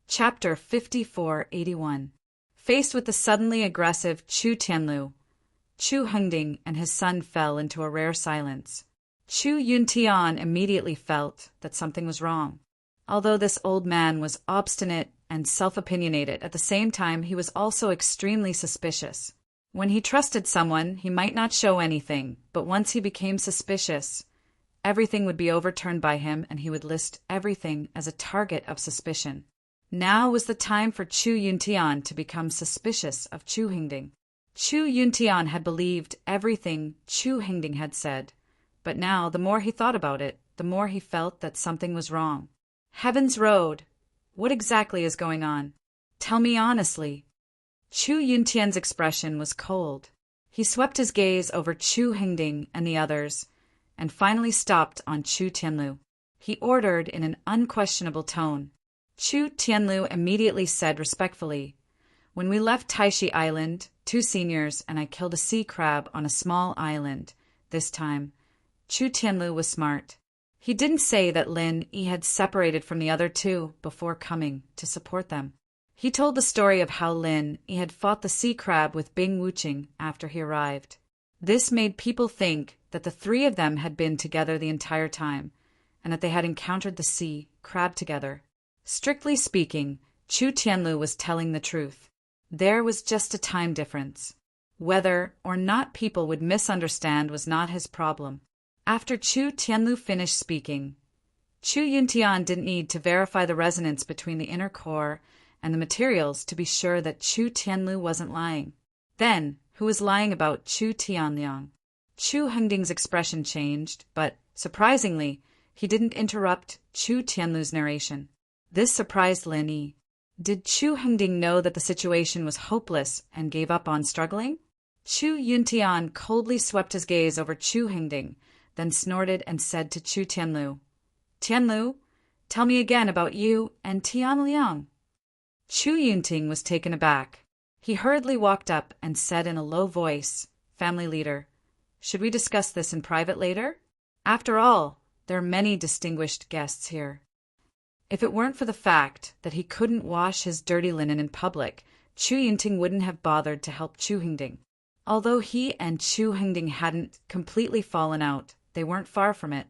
Chapter 5481. Faced with the suddenly aggressive Chu Tianlu, Chu Hengding and his son fell into a rare silence. Chu Yuntian immediately felt that something was wrong. Although this old man was obstinate and self-opinionated, at the same time he was also extremely suspicious. When he trusted someone, he might not show anything, but once he became suspicious, everything would be overturned by him and he would list everything as a target of suspicion. Now was the time for Chu Yuntian to become suspicious of Chu Hengding. Chu Yuntian had believed everything Chu Hengding had said, but now the more he thought about it, the more he felt that something was wrong. Heaven's Road! What exactly is going on? Tell me honestly. Chu Yuntian's expression was cold. He swept his gaze over Chu Hengding and the others, and finally stopped on Chu Tianlu. He ordered in an unquestionable tone. Chu Tianlu immediately said respectfully, "When we left Taishi Island, 2 seniors and I killed a sea crab on a small island. This time, Chu Tianlu was smart. He didn't say that Lin Yi had separated from the other 2 before coming to support them. He told the story of how Lin Yi had fought the sea crab with Bing Wuqing after he arrived. This made people think that the 3 of them had been together the entire time, and that they had encountered the sea crab together. Strictly speaking, Chu Tianlu was telling the truth. There was just a time difference. Whether or not people would misunderstand was not his problem. After Chu Tianlu finished speaking, Chu Yuntian didn't need to verify the resonance between the inner core and the materials to be sure that Chu Tianlu wasn't lying. Then, who was lying about Chu Tianliang? Chu Hengding's expression changed, but, surprisingly, he didn't interrupt Chu Tianlu's narration. This surprised Lin Yi. Did Chu Hengding know that the situation was hopeless and gave up on struggling? Chu Yuntian coldly swept his gaze over Chu Hengding, then snorted and said to Chu Tianlu, "Tianlu, tell me again about you and Tianliang." Chu Yunting was taken aback. He hurriedly walked up and said in a low voice, "Family leader, should we discuss this in private later? After all, there are many distinguished guests here." If it weren't for the fact that he couldn't wash his dirty linen in public, Chu Yunting wouldn't have bothered to help Chu Hengding. Although he and Chu Hengding hadn't completely fallen out, they weren't far from it.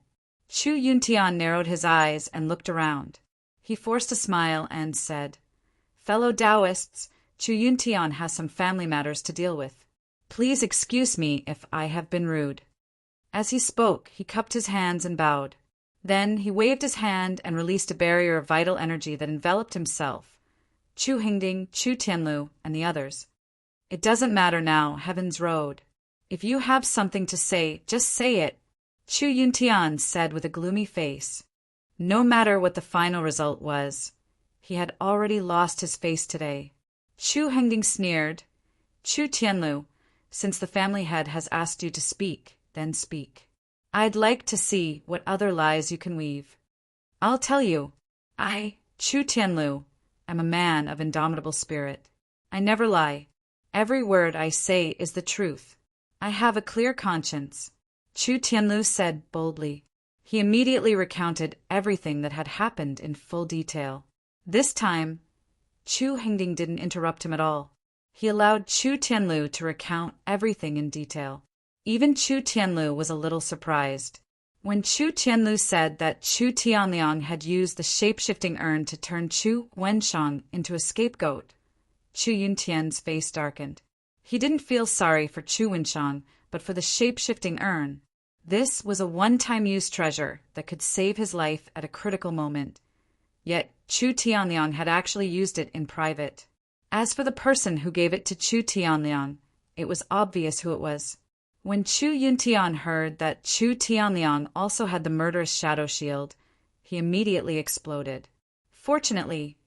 Chu Yuntian narrowed his eyes and looked around. He forced a smile and said, "Fellow Taoists, Chu Yuntian has some family matters to deal with. Please excuse me if I have been rude." As he spoke, he cupped his hands and bowed. Then he waved his hand and released a barrier of vital energy that enveloped himself, Chu Hengding, Chu Tianlu, and the others. "It doesn't matter now, Heaven's Road. If you have something to say, just say it," Chu Yuntian said with a gloomy face. No matter what the final result was, he had already lost his face today. Chu Hengding sneered, "Chu Tianlu, since the family head has asked you to speak, then speak. I'd like to see what other lies you can weave. I'll tell you, I, Chu Tianlu, am a man of indomitable spirit. I never lie. Every word I say is the truth. I have a clear conscience," Chu Tianlu said boldly. He immediately recounted everything that had happened in full detail. This time, Chu Hengding didn't interrupt him at all. He allowed Chu Tianlu to recount everything in detail. Even Chu Tianlu was a little surprised. When Chu Tianlu said that Chu Tianliang had used the shape-shifting urn to turn Chu Wenshang into a scapegoat, Chu Yuntian's face darkened. He didn't feel sorry for Chu Wenshang, but for the shape-shifting urn. This was a one-time-use treasure that could save his life at a critical moment. Yet Chu Tianliang had actually used it in private. As for the person who gave it to Chu Tianliang, it was obvious who it was. When Chu Yuntian heard that Chu Tianliang also had the murderous shadow shield, he immediately exploded. Fortunately,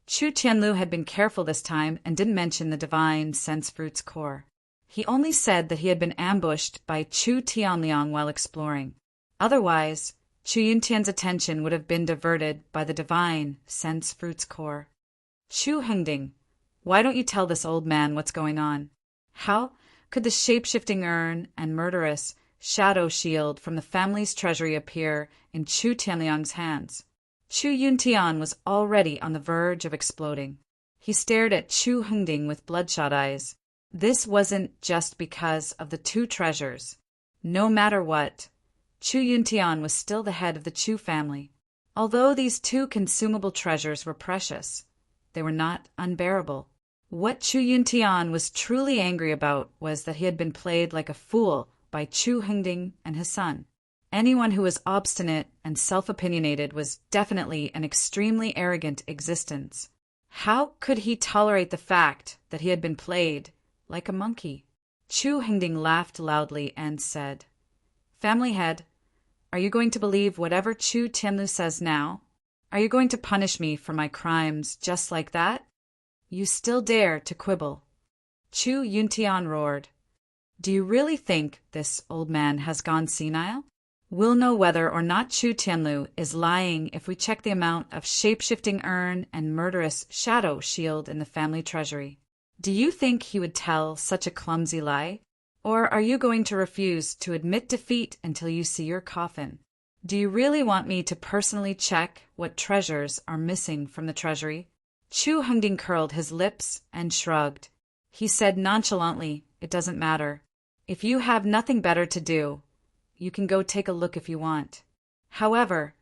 Chu Tianlu had been careful this time and didn't mention the divine sense fruit's core. He only said that he had been ambushed by Chu Tianliang while exploring. Otherwise, Chu Yuntian's attention would have been diverted by the divine sense fruit's core. "Chu Hengding, why don't you tell this old man what's going on? How could the shape-shifting urn and murderous shadow shield from the family's treasury appear in Chu Tianliang's hands? Chu Yuntian was already on the verge of exploding. He stared at Chu Hengding with bloodshot eyes. This wasn't just because of the two treasures. No matter what, Chu Yuntian was still the head of the Chu family. Although these two consumable treasures were precious, they were not unbearable. What Chu Yuntian was truly angry about was that he had been played like a fool by Chu Hengding and his son. Anyone who was obstinate and self-opinionated was definitely an extremely arrogant existence. How could he tolerate the fact that he had been played like a monkey? Chu Hengding laughed loudly and said, "Family head, are you going to believe whatever Chu Tianlu says now? Are you going to punish me for my crimes just like that? You still dare to quibble?" Chu Yuntian roared. "Do you really think this old man has gone senile? We'll know whether or not Chu Tianlu is lying if we check the amount of shape-shifting urn and murderous shadow shield in the family treasury. Do you think he would tell such a clumsy lie? Or are you going to refuse to admit defeat until you see your coffin? Do you really want me to personally check what treasures are missing from the treasury?" Chu Hengding curled his lips and shrugged. He said nonchalantly, "It doesn't matter. If you have nothing better to do, you can go take a look if you want. However,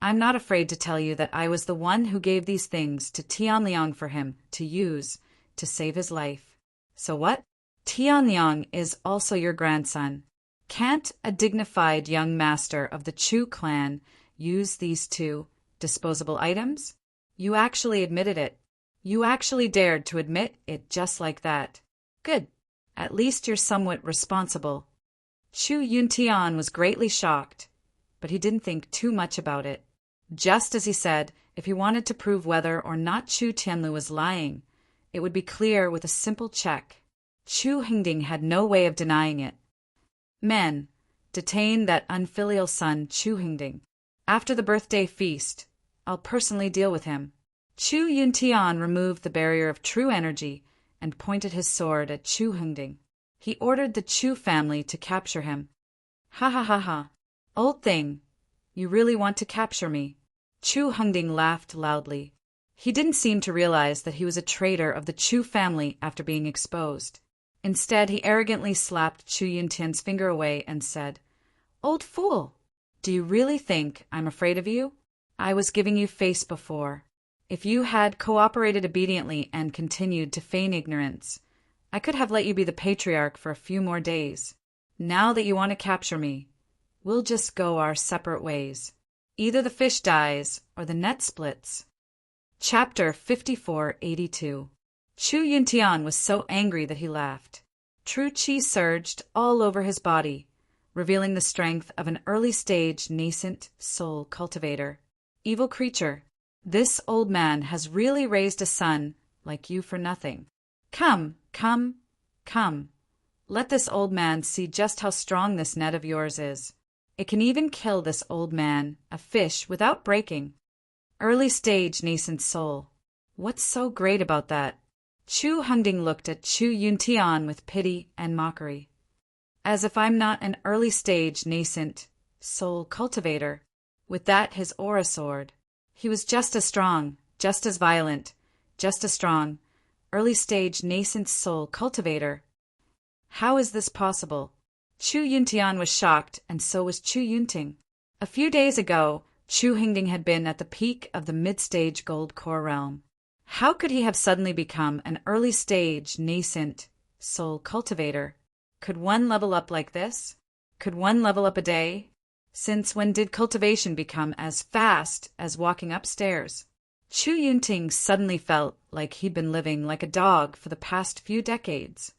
I'm not afraid to tell you that I was the one who gave these things to Tianliang for him to use to save his life. So what? Tianliang is also your grandson. Can't a dignified young master of the Chu clan use these two disposable items? You actually admitted it. You actually dared to admit it just like that. Good. At least you're somewhat responsible." Chu Yuntian was greatly shocked, but he didn't think too much about it. Just as he said, if he wanted to prove whether or not Chu Tianlu was lying, it would be clear with a simple check. Chu Hengding had no way of denying it. "Men, detain that unfilial son Chu Hengding. After the birthday feast, I'll personally deal with him." Chu Yuntian removed the barrier of true energy and pointed his sword at Chu Hengding. He ordered the Chu family to capture him. "Ha ha ha ha. Old thing, you really want to capture me?" Chu Hengding laughed loudly. He didn't seem to realize that he was a traitor of the Chu family after being exposed. Instead, he arrogantly slapped Chu Yuntian's finger away and said, "Old fool! Do you really think I'm afraid of you? I was giving you face before. If you had cooperated obediently and continued to feign ignorance, I could have let you be the patriarch for a few more days. Now that you want to capture me, we'll just go our separate ways. Either the fish dies or the net splits." Chapter 5482. Chu Yuntian was so angry that he laughed. True qi surged all over his body, revealing the strength of an early-stage nascent soul cultivator. "Evil creature, this old man has really raised a son like you for nothing. Come, come, come. Let this old man see just how strong this net of yours is. It can even kill this old man, a fish, without breaking. Early-stage nascent soul. What's so great about that?" Chu Hengding looked at Chu Yuntian with pity and mockery. "As if I'm not an early-stage nascent soul cultivator." With that, his aura soared. He was just as strong, just as violent, just as strong, early-stage nascent soul cultivator. How is this possible? Chu Yuntian was shocked, and so was Chu Yunting. A few days ago, Chu Hengding had been at the peak of the mid-stage gold core realm. How could he have suddenly become an early-stage nascent soul cultivator? Could one level up like this? Could one level up a day? Since when did cultivation become as fast as walking upstairs? Chu Yunting suddenly felt like he'd been living like a dog for the past few decades.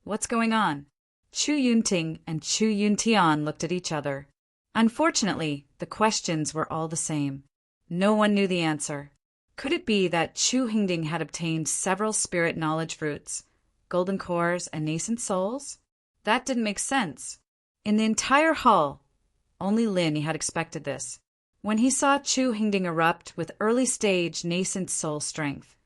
What's going on? Chu Yunting and Chu Yuntian looked at each other. Unfortunately, the questions were all the same. No one knew the answer. Could it be that Chu Hengding had obtained several spirit knowledge fruits, golden cores, and nascent souls? That didn't make sense. In the entire hall, only Lin had expected this. When he saw Chu Hengding erupt with early-stage nascent soul strength,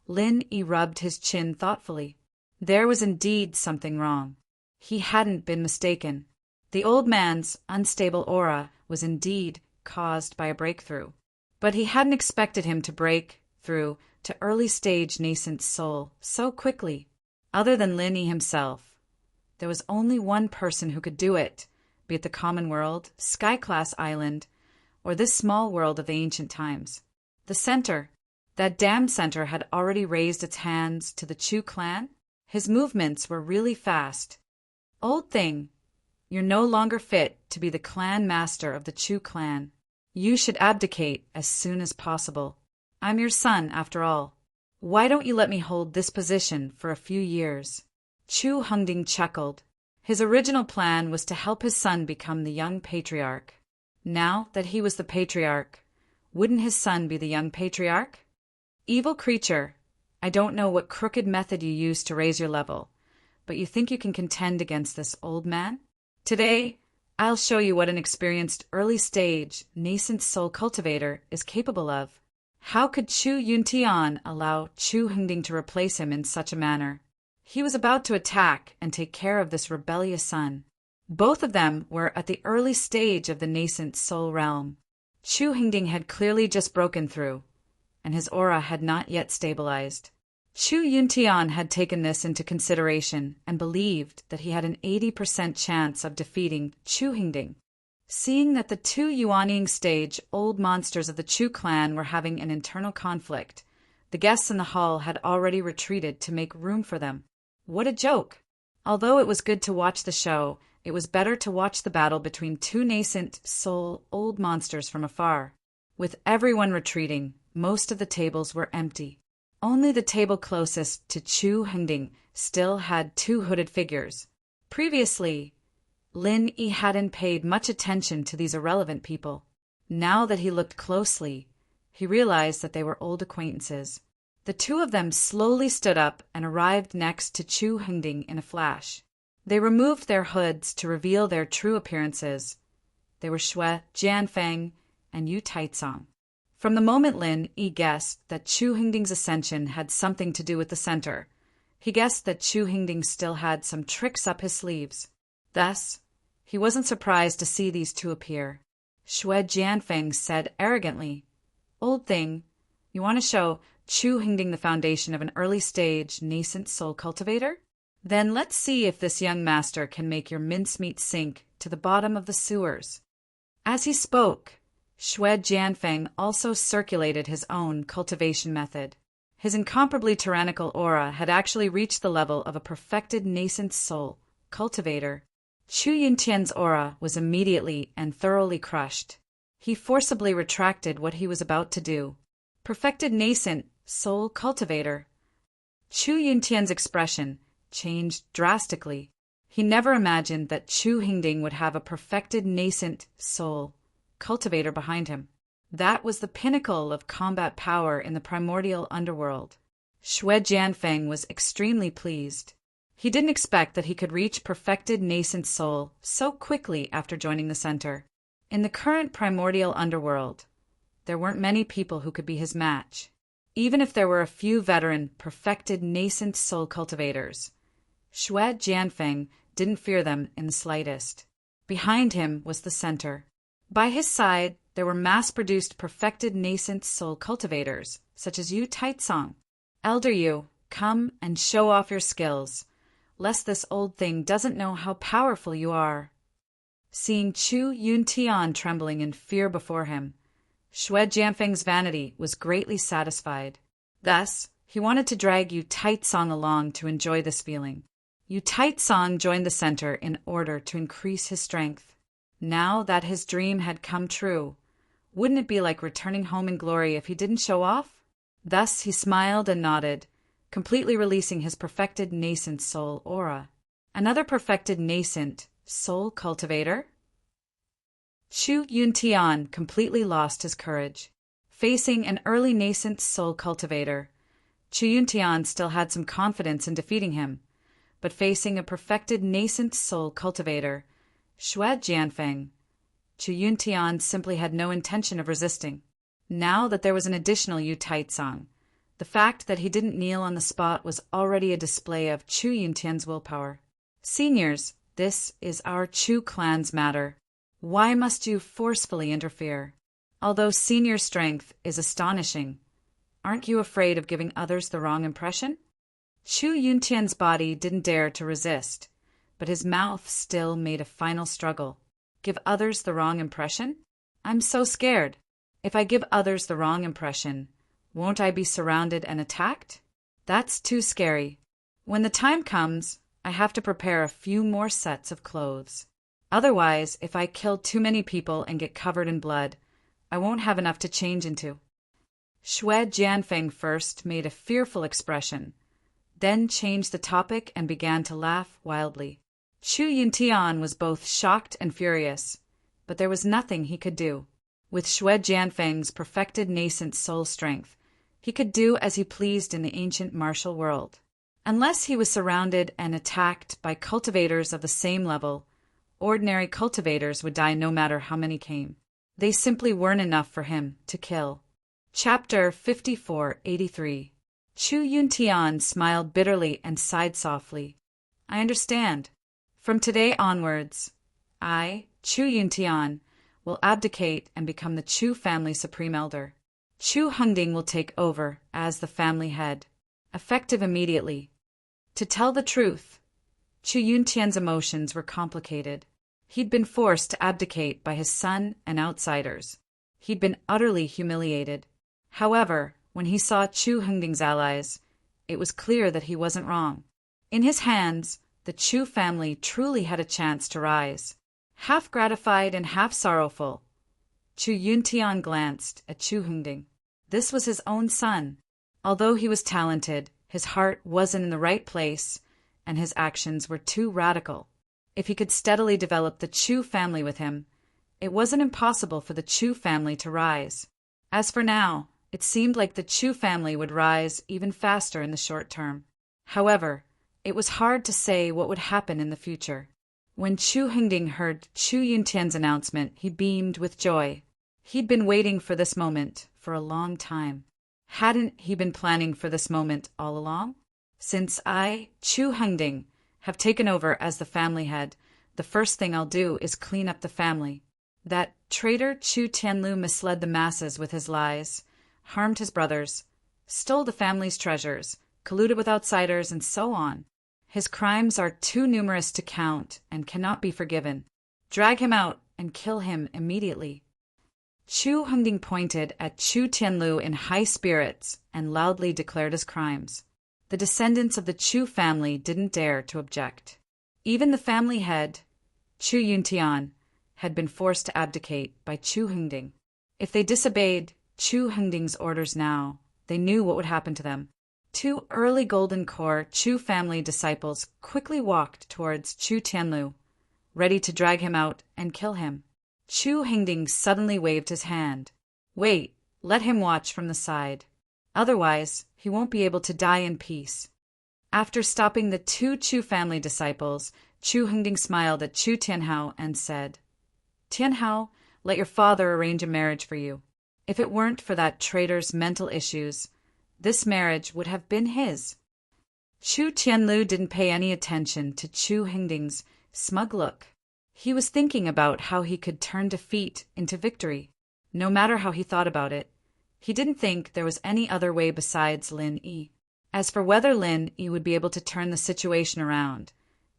Lin rubbed his chin thoughtfully. There was indeed something wrong. He hadn't been mistaken. The old man's unstable aura was indeed caused by a breakthrough. But he hadn't expected him to break through to early-stage nascent soul so quickly. Other than Lin Yi himself, there was only one person who could do it, be it the common world, sky-class island, or this small world of the ancient times. The center, that damned center, had already raised its hands to the Chu clan. His movements were really fast. Old thing, you're no longer fit to be the clan master of the Chu clan. You should abdicate as soon as possible. I'm your son, after all. Why don't you let me hold this position for a few years? Chu Hongding chuckled. His original plan was to help his son become the young patriarch. Now that he was the patriarch, wouldn't his son be the young patriarch? Evil creature, I don't know what crooked method you used to raise your level, but you think you can contend against this old man? Today, I'll show you what an experienced early-stage, nascent soul cultivator is capable of. How could Chu Yuntian allow Chu Hongding to replace him in such a manner? He was about to attack and take care of this rebellious son. Both of them were at the early stage of the nascent soul realm. Chu Hongding had clearly just broken through, and his aura had not yet stabilized. Chu Yuntian had taken this into consideration and believed that he had an 80% chance of defeating Chu Hongding. Seeing that the two Yuanying stage old monsters of the Chu clan were having an internal conflict, the guests in the hall had already retreated to make room for them. What a joke! Although it was good to watch the show, it was better to watch the battle between two nascent soul old monsters from afar. With everyone retreating, most of the tables were empty. Only the table closest to Chu Hongding still had two hooded figures. Previously, Lin Yi hadn't paid much attention to these irrelevant people. Now that he looked closely, he realized that they were old acquaintances. The two of them slowly stood up and arrived next to Chu Hongding in a flash. They removed their hoods to reveal their true appearances. They were Xue Jianfeng and Yu Taicong. From the moment Lin Yi guessed that Chu Hongding's ascension had something to do with the center, he guessed that Chu Hongding still had some tricks up his sleeves. Thus, he wasn't surprised to see these two appear. Xue Jianfeng said arrogantly, "Old thing, you want to show Chu Hongding the foundation of an early-stage, nascent soul cultivator? Then let's see if this young master can make your mincemeat sink to the bottom of the sewers." As he spoke, Xue Jianfeng also circulated his own cultivation method. His incomparably tyrannical aura had actually reached the level of a perfected nascent soul cultivator. Chu Yuntian's aura was immediately and thoroughly crushed. He forcibly retracted what he was about to do. Perfected nascent soul cultivator. Chu Yuntian's expression changed drastically. He never imagined that Chu Hongding would have a perfected nascent soul cultivator behind him. That was the pinnacle of combat power in the primordial underworld. Xue Jianfeng was extremely pleased. He didn't expect that he could reach perfected nascent soul so quickly after joining the center. In the current primordial underworld, there weren't many people who could be his match. Even if there were a few veteran, perfected nascent soul cultivators, Xue Jianfeng didn't fear them in the slightest. Behind him was the center. By his side, there were mass-produced perfected nascent soul cultivators, such as Yu Taicong. Elder Yu, come and show off your skills, lest this old thing doesn't know how powerful you are. Seeing Chu Yuntian trembling in fear before him, Xue Jianfeng's vanity was greatly satisfied. Thus, he wanted to drag Yu Taicong along to enjoy this feeling. Yu Taicong joined the center in order to increase his strength. Now that his dream had come true, wouldn't it be like returning home in glory if he didn't show off? Thus he smiled and nodded, completely releasing his perfected nascent soul aura. Another perfected nascent soul cultivator? Chu Yuntian completely lost his courage. Facing an early nascent soul cultivator, Chu Yuntian still had some confidence in defeating him, but facing a perfected nascent soul cultivator, Xue Jianfeng, Chu Yuntian simply had no intention of resisting. Now that there was an additional Yu Taicong, the fact that he didn't kneel on the spot was already a display of Chu Yuntian's willpower. Seniors, this is our Chu clan's matter. Why must you forcefully interfere? Although senior strength is astonishing, aren't you afraid of giving others the wrong impression? Chu Yuntian's body didn't dare to resist, but his mouth still made a final struggle. Give others the wrong impression? I'm so scared. If I give others the wrong impression, won't I be surrounded and attacked? That's too scary. When the time comes, I have to prepare a few more sets of clothes. Otherwise, if I kill too many people and get covered in blood, I won't have enough to change into. Xue Jianfeng first made a fearful expression, then changed the topic and began to laugh wildly. Chu Yuntian was both shocked and furious, but there was nothing he could do. With Xue Jianfeng's perfected nascent soul strength, he could do as he pleased in the ancient martial world. Unless he was surrounded and attacked by cultivators of the same level, ordinary cultivators would die no matter how many came. They simply weren't enough for him to kill. Chapter 5483. Chu Yuntian smiled bitterly and sighed softly. I understand. From today onwards, I, Chu Yuntian, will abdicate and become the Chu family supreme elder. Chu Hengding will take over as the family head, effective immediately. To tell the truth, Chu Yuntian's emotions were complicated. He'd been forced to abdicate by his son and outsiders. He'd been utterly humiliated. However, when he saw Chu Hengding's allies, it was clear that he wasn't wrong. In his hands, the Chu family truly had a chance to rise. Half gratified and half sorrowful, Chu Yuntian glanced at Chu Hengding. This was his own son. Although he was talented, his heart wasn't in the right place, and his actions were too radical. If he could steadily develop the Chu family with him, it wasn't impossible for the Chu family to rise. As for now, it seemed like the Chu family would rise even faster in the short term. However, it was hard to say what would happen in the future. When Chu Hengding heard Chu Yuntian's announcement, he beamed with joy. He'd been waiting for this moment for a long time. Hadn't he been planning for this moment all along? Since I, Chu Hengding, have taken over as the family head, the first thing I'll do is clean up the family. That traitor Chu Tianlu misled the masses with his lies, harmed his brothers, stole the family's treasures, colluded with outsiders, and so on. His crimes are too numerous to count and cannot be forgiven. Drag him out and kill him immediately. Chu Hengding pointed at Chu Tianlu in high spirits and loudly declared his crimes. The descendants of the Chu family didn't dare to object. Even the family head, Chu Yuntian, had been forced to abdicate by Chu Hengding. If they disobeyed Chu Hengding's orders now, they knew what would happen to them. Two early Golden Core Chu family disciples quickly walked towards Chu Tianlu, ready to drag him out and kill him. Chu Hengding suddenly waved his hand. Wait, let him watch from the side. Otherwise, he won't be able to die in peace. After stopping the two Chu family disciples, Chu Hengding smiled at Chu Tianhao and said, Tianhao, let your father arrange a marriage for you. If it weren't for that traitor's mental issues, this marriage would have been his. Chu Tianlu didn't pay any attention to Chu Hengding's smug look. He was thinking about how he could turn defeat into victory. No matter how he thought about it, he didn't think there was any other way besides Lin Yi. As for whether Lin Yi would be able to turn the situation around,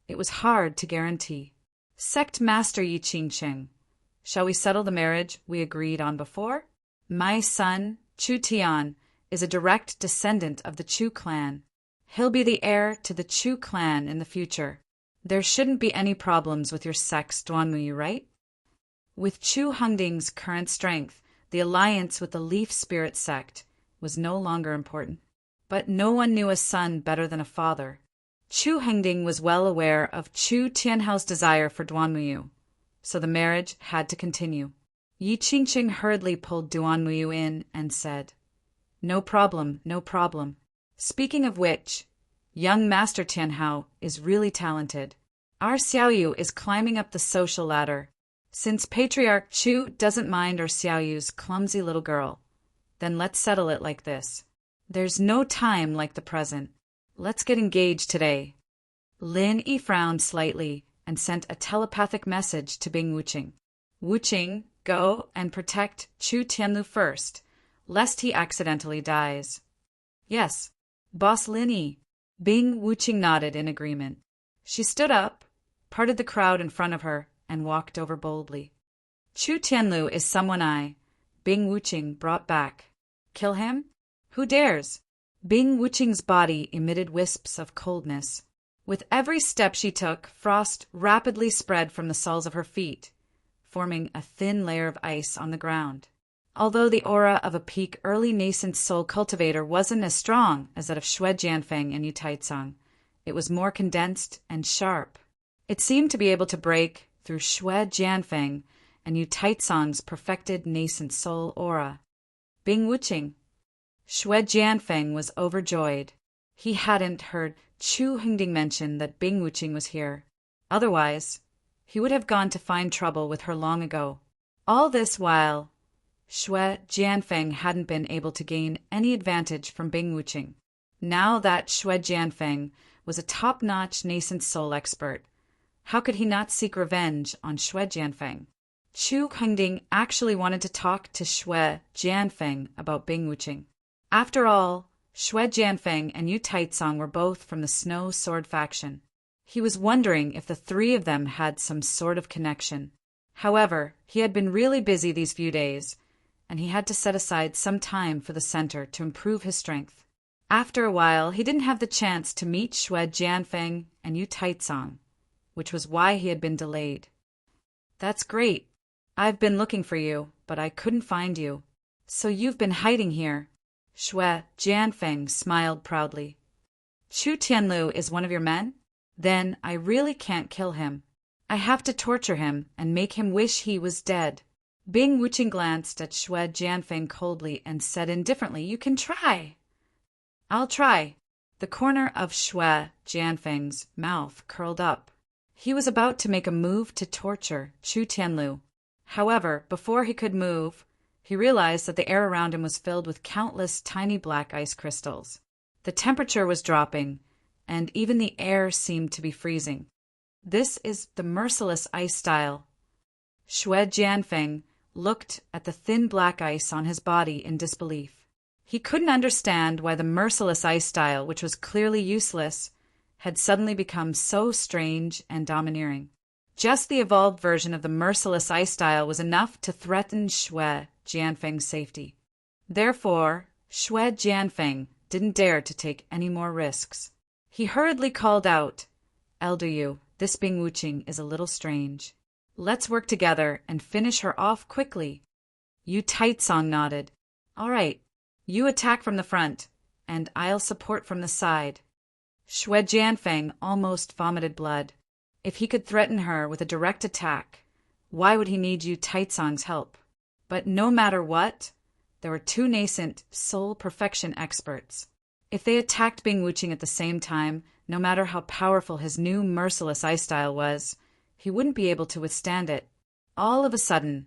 it was hard to guarantee. Sect Master Yi Qingsheng, shall we settle the marriage we agreed on before? My son, Chu Tian, is a direct descendant of the Chu clan. He'll be the heir to the Chu clan in the future. There shouldn't be any problems with your sect's Duanmuyu, right? With Chu Hengding's current strength, the alliance with the Leaf Spirit sect was no longer important. But no one knew a son better than a father. Chu Hengding was well aware of Chu Tianhao's desire for Duanmuyu, so the marriage had to continue. Yi Qingqing hurriedly pulled Duanmuyu in and said, No problem, no problem. Speaking of which, young Master Tianhao is really talented. Our Xiaoyu is climbing up the social ladder. Since Patriarch Chu doesn't mind our Xiaoyu's clumsy little girl, then let's settle it like this. There's no time like the present. Let's get engaged today. Lin Yi frowned slightly and sent a telepathic message to Bing Wuqing. Wuqing, Go and protect Chu Tianlu first, lest he accidentally dies. Yes, Boss Lin Yi. Bing Wuqing nodded in agreement. She stood up, parted the crowd in front of her, and walked over boldly. Chu Tianlu is someone Bing Wuqing, brought back. Kill him? Who dares? Bing Wuqing's body emitted wisps of coldness. With every step she took, frost rapidly spread from the soles of her feet, forming a thin layer of ice on the ground. Although the aura of a peak early nascent soul cultivator wasn't as strong as that of Xue Jianfeng and Yu Taicang, it was more condensed and sharp. It seemed to be able to break through Xue Jianfeng and Yu Taicang's perfected nascent soul aura. Bing Wuqing. Xue Jianfeng was overjoyed. He hadn't heard Chu Hengding mention that Bing Wuqing was here. Otherwise, he would have gone to find trouble with her long ago. All this while, Xue Jianfeng hadn't been able to gain any advantage from Bing Wuqing. Now that Xue Jianfeng was a top-notch nascent soul expert, how could he not seek revenge on Xue Jianfeng? Chu Hengding actually wanted to talk to Xue Jianfeng about Bing Wuqing. After all, Xue Jianfeng and Yu Taicang were both from the Snow Sword faction. He was wondering if the three of them had some sort of connection. However, he had been really busy these few days, and he had to set aside some time for the center to improve his strength. After a while, he didn't have the chance to meet Xue Jianfeng and Yu Taicang, which was why he had been delayed. That's great. I've been looking for you, but I couldn't find you. So you've been hiding here. Xue Jianfeng smiled proudly. Chu Tianlu is one of your men? Then I really can't kill him. I have to torture him and make him wish he was dead. Bing Wuqing glanced at Xue Jianfeng coldly and said indifferently, You can try. I'll try. The corner of Xue Jianfeng's mouth curled up. He was about to make a move to torture Chu Tianlu. However, before he could move, he realized that the air around him was filled with countless tiny black ice crystals. The temperature was dropping, and even the air seemed to be freezing. This is the merciless ice style. Xue Jianfeng looked at the thin black ice on his body in disbelief. He couldn't understand why the merciless ice style, which was clearly useless, had suddenly become so strange and domineering. Just the evolved version of the merciless ice style was enough to threaten Xue Jianfeng's safety. Therefore, Xue Jianfeng didn't dare to take any more risks. He hurriedly called out, Elder Yu, this Bing Wuqing is a little strange. Let's work together and finish her off quickly. Yu Taicang nodded. All right, you attack from the front, and I'll support from the side. Xue Jianfeng almost vomited blood. If he could threaten her with a direct attack, why would he need Yu Taicang's help? But no matter what, there were two nascent soul perfection experts. If they attacked Bing Wuqing at the same time, no matter how powerful his new merciless ice style was, he wouldn't be able to withstand it. All of a sudden,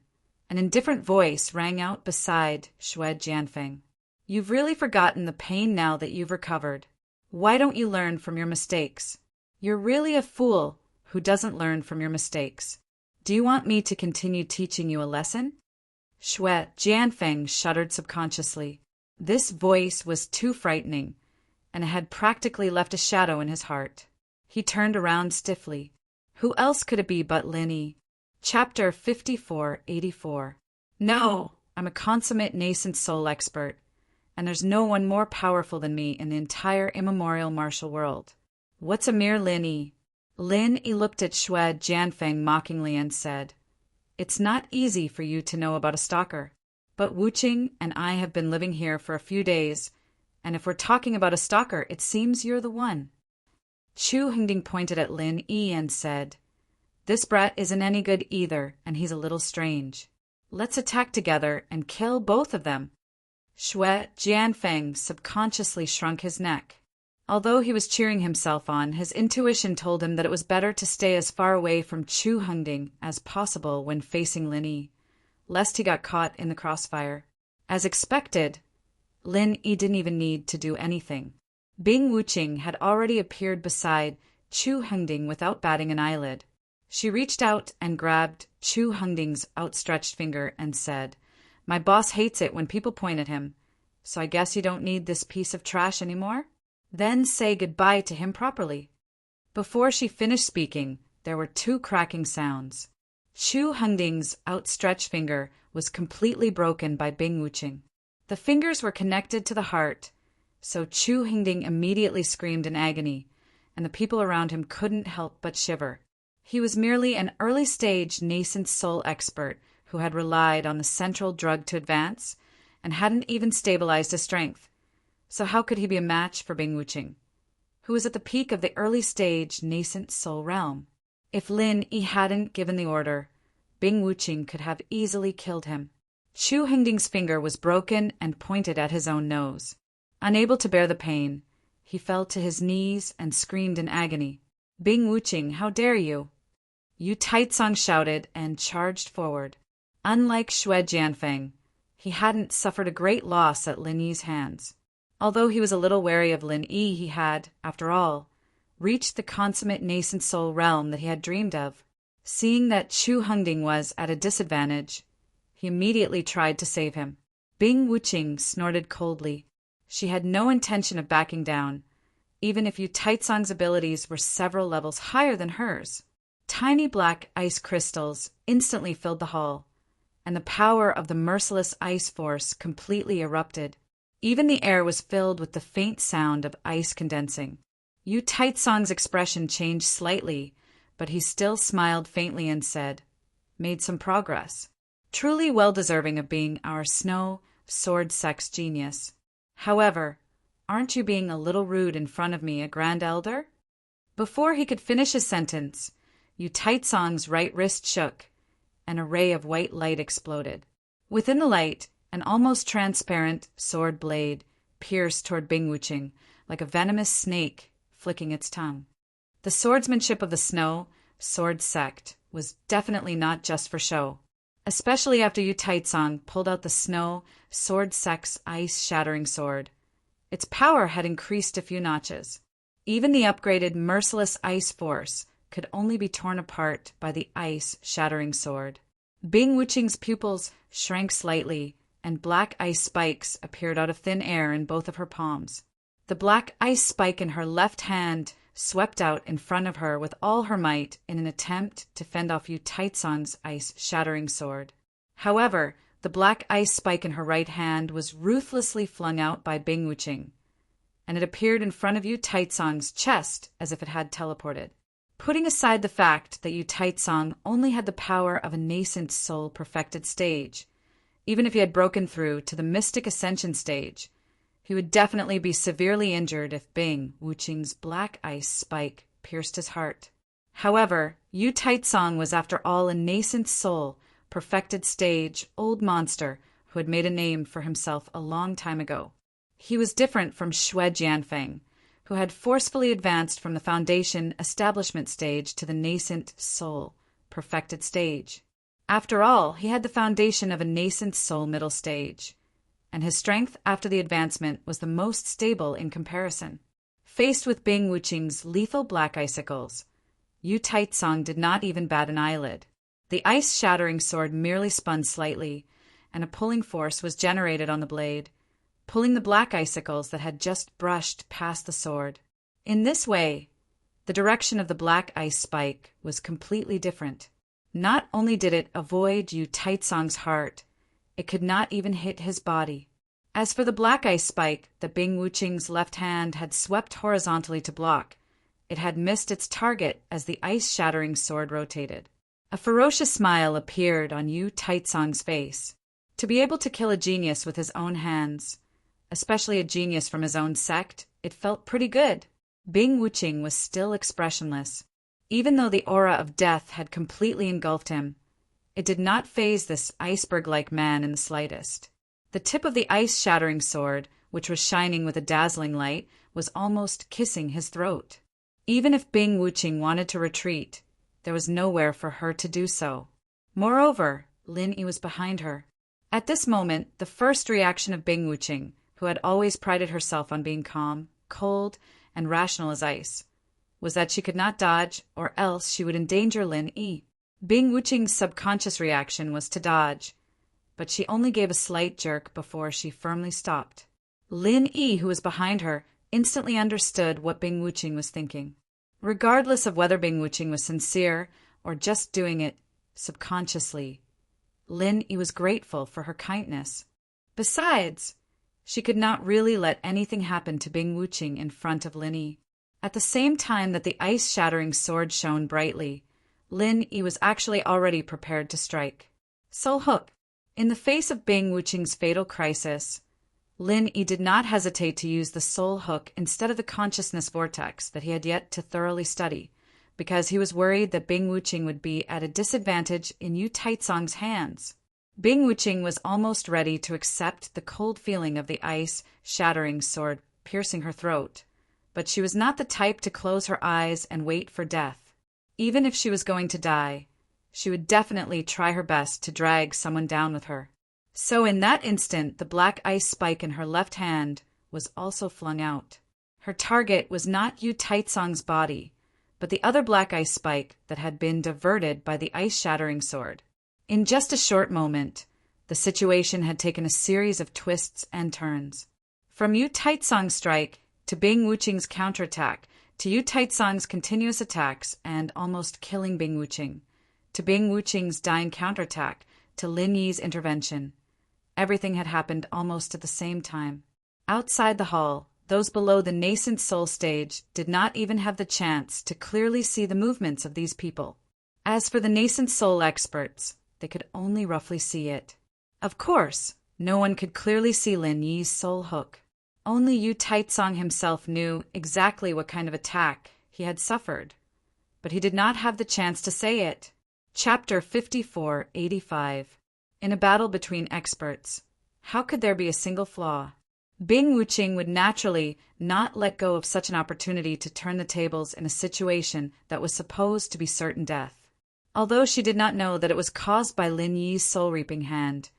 an indifferent voice rang out beside Xue Jianfeng. You've really forgotten the pain now that you've recovered. Why don't you learn from your mistakes? You're really a fool who doesn't learn from your mistakes. Do you want me to continue teaching you a lesson? Xue Jianfeng shuddered subconsciously. This voice was too frightening, and it had practically left a shadow in his heart. He turned around stiffly. Who else could it be but Lin Yi? Chapter 5484. No, I'm a consummate nascent soul expert, and there's no one more powerful than me in the entire immemorial martial world. What's a mere Lin Yi? Lin Yi looked at Xue Jianfeng mockingly and said, It's not easy for you to know about a stalker, but Wuqing and I have been living here for a few days, and if we're talking about a stalker, it seems you're the one. Chu Hengding pointed at Lin Yi and said, This brat isn't any good either, and he's a little strange. Let's attack together and kill both of them. Xue Jianfeng subconsciously shrunk his neck. Although he was cheering himself on, his intuition told him that it was better to stay as far away from Chu Hengding as possible when facing Lin Yi, lest he got caught in the crossfire. As expected, Lin Yi didn't even need to do anything. Bing Wuqing had already appeared beside Chu Hengding without batting an eyelid. She reached out and grabbed Chu Hengding's outstretched finger and said, "My boss hates it when people point at him, so I guess you don't need this piece of trash anymore? Then say goodbye to him properly." Before she finished speaking, there were two cracking sounds. Chu Hengding's outstretched finger was completely broken by Bing Wuqing. The fingers were connected to the heart, so Chu Hengding immediately screamed in agony, and the people around him couldn't help but shiver. He was merely an early-stage nascent soul expert who had relied on the central drug to advance and hadn't even stabilized his strength. So how could he be a match for Bing Wuqing, who was at the peak of the early-stage nascent soul realm? If Lin Yi hadn't given the order, Bing Wuqing could have easily killed him. Chu Hengding's finger was broken and pointed at his own nose. Unable to bear the pain, he fell to his knees and screamed in agony. "Bing Wuqing, how dare you!" Yu Taitsong shouted and charged forward. Unlike Xue Jianfeng, he hadn't suffered a great loss at Lin Yi's hands. Although he was a little wary of Lin Yi, he had, after all, reached the consummate nascent soul realm that he had dreamed of. Seeing that Chu Hengding was at a disadvantage, he immediately tried to save him. Bing Wuqing snorted coldly. She had no intention of backing down, even if Yu Taitsong's abilities were several levels higher than hers. Tiny black ice crystals instantly filled the hall, and the power of the merciless ice force completely erupted. Even the air was filled with the faint sound of ice condensing. Yu Taitsong's expression changed slightly, but he still smiled faintly and said, "Made some progress. Truly well-deserving of being our snow sword sex genius. However, aren't you being a little rude in front of me, a grand elder?" Before he could finish his sentence, Yu Taitsong's right wrist shook, and a ray of white light exploded. Within the light, an almost transparent sword blade pierced toward Bing Wuqing like a venomous snake flicking its tongue. The swordsmanship of the snow sword sect was definitely not just for show, especially after Yu Taitsong pulled out the snow sword sect's ice-shattering sword. Its power had increased a few notches. Even the upgraded merciless ice force could only be torn apart by the ice-shattering sword. Bing Wuqing's pupils shrank slightly, and black ice spikes appeared out of thin air in both of her palms. The black ice spike in her left hand swept out in front of her with all her might in an attempt to fend off Yu Taitsong's ice-shattering sword. However, the black ice spike in her right hand was ruthlessly flung out by Bing Wuqing, and it appeared in front of Yu Taitsong's chest as if it had teleported. Putting aside the fact that Yu Taitsong only had the power of a nascent soul perfected stage, even if he had broken through to the mystic ascension stage, he would definitely be severely injured if Bing Wuqing's black ice spike pierced his heart. However, Yu Taitsong was after all a nascent soul perfected stage old monster who had made a name for himself a long time ago. He was different from Xue Jianfeng, who had forcefully advanced from the foundation establishment stage to the nascent soul perfected stage. After all, he had the foundation of a nascent soul middle stage, and his strength after the advancement was the most stable in comparison. Faced with Bing Wuqing's lethal black icicles, Yu Taitsong did not even bat an eyelid. The ice-shattering sword merely spun slightly, and a pulling force was generated on the blade, pulling the black icicles that had just brushed past the sword. In this way, the direction of the black ice spike was completely different. Not only did it avoid Yu Taitsong's heart, it could not even hit his body. As for the black ice spike that Bing Wuqing's left hand had swept horizontally to block, it had missed its target as the ice-shattering sword rotated. A ferocious smile appeared on Yu Taitsong's face. To be able to kill a genius with his own hands, especially a genius from his own sect, it felt pretty good. Bing Wuqing was still expressionless. Even though the aura of death had completely engulfed him, it did not faze this iceberg-like man in the slightest. The tip of the ice-shattering sword, which was shining with a dazzling light, was almost kissing his throat. Even if Bing Wuqing wanted to retreat, there was nowhere for her to do so. Moreover, Lin Yi was behind her. At this moment, the first reaction of Bing Wuqing, who had always prided herself on being calm, cold, and rational as ice, was that she could not dodge, or else she would endanger Lin Yi. Bing Wuqing's subconscious reaction was to dodge, but she only gave a slight jerk before she firmly stopped. Lin Yi, who was behind her, instantly understood what Bing Wuqing was thinking. Regardless of whether Bing Wuqing was sincere or just doing it subconsciously, Lin Yi was grateful for her kindness. Besides, she could not really let anything happen to Bing Wuqing in front of Lin Yi. At the same time that the ice-shattering sword shone brightly, Lin Yi was actually already prepared to strike. Soul Hook. In the face of Bing Wuqing's fatal crisis, Lin Yi did not hesitate to use the Soul Hook instead of the consciousness vortex that he had yet to thoroughly study, because he was worried that Bing Wuqing would be at a disadvantage in Yu Taizong's hands. Bing Wuqing was almost ready to accept the cold feeling of the ice-shattering sword piercing her throat, but she was not the type to close her eyes and wait for death. Even if she was going to die, she would definitely try her best to drag someone down with her. So in that instant, the black ice spike in her left hand was also flung out. Her target was not Yu Taizong's body, but the other black ice spike that had been diverted by the ice-shattering sword. In just a short moment, the situation had taken a series of twists and turns. From Yu Taizong's strike to Bing Wuqing's counterattack, to Yu Taizong's continuous attacks and almost killing Bing Wuqing, to Bing Wuqing's dying counterattack, to Lin Yi's intervention. Everything had happened almost at the same time. Outside the hall, those below the nascent soul stage did not even have the chance to clearly see the movements of these people. As for the nascent soul experts, they could only roughly see it. Of course, no one could clearly see Lin Yi's soul hook. Only Yu Taizong himself knew exactly what kind of attack he had suffered, but he did not have the chance to say it. Chapter 5485. In a battle between experts, how could there be a single flaw? Bing Wuqing would naturally not let go of such an opportunity to turn the tables in a situation that was supposed to be certain death. Although she did not know that it was caused by Lin Yi's soul-reaping hand,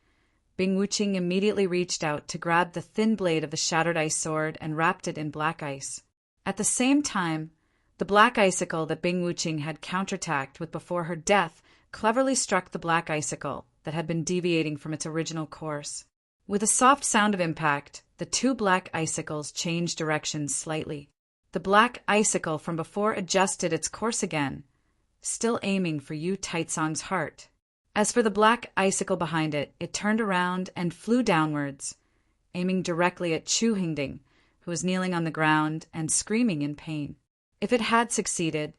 Bing Wuqing immediately reached out to grab the thin blade of the shattered ice sword and wrapped it in black ice. At the same time, the black icicle that Bing Wuqing had counterattacked with before her death cleverly struck the black icicle that had been deviating from its original course. With a soft sound of impact, the two black icicles changed directions slightly. The black icicle from before adjusted its course again, still aiming for Yu Taizong's heart. As for the black icicle behind it, it turned around and flew downwards, aiming directly at Chu Hingding, who was kneeling on the ground and screaming in pain. If it had succeeded,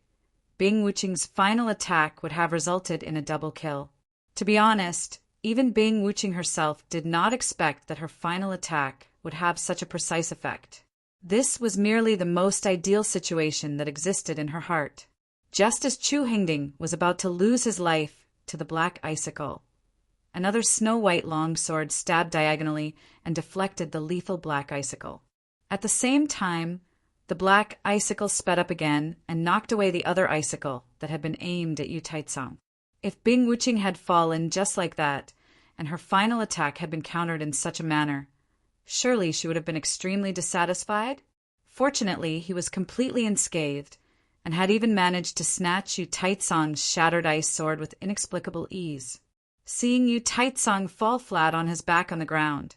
Bing Wuqing's final attack would have resulted in a double kill. To be honest, even Bing Wuqing herself did not expect that her final attack would have such a precise effect. This was merely the most ideal situation that existed in her heart. Just as Chu Hingding was about to lose his life to the black icicle, another snow-white longsword stabbed diagonally and deflected the lethal black icicle. At the same time, the black icicle sped up again and knocked away the other icicle that had been aimed at Yu Taizong. If Bing Wuqing had fallen just like that, and her final attack had been countered in such a manner, surely she would have been extremely dissatisfied. Fortunately, he was completely unscathed, and had even managed to snatch Yu Taizong's shattered ice sword with inexplicable ease. Seeing Yu Taizong fall flat on his back on the ground,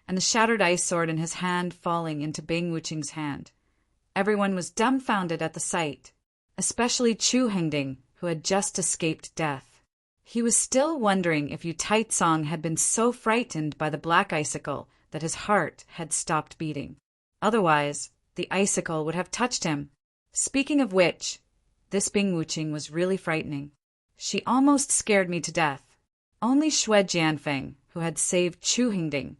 and the shattered ice sword in his hand falling into Bing Wuqing's hand, everyone was dumbfounded at the sight, especially Chu Hingding, who had just escaped death. He was still wondering if Yu Taizong had been so frightened by the black icicle that his heart had stopped beating. Otherwise, the icicle would have touched him. Speaking of which, this Bing Wuqing was really frightening. She almost scared me to death. Only Xue Jianfeng, who had saved Chu Hingding,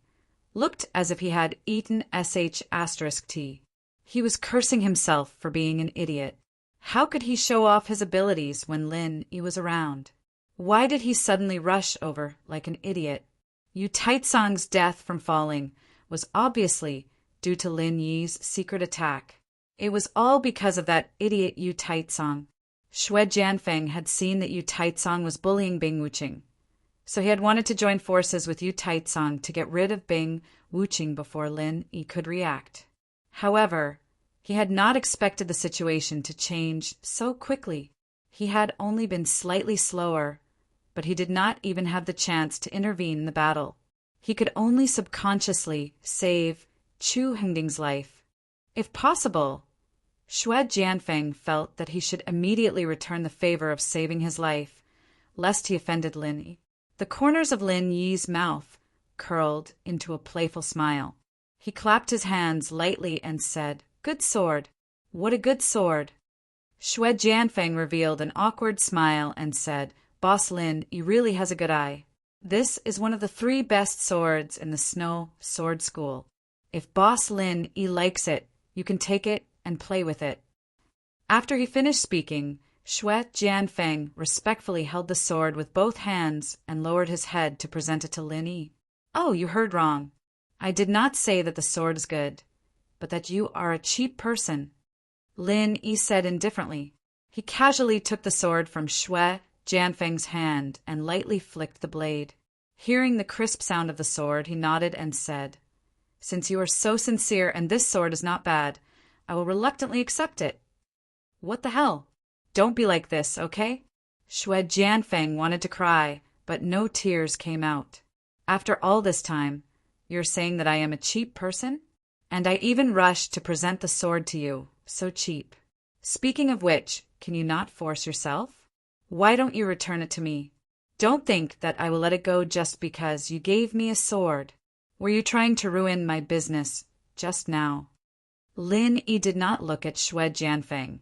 looked as if he had eaten **T. He was cursing himself for being an idiot. How could he show off his abilities when Lin Yi was around? Why did he suddenly rush over like an idiot? Yu Taizong's death from falling was obviously due to Lin Yi's secret attack. It was all because of that idiot Yu Taizong. Xue Jianfeng had seen that Yu Taizong was bullying Bing Wuqing, so he had wanted to join forces with Yu Taizong to get rid of Bing Wuqing before Lin Yi could react. However, He had not expected the situation to change so quickly. He had only been slightly slower, but he did not even have the chance to intervene in the battle. He could only subconsciously save Chu Hengding's life. If possible, Xue Jianfeng felt that he should immediately return the favor of saving his life, lest he offended Lin Yi. The corners of Lin Yi's mouth curled into a playful smile. He clapped his hands lightly and said, "Good sword. What a good sword." Xue Jianfeng revealed an awkward smile and said, "Boss Lin, he really has a good eye. This is one of the 3 best swords in the Snow Sword School. If Boss Lin he likes it, you can take it and play with it." After he finished speaking, Xue Jianfeng respectfully held the sword with both hands and lowered his head to present it to Lin Yi. "Oh, you heard wrong. I did not say that the sword is good, but that you are a cheap person," Lin Yi said indifferently. He casually took the sword from Xue Jianfeng's hand and lightly flicked the blade. Hearing the crisp sound of the sword, he nodded and said, "Since you are so sincere and this sword is not bad, I will reluctantly accept it." "What the hell? Don't be like this, okay?" Xue Jianfeng wanted to cry, but no tears came out. "After all this time, you're saying that I am a cheap person? And I even rushed to present the sword to you, so cheap. Speaking of which, can you not force yourself? Why don't you return it to me? Don't think that I will let it go just because you gave me a sword. Were you trying to ruin my business just now?" Lin Yi did not look at Xue Jianfeng,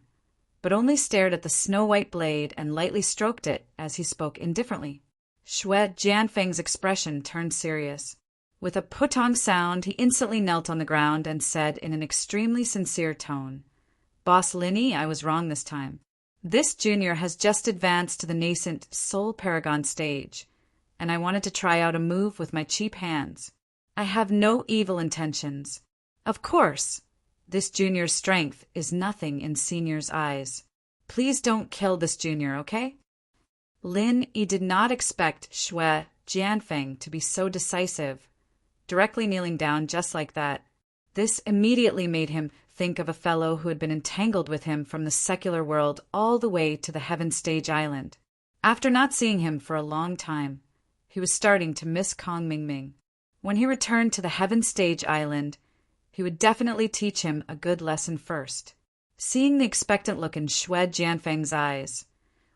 but only stared at the snow-white blade and lightly stroked it as he spoke indifferently. Xue Jianfeng's expression turned serious. With a putong sound, he instantly knelt on the ground and said in an extremely sincere tone, "Boss Lin Yi, I was wrong this time. This junior has just advanced to the nascent Soul Paragon stage, and I wanted to try out a move with my cheap hands. I have no evil intentions. Of course, this junior's strength is nothing in senior's eyes. Please don't kill this junior, okay?" Lin Yi did not expect Xue Jianfeng to be so decisive, directly kneeling down just like that. This immediately made him think of a fellow who had been entangled with him from the secular world all the way to the Heaven Stage Island. After not seeing him for a long time, he was starting to miss Kong Mingming. When he returned to the Heaven Stage Island, he would definitely teach him a good lesson first. Seeing the expectant look in Xue Jianfeng's eyes,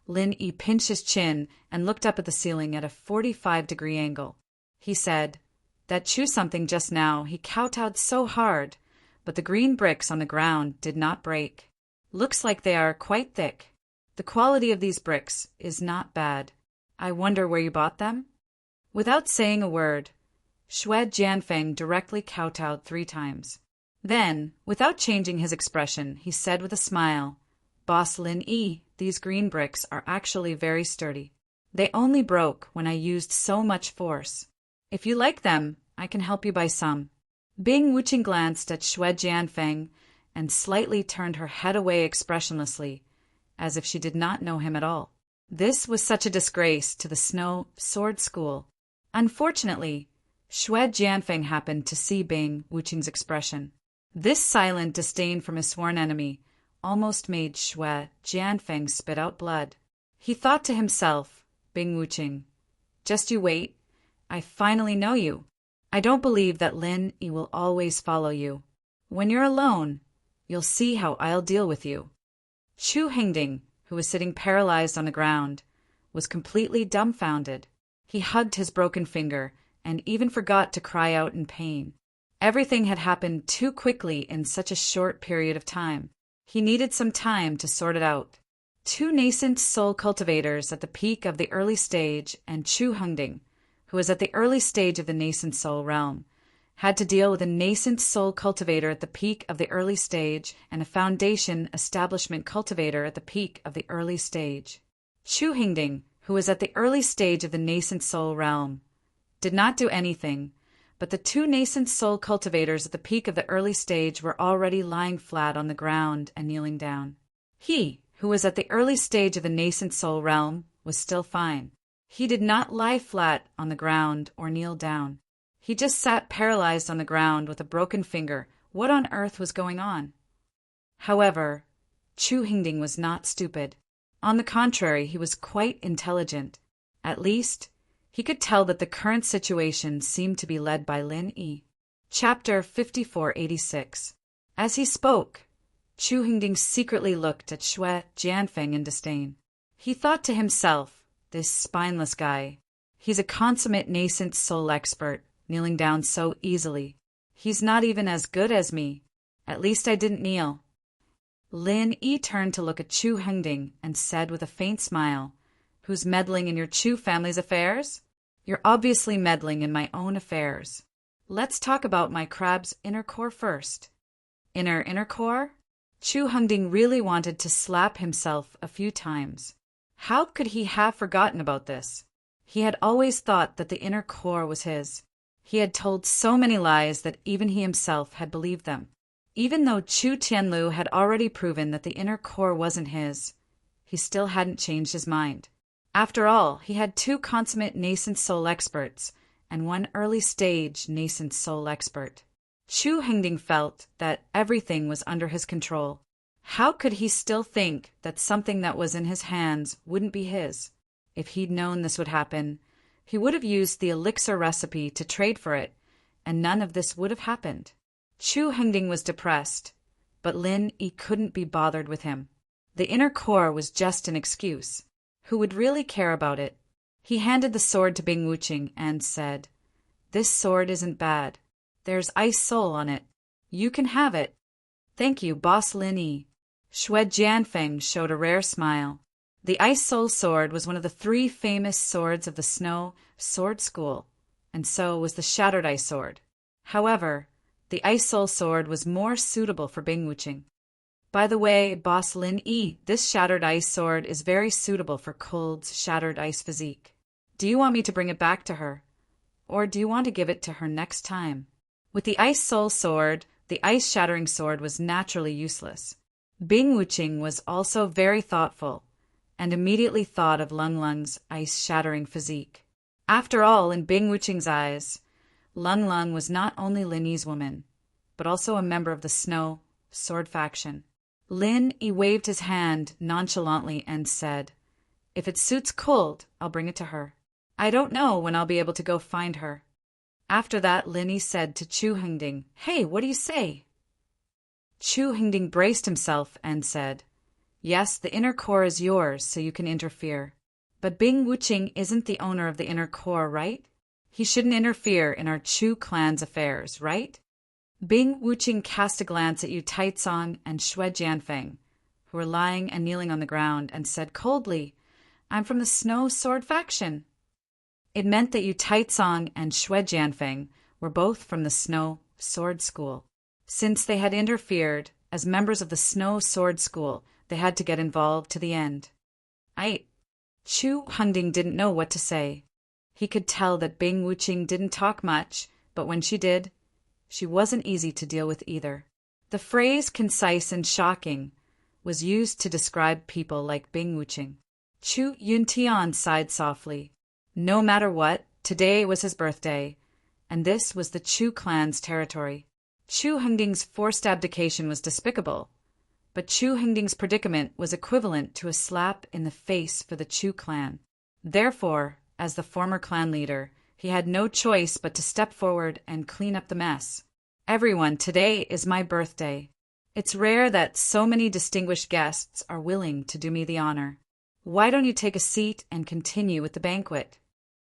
Lin Yi pinched his chin and looked up at the ceiling at a 45-degree angle. He said, "That chew something just now, he kowtowed so hard, but the green bricks on the ground did not break. Looks like they are quite thick. The quality of these bricks is not bad. I wonder where you bought them?" Without saying a word, Xue Jianfeng directly kowtowed 3 times. Then, without changing his expression, he said with a smile, "Boss Lin Yi, these green bricks are actually very sturdy. They only broke when I used so much force. If you like them, I can help you buy some." Bing Wuqing glanced at Xue Jianfeng and slightly turned her head away expressionlessly, as if she did not know him at all. This was such a disgrace to the Snow Sword School. Unfortunately, Xue Jianfeng happened to see Bing Wuqing's expression. This silent disdain from his sworn enemy almost made Xue Jianfeng spit out blood. He thought to himself, "Bing Wuqing, just you wait. I finally know you. I don't believe that Lin Yi will always follow you. When you're alone, you'll see how I'll deal with you." Chu Hengding, who was sitting paralyzed on the ground, was completely dumbfounded. He hugged his broken finger and even forgot to cry out in pain. Everything had happened too quickly in such a short period of time. He needed some time to sort it out. 2 nascent soul cultivators at the peak of the early stage and Chu Hengding, who was at the early stage of the nascent soul realm, had to deal with a nascent soul cultivator at the peak of the early stage and a foundation establishment cultivator at the peak of the early stage. Chu Hengding, who was at the early stage of the nascent soul realm, did not do anything, but the 2 nascent soul cultivators at the peak of the early stage were already lying flat on the ground and kneeling down. He, who was at the early stage of the nascent soul realm, was still fine. He did not lie flat on the ground or kneel down. He just sat paralyzed on the ground with a broken finger. What on earth was going on? However, Chu Hingding was not stupid. On the contrary, he was quite intelligent. At least, he could tell that the current situation seemed to be led by Lin Yi. Chapter 5486. As he spoke, Chu Hingding secretly looked at Shui Jianfeng in disdain. He thought to himself, this spineless guy. He's a consummate nascent soul expert, kneeling down so easily. He's not even as good as me. At least I didn't kneel. Lin Yi turned to look at Chu Hengding and said with a faint smile, "Who's meddling in your Chu family's affairs? You're obviously meddling in my own affairs. Let's talk about my crab's inner core first." Inner core? Chu Hengding really wanted to slap himself a few times. How could he have forgotten about this? He had always thought that the inner core was his. He had told so many lies that even he himself had believed them. Even though Chu Tianlu had already proven that the inner core wasn't his, he still hadn't changed his mind. After all, he had 2 consummate nascent soul experts and 1 early-stage nascent soul expert. Chu Hengding felt that everything was under his control. How could he still think that something that was in his hands wouldn't be his? If he'd known this would happen, he would have used the elixir recipe to trade for it, and none of this would have happened. Chu Hengding was depressed, but Lin Yi couldn't be bothered with him. The inner core was just an excuse. Who would really care about it? He handed the sword to Bing Wuqing and said, "This sword isn't bad. There's ice soul on it. You can have it." "Thank you, Boss Lin Yi." Shui Jianfeng showed a rare smile. The Ice Soul Sword was one of the 3 famous swords of the Snow Sword School, and so was the Shattered Ice Sword. However, the Ice Soul Sword was more suitable for Bing Wuqing. "By the way, Boss Lin Yi, this Shattered Ice Sword is very suitable for Cold's Shattered Ice physique. Do you want me to bring it back to her? Or do you want to give it to her next time?" With the Ice Soul Sword, the Ice Shattering Sword was naturally useless. Bing Wuqing was also very thoughtful, and immediately thought of Lung Lung's ice-shattering physique. After all, in Bing Wuqing's eyes, Lung Lung was not only Lin Yi's woman, but also a member of the Snow Sword faction. Lin Yi waved his hand nonchalantly and said, "If it suits Cold, I'll bring it to her. I don't know when I'll be able to go find her." After that, Lin Yi said to Chu Hengding, "Hey, what do you say?" Chu Hengding braced himself and said, "Yes, the inner core is yours, so you can interfere. But Bing Wuqing isn't the owner of the inner core, right? He shouldn't interfere in our Chu clan's affairs, right?" Bing Wuqing cast a glance at Yu Taicong and Shui Jianfeng, who were lying and kneeling on the ground, and said coldly, "I'm from the Snow Sword faction." It meant that Yu Taicong and Shui Jianfeng were both from the Snow Sword School. Since they had interfered, as members of the Snow Sword School, they had to get involved to the end. Chu Hengding didn't know what to say. He could tell that Bing Wuqing didn't talk much, but when she did, she wasn't easy to deal with either. The phrase concise and shocking was used to describe people like Bing Wuqing. Chu Yuntian sighed softly. No matter what, today was his birthday, and this was the Chu clan's territory. Chu Hengding's forced abdication was despicable, but Chu Hengding's predicament was equivalent to a slap in the face for the Chu clan. Therefore, as the former clan leader, he had no choice but to step forward and clean up the mess. "Everyone, today is my birthday. It's rare that so many distinguished guests are willing to do me the honor. Why don't you take a seat and continue with the banquet?"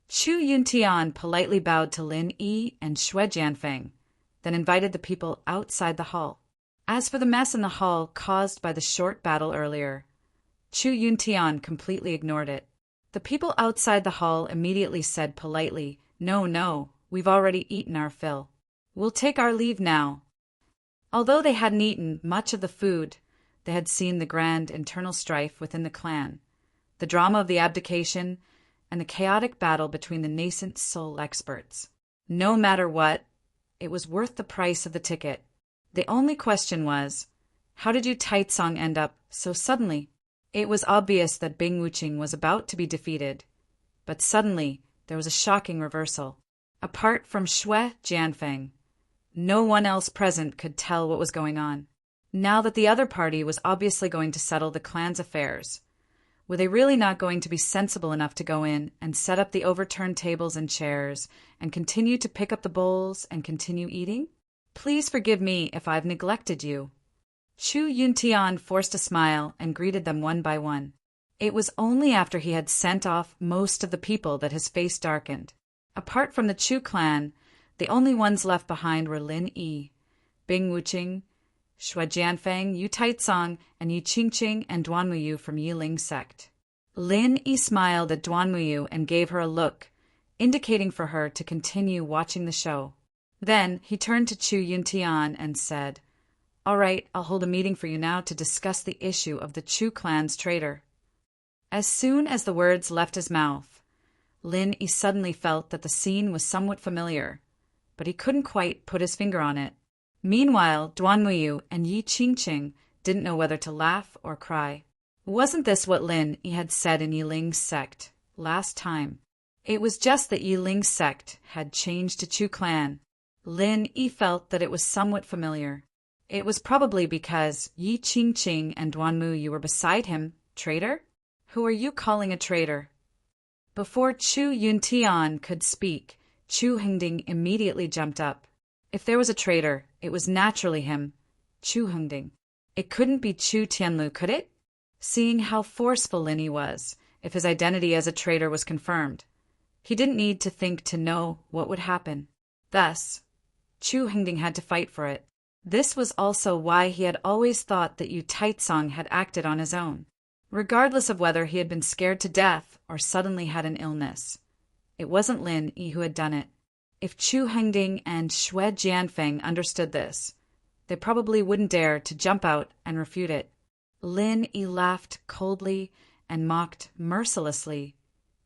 Chu Yuntian politely bowed to Lin Yi and Shui Jianfeng, then invited the people outside the hall. As for the mess in the hall caused by the short battle earlier, Chu Yuntian completely ignored it. The people outside the hall immediately said politely, No, we've already eaten our fill. We'll take our leave now." Although they hadn't eaten much of the food, they had seen the grand internal strife within the clan, the drama of the abdication, and the chaotic battle between the nascent soul experts. No matter what, it was worth the price of the ticket. The only question was, how did Yu Taicong end up so suddenly? It was obvious that Bing Wuqing was about to be defeated, but suddenly there was a shocking reversal. Apart from Shui Jianfeng, no one else present could tell what was going on. now that the other party was obviously going to settle the clan's affairs? Were they really not going to be sensible enough to go in and set up the overturned tables and chairs and continue to pick up the bowls and continue eating? Please forgive me if I've neglected you. Chu Yuntian forced a smile and greeted them one by one. It was only after he had sent off most of the people that his face darkened. Apart from the Chu clan, the only ones left behind were Lin Yi, Bing Wuqing, Xue Jianfeng, Yu Taizong, and Yi Qingqing and Duanmuyu from Yiling sect. Lin Yi smiled at Duanmuyu and gave her a look, indicating for her to continue watching the show. Then he turned to Chu Yuntian and said, "All right, I'll hold a meeting for you now to discuss the issue of the Chu clan's traitor." As soon as the words left his mouth, Lin Yi suddenly felt that the scene was somewhat familiar, but he couldn't quite put his finger on it. Meanwhile, Duanmuyu and Yi Qingqing didn't know whether to laugh or cry. Wasn't this what Lin Yi had said in Yiling's sect last time? It was just that Yiling's sect had changed to Chu clan. Lin Yi felt that it was somewhat familiar. It was probably because Yi Qingqing and Duanmuyu were beside him. Traitor? Who are you calling a traitor? Before Chu Yuntian could speak, Chu Hengding immediately jumped up. If there was a traitor, it was naturally him, Chu Hengding. It couldn't be Chu Tianlu, could it? Seeing how forceful Lin Yi was, if his identity as a traitor was confirmed, he didn't need to think to know what would happen. Thus, Chu Hengding had to fight for it. This was also why he had always thought that Yu Taizong had acted on his own, regardless of whether he had been scared to death or suddenly had an illness. It wasn't Lin Yi who had done it. If Chu Hengding and Xue Jianfeng understood this, they probably wouldn't dare to jump out and refute it. Lin Yi laughed coldly and mocked mercilessly.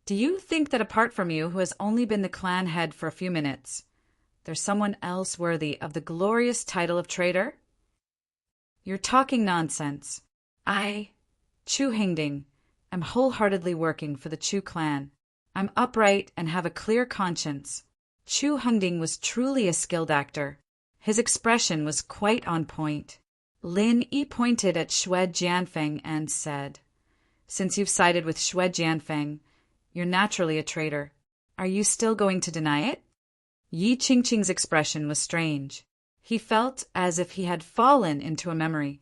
"Do you think that apart from you, who has only been the clan head for a few minutes, there's someone else worthy of the glorious title of traitor? You're talking nonsense. I, Chu Hengding, am wholeheartedly working for the Chu clan. I'm upright and have a clear conscience." Chu Hengding was truly a skilled actor. His expression was quite on point. Lin Yi pointed at Xue Jianfeng and said, "Since you've sided with Xue Jianfeng, you're naturally a traitor. Are you still going to deny it?" Yi Qingqing's expression was strange. He felt as if he had fallen into a memory.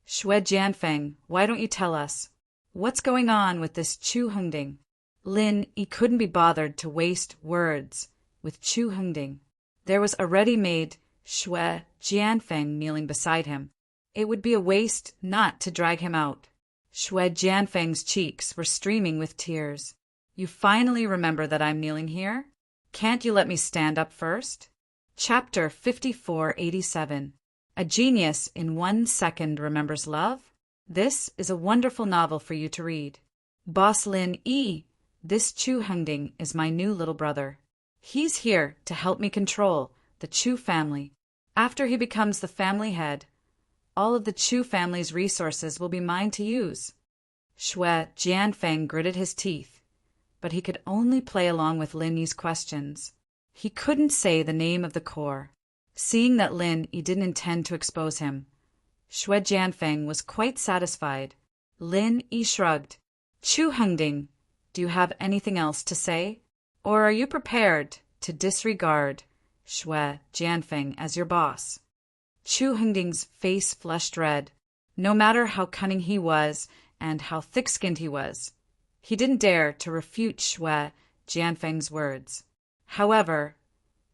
"Xue Jianfeng, why don't you tell us? What's going on with this Chu Hengding?" Lin Yi couldn't be bothered to waste words with Chu Hengding. There was a ready-made Xue Jianfeng kneeling beside him. It would be a waste not to drag him out. Xue Jianfeng's cheeks were streaming with tears. "You finally remember that I'm kneeling here? Can't you let me stand up first?" Chapter 5487. A Genius in 1 Second Remembers Love? This is a wonderful novel for you to read. Boss Lin Yi, this Chu Hengding is my new little brother. He's here to help me control the Chu family. After he becomes the family head, all of the Chu family's resources will be mine to use. Xue Jianfeng gritted his teeth, but he could only play along with Lin Yi's questions. He couldn't say the name of the core. Seeing that Lin Yi didn't intend to expose him, Xue Jianfeng was quite satisfied. Lin Yi shrugged. "Chu Hengding, do you have anything else to say? Or are you prepared to disregard Xue Jianfeng as your boss?" Chu Hengding's face flushed red. No matter how cunning he was and how thick-skinned he was, he didn't dare to refute Xue Jianfeng's words. However,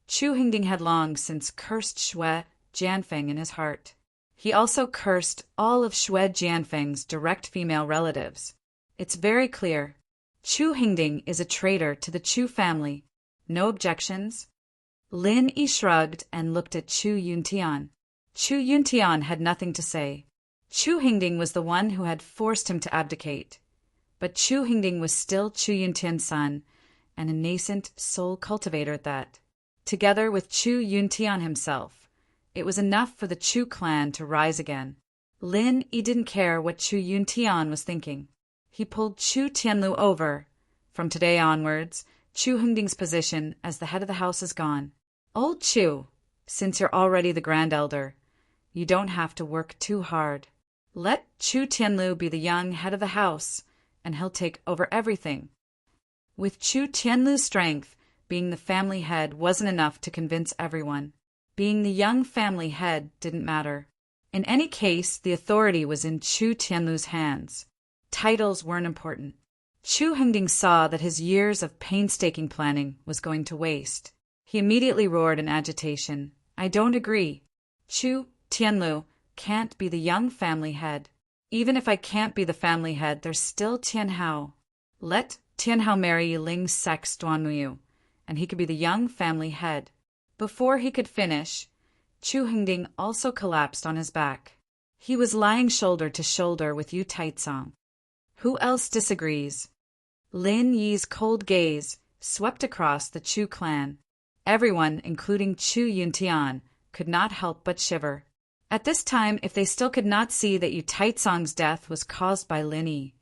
Chu Hengding had long since cursed Xue Jianfeng in his heart. He also cursed all of Xue Jianfeng's direct female relatives. It's very clear. Chu Hengding is a traitor to the Chu family. No objections? Lin Yi shrugged and looked at Chu Yuntian. Chu Yuntian had nothing to say. Chu Hengding was the one who had forced him to abdicate. But Chu Hengding was still Chu Yuntian's son, and a nascent soul cultivator at that. Together with Chu Yuntian himself, it was enough for the Chu clan to rise again. Lin Yi didn't care what Chu Yuntian was thinking. He pulled Chu Tianlu over. From today onwards, Chu Hengding's position as the head of the house is gone. Old Chu, since you're already the grand elder, You don't have to work too hard. Let Chu Tianlu be the young head of the house, and he'll take over everything." With Chu Tianlu's strength, being the family head wasn't enough to convince everyone. Being the young family head didn't matter. In any case, the authority was in Chu Tianlu's hands. Titles weren't important. Chu Hengding saw that his years of painstaking planning was going to waste. He immediately roared in agitation, "I don't agree. Chu Tianlu can't be the young family head. Even if I can't be the family head, there's still Tianhao. Let Tianhao marry Yiling's sex Duanmuyu, and he could be the young family head." Before he could finish, Chu Hengding also collapsed on his back. He was lying shoulder to shoulder with Yu Taizong. Who else disagrees? Lin Yi's cold gaze swept across the Chu clan. Everyone, including Chu Yuntian, could not help but shiver. At this time, if they still could not see that Yu Taizong's death was caused by Lin Yi,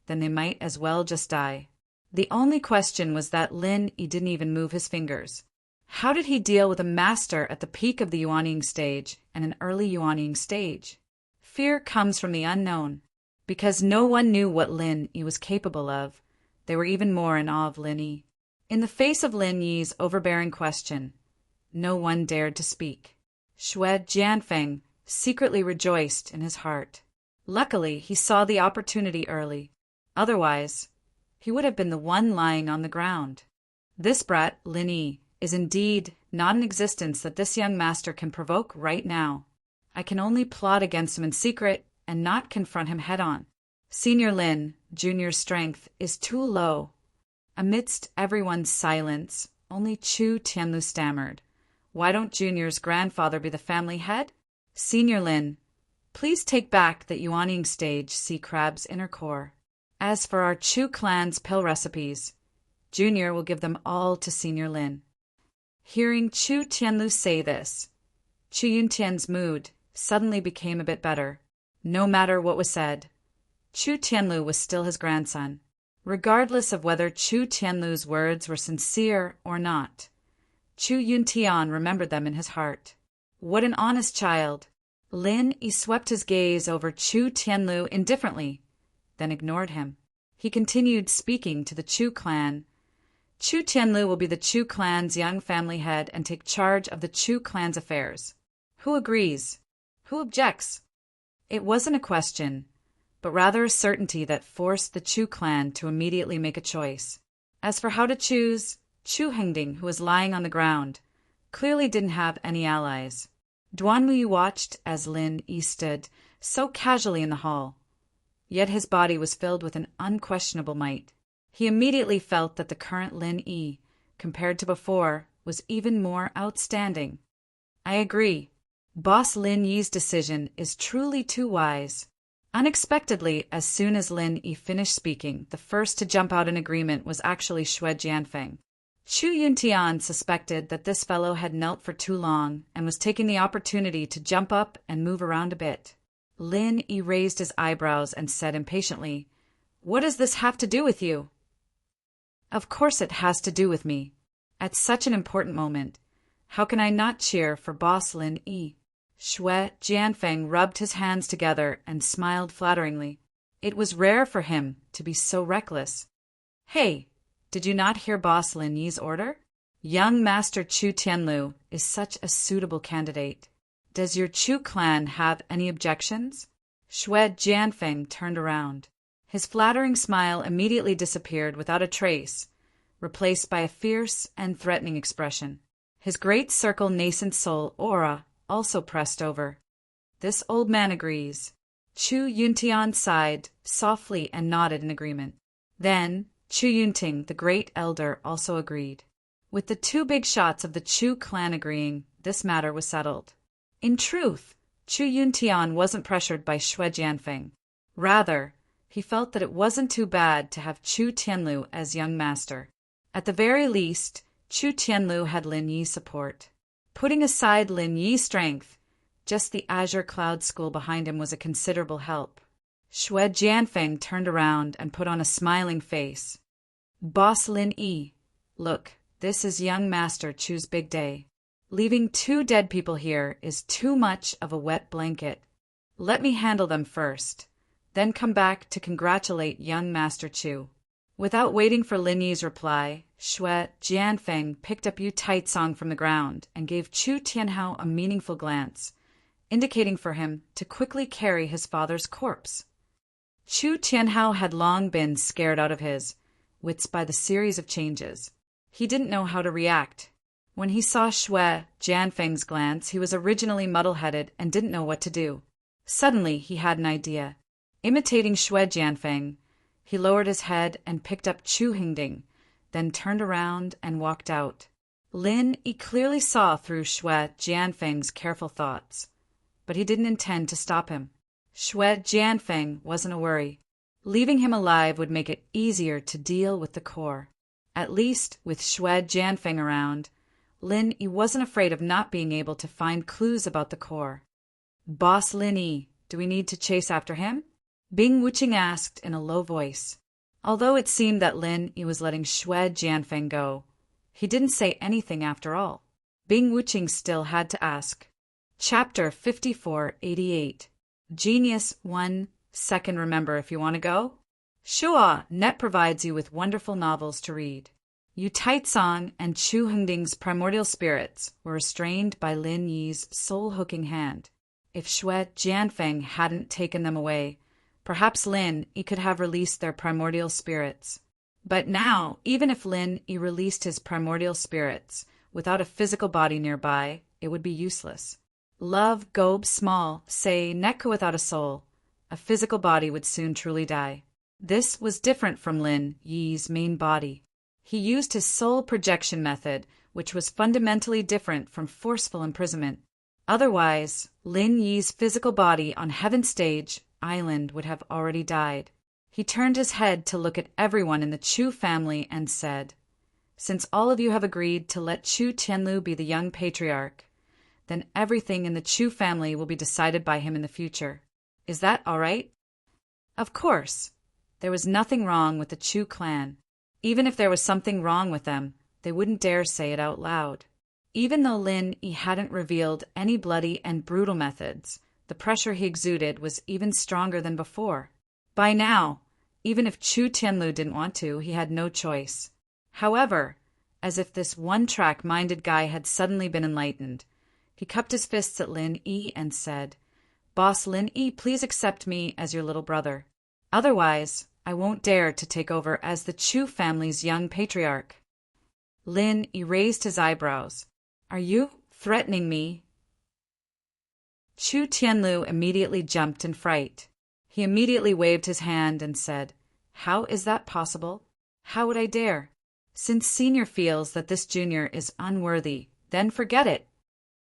then they might as well just die. The only question was that Lin Yi didn't even move his fingers. How did he deal with a master at the peak of the Yuanying stage and an early Yuanying stage? Fear comes from the unknown. Because no one knew what Lin Yi was capable of, they were even more in awe of Lin Yi. In the face of Lin Yi's overbearing question, no one dared to speak. Xue Jianfeng secretly rejoiced in his heart. Luckily, he saw the opportunity early. Otherwise, he would have been the one lying on the ground. This brat, Lin Yi, is indeed not an existence that this young master can provoke right now. I can only plot against him in secret and not confront him head-on. Senior Lin, Junior's strength is too low. Amidst everyone's silence, only Chu Tianlu stammered, "Why don't Junior's grandfather be the family head?" "Senior Lin, please take back that Yuanying stage sea crab's inner core. As for our Chu clan's pill recipes, Junior will give them all to Senior Lin." Hearing Chu Tianlu say this, Chu Yuntian's mood suddenly became a bit better. No matter what was said, Chu Tianlu was still his grandson. Regardless of whether Chu Tianlu's words were sincere or not, Chu Yuntian remembered them in his heart. What an honest child! Lin Yi swept his gaze over Chu Tianlu indifferently, then ignored him. He continued speaking to the Chu clan. "Chu Tianlu will be the Chu clan's young family head and take charge of the Chu clan's affairs. Who agrees? Who objects?" It wasn't a question, but rather a certainty that forced the Chu clan to immediately make a choice. As for how to choose, Chu Hengding, who was lying on the ground, clearly didn't have any allies. Duanmuyu watched as Lin Yi stood so casually in the hall. Yet his body was filled with an unquestionable might. He immediately felt that the current Lin Yi, compared to before, was even more outstanding. "I agree. Boss Lin Yi's decision is truly too wise." Unexpectedly, as soon as Lin Yi finished speaking, the first to jump out in agreement was actually Xue Jianfeng. Chu Yuntian suspected that this fellow had knelt for too long and was taking the opportunity to jump up and move around a bit. Lin Yi raised his eyebrows and said impatiently, "What does this have to do with you?" "Of course it has to do with me. At such an important moment, how can I not cheer for Boss Lin Yi?" Xue Jianfeng rubbed his hands together and smiled flatteringly. It was rare for him to be so reckless. "Hey, did you not hear Boss Lin Yi's order? Young Master Chu Tianlu is such a suitable candidate. Does your Chu clan have any objections?" Xue Jianfeng turned around. His flattering smile immediately disappeared without a trace, replaced by a fierce and threatening expression. His great circle nascent soul aura also pressed over. "This old man agrees." Chu Yuntian sighed softly and nodded in agreement. Then Chu Yunting, the great elder, also agreed. With the two big shots of the Chu clan agreeing, this matter was settled. In truth, Chu Yuntian wasn't pressured by Xue Jianfeng. Rather, he felt that it wasn't too bad to have Chu Tianlu as young master. At the very least, Chu Tianlu had Lin Yi's support. Putting aside Lin Yi's strength, just the Azure Cloud School behind him was a considerable help. Xue Jianfeng turned around and put on a smiling face. "Boss Lin Yi, look, this is young Master Chu's big day. Leaving 2 dead people here is too much of a wet blanket. Let me handle them first, then come back to congratulate young Master Chu." Without waiting for Lin Yi's reply, Xue Jianfeng picked up Yu Taitsong from the ground and gave Chu Tianhao a meaningful glance, indicating for him to quickly carry his father's corpse. Chu Tianhao had long been scared out of his wits by the series of changes. He didn't know how to react. When he saw Xue Jianfeng's glance, he was originally muddle-headed and didn't know what to do. Suddenly, he had an idea. Imitating Xue Jianfeng, he lowered his head and picked up Chu Hingding, then turned around and walked out. Lin Yi clearly saw through Xue Jianfeng's careful thoughts, but he didn't intend to stop him. Xue Jianfeng wasn't a worry. Leaving him alive would make it easier to deal with the core. At least, with Xue Jianfeng around, Lin Yi wasn't afraid of not being able to find clues about the core. "Boss Lin Yi, do we need to chase after him?" Bing Wuqing asked in a low voice. Although it seemed that Lin Yi was letting Xue Jianfeng go, he didn't say anything after all. Bing Wuqing still had to ask. Chapter 5488. Genius 1 second. Remember if you want to go? Sure, Net provides you with wonderful novels to read. Yu Taitsong and Chu Hengding's primordial spirits were restrained by Lin Yi's soul-hooking hand. If Xue Jianfeng hadn't taken them away, perhaps Lin Yi could have released their primordial spirits. But now, even if Lin Yi released his primordial spirits without a physical body nearby, it would be useless. Love Gobe small, say Neko without a soul. A physical body would soon truly die. This was different from Lin Yi's main body. He used his soul projection method, which was fundamentally different from forceful imprisonment. Otherwise, Lin Yi's physical body on Heaven's Stage Island would have already died. He turned his head to look at everyone in the Chu family and said, "Since all of you have agreed to let Chu Tianlu be the young patriarch, then everything in the Chu family will be decided by him in the future. Is that all right?" Of course. There was nothing wrong with the Chu clan. Even if there was something wrong with them, they wouldn't dare say it out loud. Even though Lin Yi hadn't revealed any bloody and brutal methods, the pressure he exuded was even stronger than before. By now, even if Chu Tianlu didn't want to, he had no choice. However, as if this one-track-minded guy had suddenly been enlightened, he cupped his fists at Lin Yi and said, "Boss Lin Yi, please accept me as your little brother. Otherwise, I won't dare to take over as the Chu family's young patriarch." Lin Yi raised his eyebrows. "Are you threatening me?" Chu Tianlu immediately jumped in fright. He immediately waved his hand and said, "How is that possible? How would I dare? Since Senior feels that this Junior is unworthy, then forget it."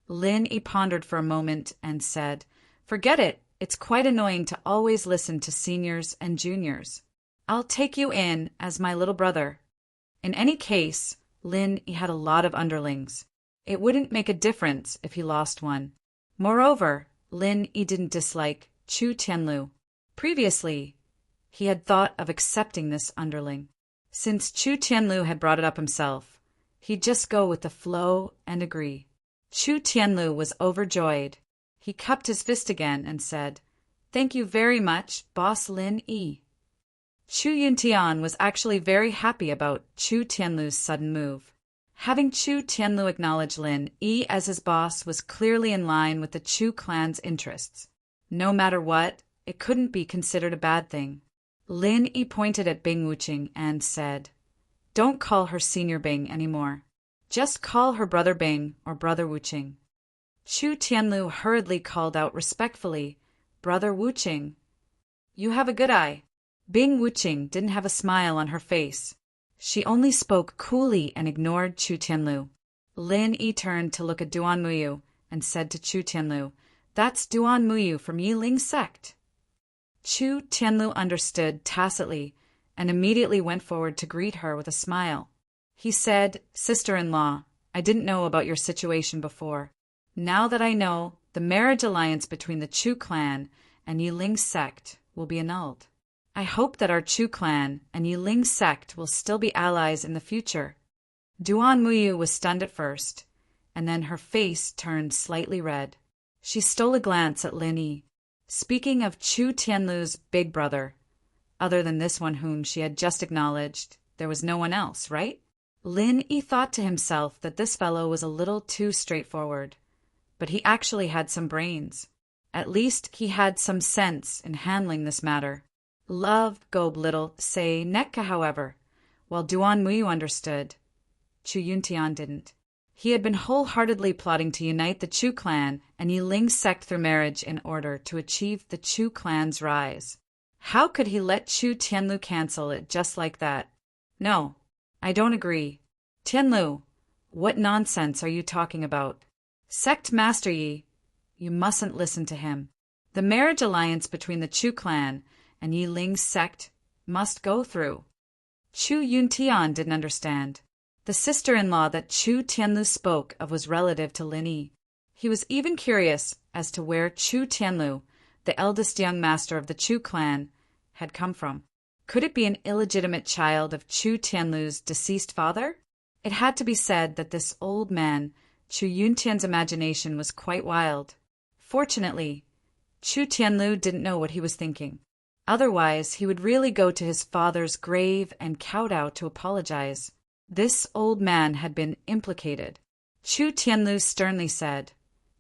Lin Yi pondered for a moment and said, "Forget it. It's quite annoying to always listen to seniors and juniors. I'll take you in as my little brother." In any case, Lin Yi had a lot of underlings. It wouldn't make a difference if he lost one. Moreover, Lin Yi didn't dislike Chu Tianlu. Previously, he had thought of accepting this underling. Since Chu Tianlu had brought it up himself, he'd just go with the flow and agree. Chu Tianlu was overjoyed. He cupped his fist again and said, "Thank you very much, Boss Lin Yi." Chu Yuntian was actually very happy about Chu Tianlu's sudden move. Having Chu Tianlu acknowledge Lin Yi as his boss was clearly in line with the Chu clan's interests. No matter what, it couldn't be considered a bad thing. Lin Yi pointed at Bing Wuqing and said, "Don't call her Senior Bing anymore. Just call her Brother Bing or Brother Wuqing." Chu Tianlu hurriedly called out respectfully, "Brother Wuqing." "You have a good eye." Bing Wuqing didn't have a smile on her face. She only spoke coolly and ignored Chu Tianlu. Lin Yi turned to look at Duan Muyu and said to Chu Tianlu, "That's Duan Muyu from Yiling sect." Chu Tianlu understood tacitly and immediately went forward to greet her with a smile. He said, "Sister-in-law, I didn't know about your situation before. Now that I know, the marriage alliance between the Chu clan and Yiling sect will be annulled. I hope that our Chu clan and Yiling sect will still be allies in the future." Duan Muyu was stunned at first. and then her face turned slightly red. She stole a glance at Lin Yi. Speaking of Chu Tianlu's big brother, other than this one whom she had just acknowledged, there was no one else, right? Lin Yi thought to himself that this fellow was a little too straightforward, but he actually had some brains. At least he had some sense in handling this matter. Love Gob little say Netka, however, while Duan Muyu understood, Chu Yuntian didn't. He had been wholeheartedly plotting to unite the Chu clan and Yiling's sect through marriage in order to achieve the Chu clan's rise. How could he let Chu Tianlu cancel it just like that? No, I don't agree. Tianlu, what nonsense are you talking about? Sect Master Yi, you mustn't listen to him. The marriage alliance between the Chu clan and Yiling's sect must go through. Chu Yuntian didn't understand. The sister-in-law that Chu Tianlu spoke of was relative to Lin Yi. He was even curious as to where Chu Tianlu, the eldest young master of the Chu clan, had come from. Could it be an illegitimate child of Chu Tianlu's deceased father? It had to be said that this old man, Chu Yuntian's imagination was quite wild. Fortunately, Chu Tianlu didn't know what he was thinking. Otherwise, he would really go to his father's grave and kowtow to apologize. This old man had been implicated. Chu Tianlu sternly said,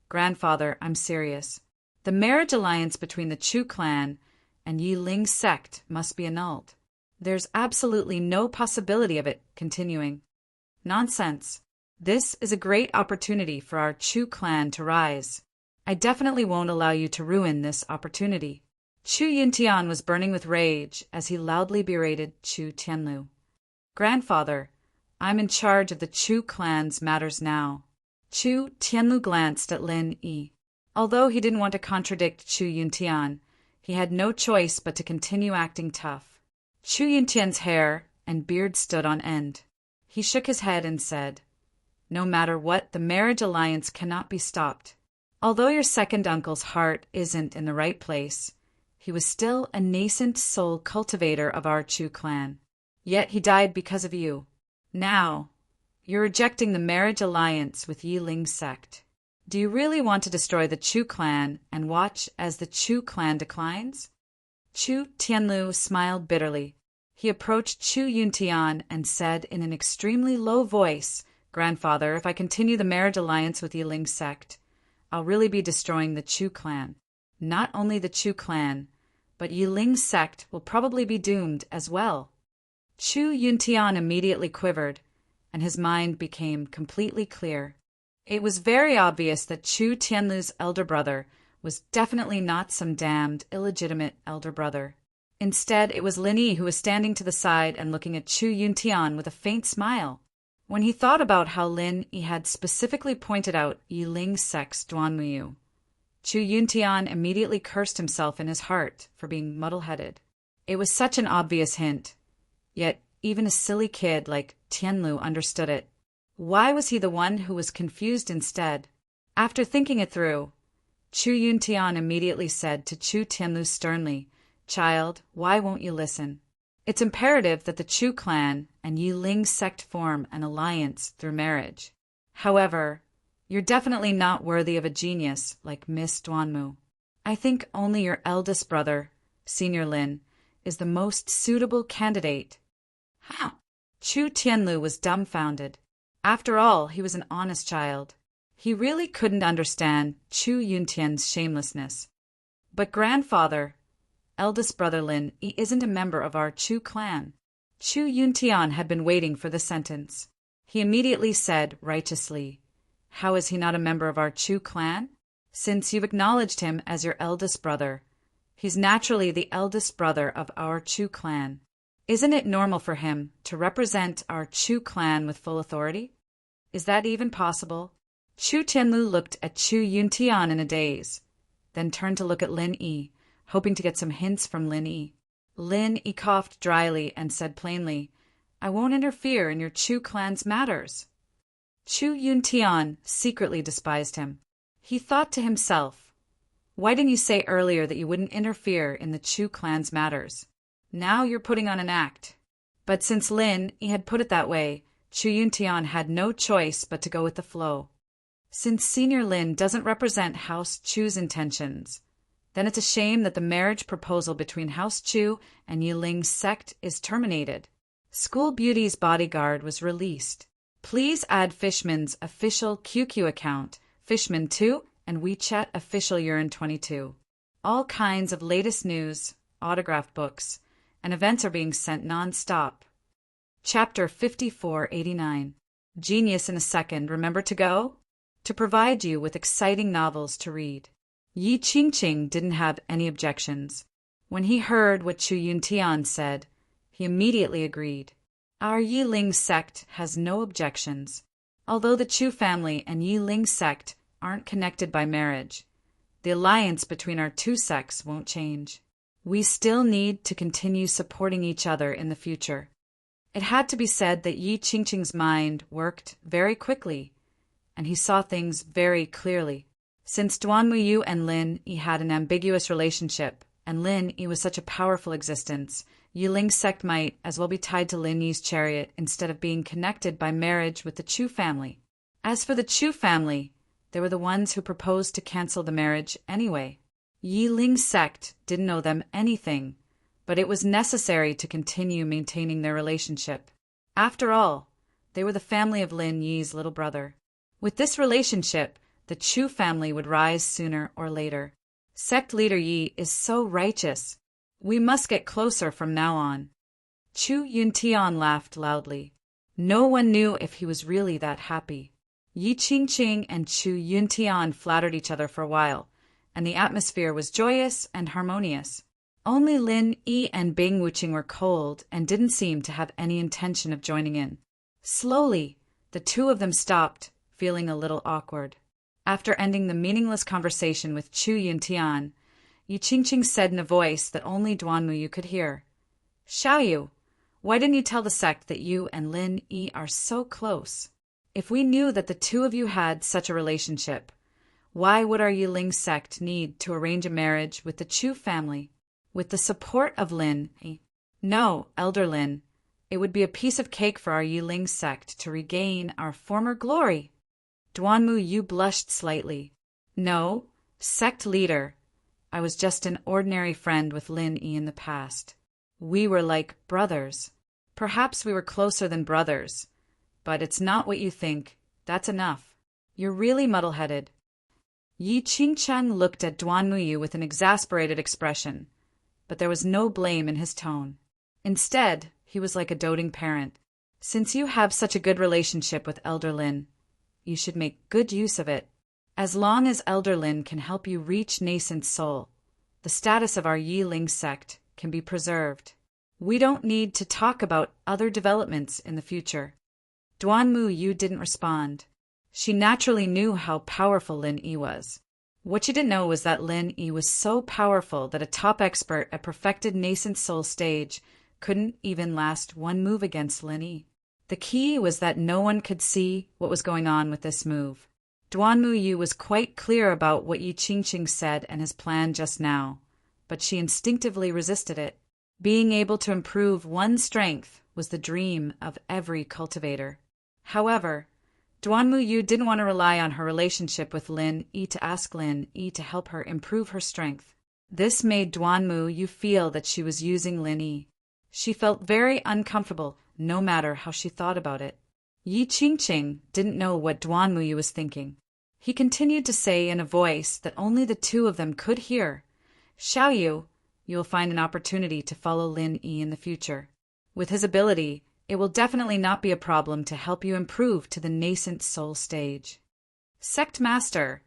"Grandfather, I'm serious. The marriage alliance between the Chu clan and Yiling's sect must be annulled. There's absolutely no possibility of it continuing." Nonsense. This is a great opportunity for our Chu clan to rise. I definitely won't allow you to ruin this opportunity. Chu Yuntian was burning with rage as he loudly berated Chu Tianlu. "Grandfather, I'm in charge of the Chu clan's matters now." Chu Tianlu glanced at Lin Yi. Although he didn't want to contradict Chu Yuntian, he had no choice but to continue acting tough. Chu Yuntian's hair and beard stood on end. He shook his head and said, "No matter what, the marriage alliance cannot be stopped. Although your second uncle's heart isn't in the right place, he was still a nascent soul cultivator of our Chu clan. Yet he died because of you. Now, you're rejecting the marriage alliance with Yiling's sect. Do you really want to destroy the Chu clan and watch as the Chu clan declines?" Chu Tianlu smiled bitterly. He approached Chu Yuntian and said in an extremely low voice, "Grandfather, if I continue the marriage alliance with Yiling's sect, I'll really be destroying the Chu clan. Not only the Chu clan, but Yiling's sect will probably be doomed as well." Chu Yuntian immediately quivered, and his mind became completely clear. It was very obvious that Chu Tianlu's elder brother was definitely not some damned, illegitimate elder brother. Instead, it was Lin Yi who was standing to the side and looking at Chu Yuntian with a faint smile. When he thought about how Lin Yi had specifically pointed out Yiling's sect's Duan Muyu, Chu Yuntian immediately cursed himself in his heart for being muddle-headed. It was such an obvious hint. Yet even a silly kid like Tianlu understood it. Why was he the one who was confused instead? After thinking it through, Chu Yuntian immediately said to Chu Tianlu sternly, "Child, why won't you listen? It's imperative that the Chu clan and Yiling's sect form an alliance through marriage. However, you're definitely not worthy of a genius like Miss Duanmu. I think only your eldest brother, Senior Lin, is the most suitable candidate." How? Chu Tianlu was dumbfounded. After all, he was an honest child. He really couldn't understand Chu Yuntian's shamelessness. "But grandfather, eldest brother Lin, he isn't a member of our Chu clan." Chu Yuntian had been waiting for the sentence. He immediately said righteously, "How is he not a member of our Chu clan? Since you've acknowledged him as your eldest brother, he's naturally the eldest brother of our Chu clan. Isn't it normal for him to represent our Chu clan with full authority? Is that even possible?" Chu Tianlu looked at Chu Yuntian in a daze, then turned to look at Lin Yi, hoping to get some hints from Lin Yi. Lin Yi coughed dryly and said plainly, "I won't interfere in your Chu clan's matters." Chu Yuntian secretly despised him. He thought to himself, "Why didn't you say earlier that you wouldn't interfere in the Chu clan's matters? Now you're putting on an act." But since Lin Yi had put it that way, Chu Yuntian had no choice but to go with the flow. Since Senior Lin doesn't represent House Chu's intentions, then it's a shame that the marriage proposal between House Chu and Yiling's sect is terminated. School Beauty's bodyguard was released. Please add Fishman's official QQ account, Fishman2, and WeChat official Urine22. All kinds of latest news, autographed books, and events are being sent non-stop. Chapter 5489. Genius in a Second, remember to go? To provide you with exciting novels to read. Yi Qingqing didn't have any objections. When he heard what Chu Yuntian said, he immediately agreed. Our Yiling sect has no objections. Although the Chu family and Yiling sect aren't connected by marriage, the alliance between our two sects won't change. We still need to continue supporting each other in the future. It had to be said that Yi Qingqing's mind worked very quickly, and he saw things very clearly. Since Duan Muyu and Lin Yi had an ambiguous relationship, and Lin Yi was such a powerful existence, Yiling's sect might as well be tied to Lin Yi's chariot instead of being connected by marriage with the Chu family. As for the Chu family, they were the ones who proposed to cancel the marriage anyway. Yiling's sect didn't owe them anything, but it was necessary to continue maintaining their relationship. After all, they were the family of Lin Yi's little brother. With this relationship, the Chu family would rise sooner or later. Sect leader Yi is so righteous. We must get closer from now on. Chu Yuntian laughed loudly. No one knew if he was really that happy. Yi Qingqing and Chu Yuntian flattered each other for a while, and the atmosphere was joyous and harmonious. Only Lin Yi and Bing Wuqing were cold and didn't seem to have any intention of joining in. Slowly, the two of them stopped, feeling a little awkward. After ending the meaningless conversation with Chu Yuntian, Yi Qingqing said in a voice that only Duan Muyu could hear, "Xiaoyu, why didn't you tell the sect that you and Lin Yi are so close? If we knew that the two of you had such a relationship, why would our Yiling sect need to arrange a marriage with the Chu family? With the support of Lin Yi? No, Elder Lin, it would be a piece of cake for our Yiling sect to regain our former glory." Duan Muyu blushed slightly. "No, sect leader, I was just an ordinary friend with Lin Yi in the past. We were like brothers. Perhaps we were closer than brothers, but it's not what you think. That's enough. You're really muddle-headed." Yi Qingqiang looked at Duan Muyu with an exasperated expression, but there was no blame in his tone. Instead, he was like a doting parent. "Since you have such a good relationship with Elder Lin, you should make good use of it. As long as Elder Lin can help you reach nascent soul, the status of our Yiling sect can be preserved. We don't need to talk about other developments in the future." Duan Muyu didn't respond. She naturally knew how powerful Lin Yi was. What she didn't know was that Lin Yi was so powerful that a top expert at perfected nascent soul stage couldn't even last one move against Lin Yi. The key was that no one could see what was going on with this move. Duan Muyu was quite clear about what Yi Qingqing said and his plan just now, but she instinctively resisted it. Being able to improve one's strength was the dream of every cultivator. However, Duan Muyu didn't want to rely on her relationship with Lin Yi to ask Lin Yi to help her improve her strength. This made Duan Muyu feel that she was using Lin Yi. She felt very uncomfortable, no matter how she thought about it. Yi Qingqing didn't know what Duan Muyu was thinking. He continued to say in a voice that only the two of them could hear, "Xiaoyu, you will find an opportunity to follow Lin Yi in the future. With his ability, it will definitely not be a problem to help you improve to the nascent soul stage." "Sect Master,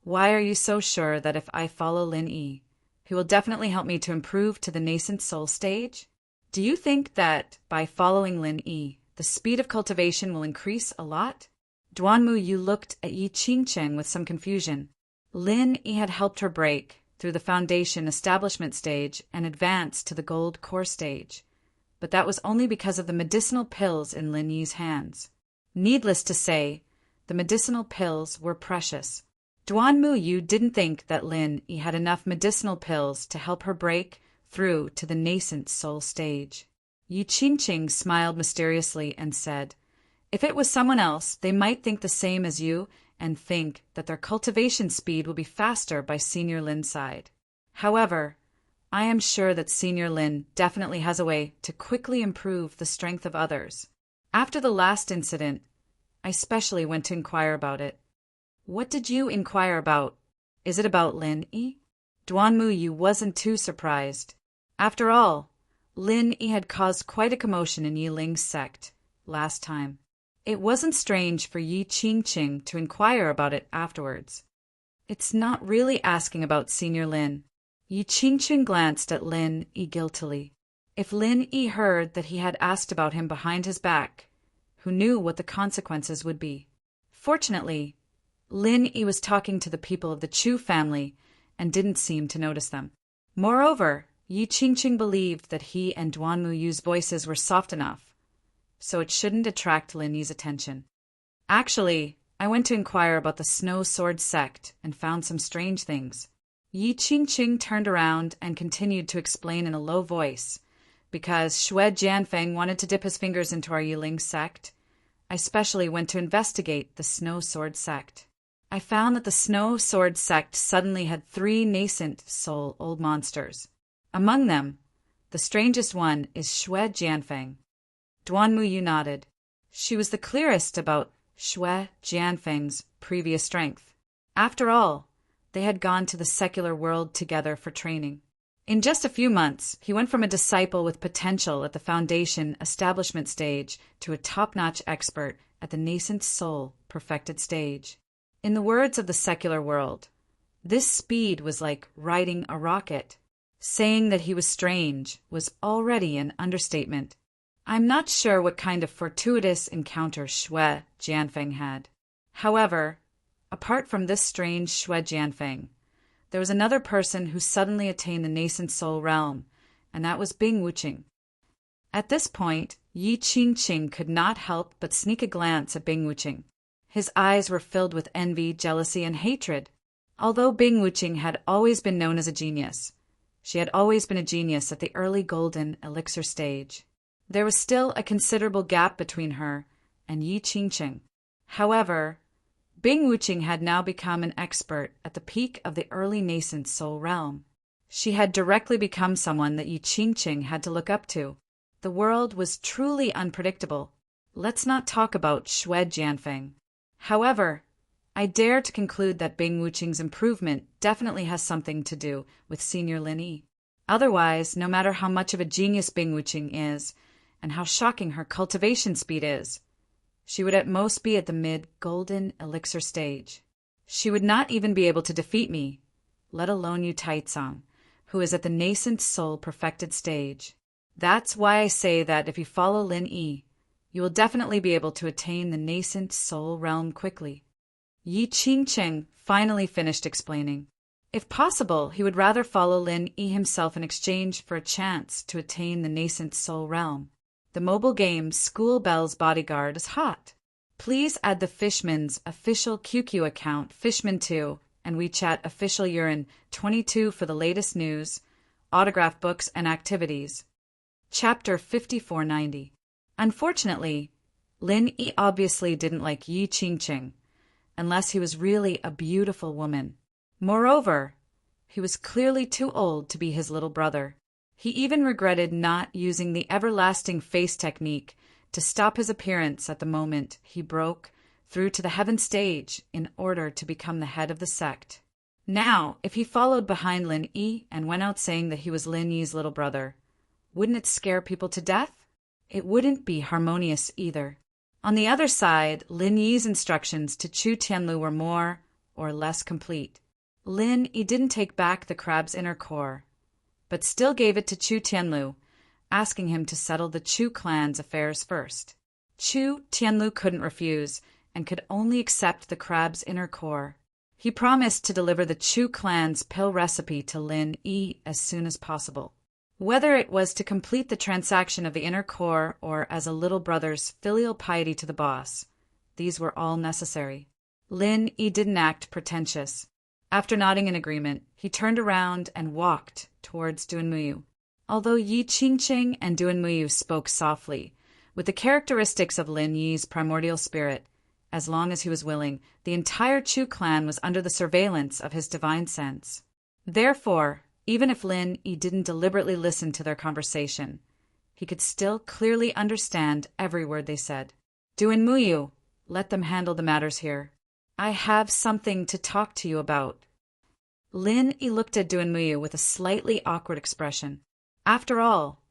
why are you so sure that if I follow Lin Yi, he will definitely help me to improve to the nascent soul stage? Do you think that by following Lin Yi, the speed of cultivation will increase a lot?" Duan Muyu looked at Yi Qingqiang with some confusion. Lin Yi had helped her break through the foundation establishment stage and advance to the gold core stage, but that was only because of the medicinal pills in Lin Yi's hands. Needless to say, the medicinal pills were precious. Duan Muyu didn't think that Lin Yi had enough medicinal pills to help her break through to the nascent soul stage. Yi Qingqing smiled mysteriously and said, "If it was someone else, they might think the same as you and think that their cultivation speed will be faster by Senior Lin's side. However, I am sure that Senior Lin definitely has a way to quickly improve the strength of others. After the last incident, I specially went to inquire about it. What did you inquire about? Is it about Lin Yi? Duan Muyu wasn't too surprised. After all, Lin Yi had caused quite a commotion in Yi Ling's sect last time. It wasn't strange for Yi Qingqing to inquire about it afterwards. It's not really asking about Senior Lin. Yi Qingqing glanced at Lin Yi guiltily. If Lin Yi heard that he had asked about him behind his back, who knew what the consequences would be? Fortunately, Lin Yi was talking to the people of the Chu family and didn't seem to notice them. Moreover, Yi Qingqing believed that he and Duan Muyu's voices were soft enough, so it shouldn't attract Lin Yi's attention. Actually, I went to inquire about the Snow Sword sect and found some strange things. Yi Qingqing turned around and continued to explain in a low voice. Because Xue Jianfeng wanted to dip his fingers into our Yiling sect, I specially went to investigate the Snow Sword sect. I found that the Snow Sword sect suddenly had 3 nascent soul old monsters. Among them, the strangest one is Xue Jianfeng. Duan Muyu nodded. She was the clearest about Xue Jianfeng's previous strength. After all, they had gone to the secular world together for training. In just a few months, he went from a disciple with potential at the foundation establishment stage to a top-notch expert at the nascent soul perfected stage. In the words of the secular world, this speed was like riding a rocket. Saying that he was strange was already an understatement. I'm not sure what kind of fortuitous encounter Xue Jianfeng had. However, apart from this strange Xue Jianfeng, there was another person who suddenly attained the nascent soul realm, and that was Bing Wuqing. At this point, Yi Qingqing could not help but sneak a glance at Bing Wuqing. His eyes were filled with envy, jealousy, and hatred. Although Bing Wuqing had always been known as a genius, she had always been a genius at the early golden elixir stage. There was still a considerable gap between her and Yi Qingqing. However, Bing Wuqing had now become an expert at the peak of the early nascent soul realm. She had directly become someone that Yi Qingqing had to look up to. The world was truly unpredictable. Let's not talk about Xue Jianfeng. However, I dare to conclude that Bing Wuqing's improvement definitely has something to do with Senior Lin Yi. Otherwise, no matter how much of a genius Bing Wuqing is, and how shocking her cultivation speed is, she would at most be at the mid-golden elixir stage. She would not even be able to defeat me, let alone Yu Taicang, who is at the nascent soul perfected stage. That's why I say that if you follow Lin Yi, you will definitely be able to attain the nascent soul realm quickly. Yi Qingqing finally finished explaining. If possible, he would rather follow Lin Yi himself in exchange for a chance to attain the nascent soul realm. The mobile game School Bell's Bodyguard is hot. Please add the Fishman's official QQ account Fishman2 and WeChat official Urine 22 for the latest news, autograph books, and activities. Chapter 5490. Unfortunately, Lin Yi obviously didn't like Yi Qingqing, unless he was really a beautiful woman. Moreover, he was clearly too old to be his little brother. He even regretted not using the everlasting face technique to stop his appearance at the moment he broke through to the heaven stage in order to become the head of the sect. Now, if he followed behind Lin Yi and went out saying that he was Lin Yi's little brother, wouldn't it scare people to death? It wouldn't be harmonious either. On the other side, Lin Yi's instructions to Chu Tianlu were more or less complete. Lin Yi didn't take back the crab's inner core, but still gave it to Chu Tianlu, asking him to settle the Chu clan's affairs first. Chu Tianlu couldn't refuse and could only accept the crab's inner core. He promised to deliver the Chu clan's pill recipe to Lin Yi as soon as possible. Whether it was to complete the transaction of the inner core or as a little brother's filial piety to the boss, these were all necessary. Lin Yi didn't act pretentious. After nodding in agreement, he turned around and walked towards Duan Muyu. Although Yi Qingqing and Duan Muyu spoke softly, with the characteristics of Lin Yi's primordial spirit, as long as he was willing, the entire Chu clan was under the surveillance of his divine sense. Therefore, even if Lin Yi didn't deliberately listen to their conversation, he could still clearly understand every word they said. Duan Muyu, let them handle the matters here. I have something to talk to you about. Lin Yi looked at Duan Muyu with a slightly awkward expression. After all,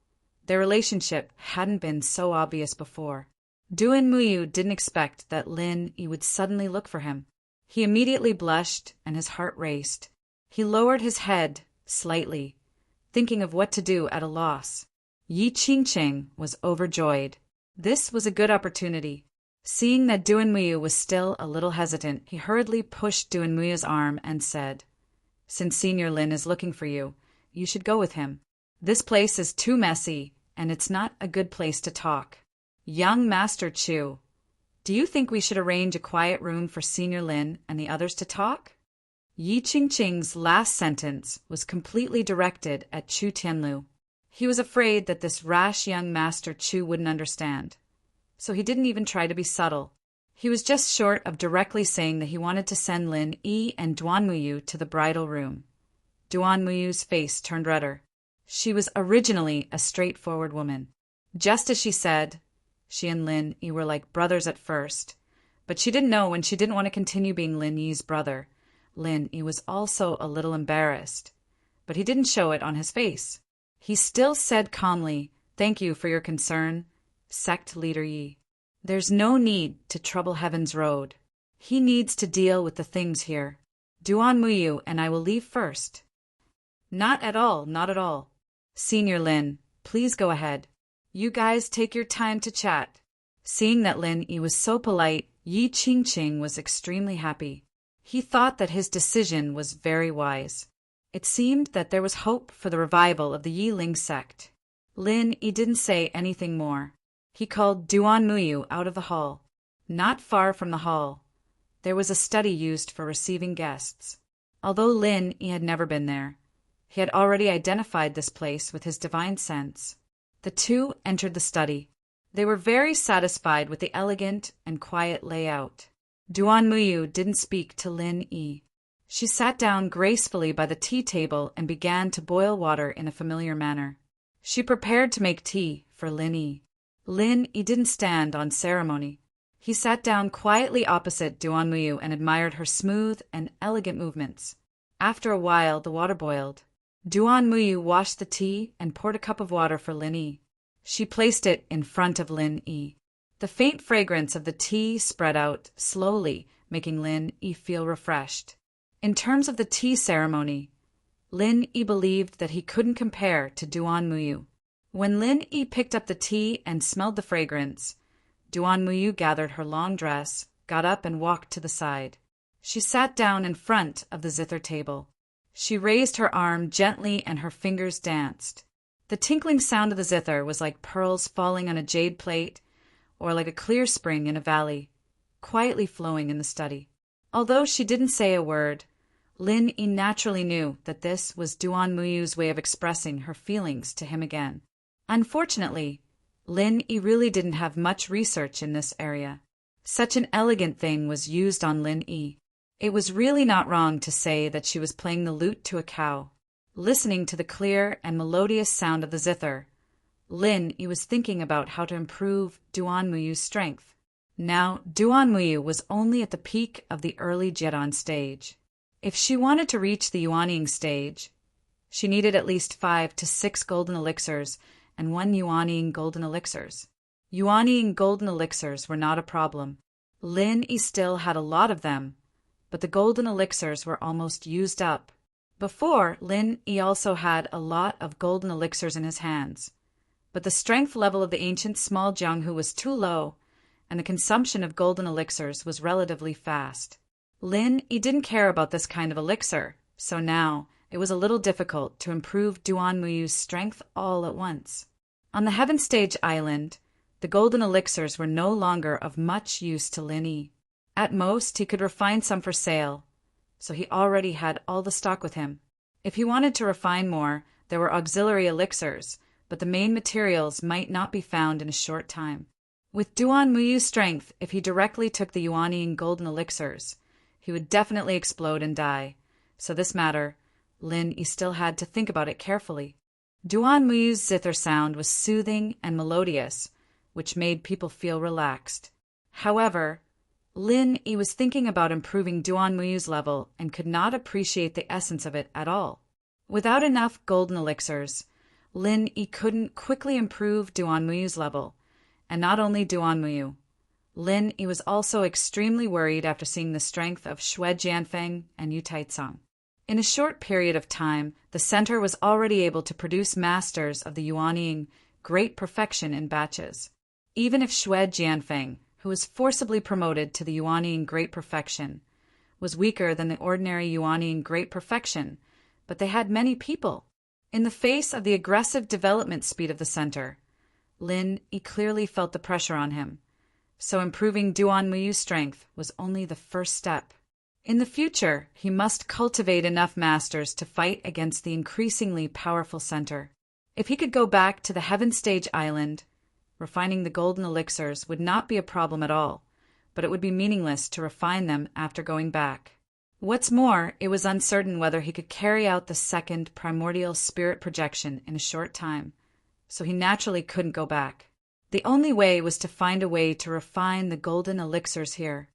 their relationship hadn't been so obvious before. Duan Muyu didn't expect that Lin Yi would suddenly look for him. He immediately blushed and his heart raced. He lowered his head slightly, thinking of what to do at a loss. Yi Qingqing was overjoyed. This was a good opportunity. Seeing that Duan Muyu was still a little hesitant, he hurriedly pushed Duan Muyu's arm and said, Since Senior Lin is looking for you, you should go with him. This place is too messy, and it's not a good place to talk. Young Master Chu, do you think we should arrange a quiet room for Senior Lin and the others to talk? Yi Qingqing's last sentence was completely directed at Chu Tianlu. He was afraid that this rash young Master Chu wouldn't understand, so he didn't even try to be subtle. He was just short of directly saying that he wanted to send Lin Yi and Duan Muyu to the bridal room. Duan Muyu's face turned redder. She was originally a straightforward woman. Just as she said, she and Lin Yi were like brothers at first, but she didn't know when she didn't want to continue being Lin Yi's brother. Lin Yi was also a little embarrassed, but he didn't show it on his face. He still said calmly, Thank you for your concern, sect leader Yi. There's no need to trouble Heaven's road. He needs to deal with the things here. Duan Muyu and I will leave first. Not at all, not at all. Senior Lin, please go ahead. You guys take your time to chat. Seeing that Lin Yi was so polite, Yi Qingqing was extremely happy. He thought that his decision was very wise. It seemed that there was hope for the revival of the Yi Ling sect. Lin Yi didn't say anything more. He called Duan Muyu out of the hall. Not far from the hall, there was a study used for receiving guests. Although Lin Yi had never been there, he had already identified this place with his divine sense. The two entered the study. They were very satisfied with the elegant and quiet layout. Duan Muyu didn't speak to Lin Yi. She sat down gracefully by the tea table and began to boil water in a familiar manner. She prepared to make tea for Lin Yi. Lin Yi didn't stand on ceremony. He sat down quietly opposite Duan Muyu and admired her smooth and elegant movements. After a while, the water boiled. Duan Muyu washed the tea and poured a cup of water for Lin Yi. She placed it in front of Lin Yi. The faint fragrance of the tea spread out slowly, making Lin Yi feel refreshed. In terms of the tea ceremony, Lin Yi believed that he couldn't compare to Duan Muyu. When Lin Yi picked up the tea and smelled the fragrance, Duan Muyu gathered her long dress, got up and walked to the side. She sat down in front of the zither table. She raised her arm gently and her fingers danced. The tinkling sound of the zither was like pearls falling on a jade plate, or like a clear spring in a valley, quietly flowing in the study. Although she didn't say a word, Lin Yi naturally knew that this was Duan Muyu's way of expressing her feelings to him again. Unfortunately, Lin Yi really didn't have much research in this area. Such an elegant thing was used on Lin Yi. It was really not wrong to say that she was playing the lute to a cow. Listening to the clear and melodious sound of the zither, Lin Yi was thinking about how to improve Duan Muyu's strength. Now, Duan Muyu was only at the peak of the early Jedan stage. If she wanted to reach the Yuanying stage, she needed at least 5 to 6 golden elixirs and 1 Yuanying golden elixirs. Yuanying golden elixirs were not a problem. Lin Yi still had a lot of them, but the golden elixirs were almost used up. Before, Lin Yi also had a lot of golden elixirs in his hands, but the strength level of the ancient small Jianghu was too low, and the consumption of golden elixirs was relatively fast. Lin Yi didn't care about this kind of elixir, so now it was a little difficult to improve Duan Muyu's strength all at once. On the Heaven Stage Island, the golden elixirs were no longer of much use to Lin Yi. At most, he could refine some for sale, so he already had all the stock with him. If he wanted to refine more, there were auxiliary elixirs, but the main materials might not be found in a short time. With Duan Muyu's strength, if he directly took the Yuanian golden elixirs, he would definitely explode and die. So this matter, Lin Yi still had to think about it carefully. Duan Muyu's zither sound was soothing and melodious, which made people feel relaxed. However, Lin Yi was thinking about improving Duan Muyu's level and could not appreciate the essence of it at all. Without enough golden elixirs, Lin Yi couldn't quickly improve Duan Muyu's level, and not only Duan Muyu. Lin Yi was also extremely worried after seeing the strength of Xue Jianfeng and Yu Taicang. In a short period of time, the center was already able to produce masters of the Yuanian great perfection in batches. Even if Xue Jianfeng, who was forcibly promoted to the Yuanian great perfection, was weaker than the ordinary Yuanian great perfection, but they had many people. In the face of the aggressive development speed of the center, Lin Yi clearly felt the pressure on him, so improving Duan Muyu's strength was only the first step. In the future, he must cultivate enough masters to fight against the increasingly powerful center. If he could go back to the Heaven Stage Island, refining the golden elixirs would not be a problem at all, but it would be meaningless to refine them after going back. What's more, it was uncertain whether he could carry out the second primordial spirit projection in a short time, so he naturally couldn't go back. The only way was to find a way to refine the golden elixirs here.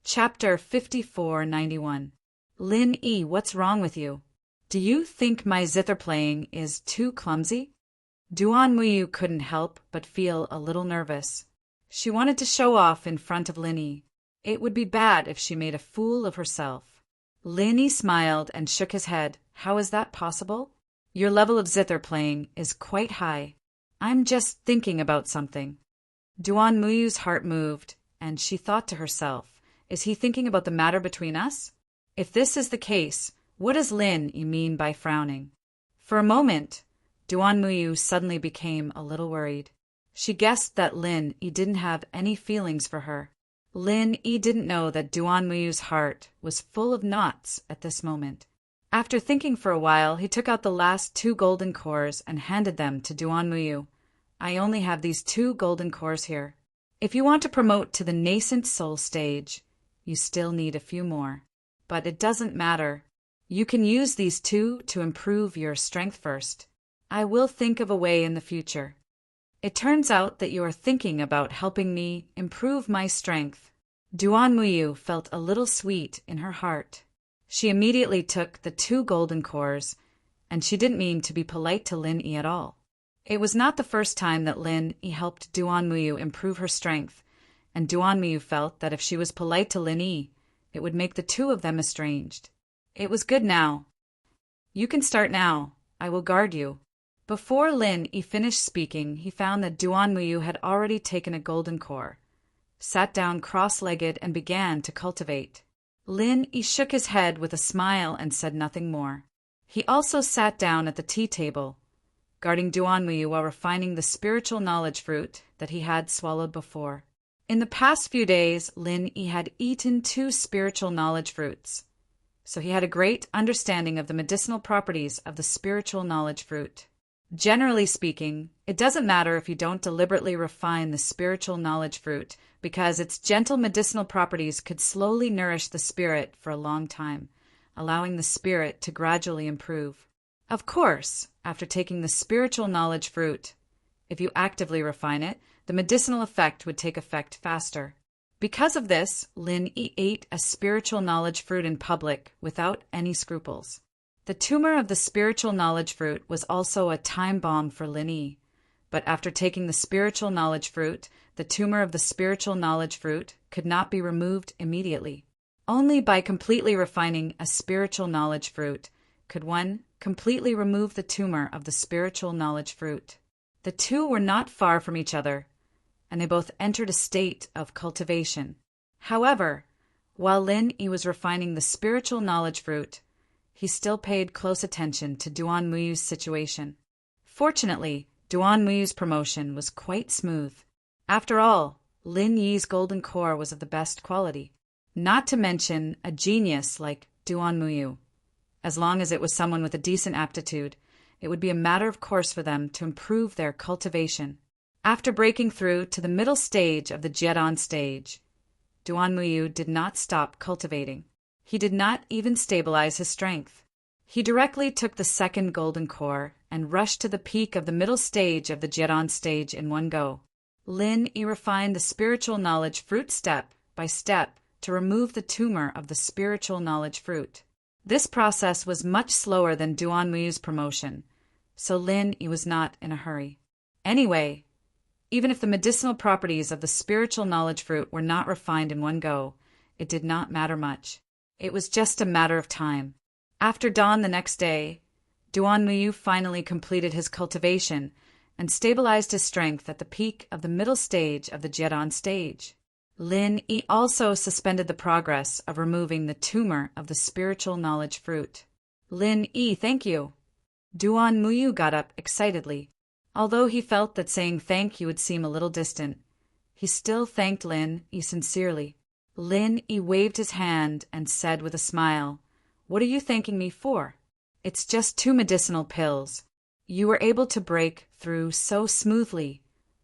Chapter 5491. Lin Yi, what's wrong with you? Do you think my zither playing is too clumsy? Duan Muyu couldn't help but feel a little nervous. She wanted to show off in front of Lin Yi. It would be bad if she made a fool of herself. Lin Yi smiled and shook his head. How is that possible? Your level of zither playing is quite high. I'm just thinking about something. Duan Muyu's heart moved, and she thought to herself, is he thinking about the matter between us? If this is the case, what does Lin Yi mean by frowning? For a moment, Duan Muyu suddenly became a little worried. She guessed that Lin Yi didn't have any feelings for her. Lin Yi didn't know that Duan Muyu's heart was full of knots at this moment. After thinking for a while, he took out the last 2 golden cores and handed them to Duan Muyu. I only have these 2 golden cores here. If you want to promote to the nascent soul stage, you still need a few more. But it doesn't matter. You can use these 2 to improve your strength first. I will think of a way in the future. It turns out that you are thinking about helping me improve my strength. Duan Muyu felt a little sweet in her heart. She immediately took the 2 golden cores, and she didn't mean to be polite to Lin Yi at all. It was not the first time that Lin Yi helped Duan Muyu improve her strength, and Duan Muyu felt that if she was polite to Lin Yi, it would make the 2 of them estranged. It was good now. You can start now. I will guard you. Before Lin Yi finished speaking, he found that Duan Muyu had already taken a golden core, sat down cross-legged and began to cultivate. Lin Yi shook his head with a smile and said nothing more. He also sat down at the tea table, guarding Duan Muyu while refining the spiritual knowledge fruit that he had swallowed before. In the past few days, Lin Yi had eaten 2 spiritual knowledge fruits, so he had a great understanding of the medicinal properties of the spiritual knowledge fruit. Generally speaking, it doesn't matter if you don't deliberately refine the spiritual knowledge fruit, because its gentle medicinal properties could slowly nourish the spirit for a long time, allowing the spirit to gradually improve. Of course, after taking the spiritual knowledge fruit, if you actively refine it, the medicinal effect would take effect faster. Because of this, Lin Yi ate a spiritual knowledge fruit in public without any scruples. The tumor of the spiritual knowledge fruit was also a time bomb for Lin Yi, but after taking the spiritual knowledge fruit, the tumor of the spiritual knowledge fruit could not be removed immediately. Only by completely refining a spiritual knowledge fruit could one completely remove the tumor of the spiritual knowledge fruit. The 2 were not far from each other, and they both entered a state of cultivation. However, while Lin Yi was refining the spiritual knowledge fruit, he still paid close attention to Duan Muyu's situation. Fortunately, Duan Muyu's promotion was quite smooth. After all, Lin Yi's golden core was of the best quality, not to mention a genius like Duan Muyu. As long as it was someone with a decent aptitude, it would be a matter of course for them to improve their cultivation. After breaking through to the middle stage of the Jedon stage, Duan Muyu did not stop cultivating. He did not even stabilize his strength. He directly took the second golden core and rushed to the peak of the middle stage of the Jedon stage in one go. Lin Yi refined the spiritual knowledge fruit step by step to remove the tumor of the spiritual knowledge fruit. This process was much slower than Duan Muyu's promotion, so Lin Yi was not in a hurry. Anyway, even if the medicinal properties of the spiritual knowledge fruit were not refined in one go, it did not matter much. It was just a matter of time. After dawn the next day, Duan Muyu finally completed his cultivation and stabilized his strength at the peak of the middle stage of the Jedon stage. Lin Yi also suspended the progress of removing the tumor of the spiritual knowledge fruit. Lin Yi, thank you. Duan Muyu got up excitedly. Although he felt that saying thank you would seem a little distant, he still thanked Lin Yi sincerely. Lin Yi waved his hand and said with a smile, "What are you thanking me for? It's just 2 medicinal pills. You were able to break through so smoothly,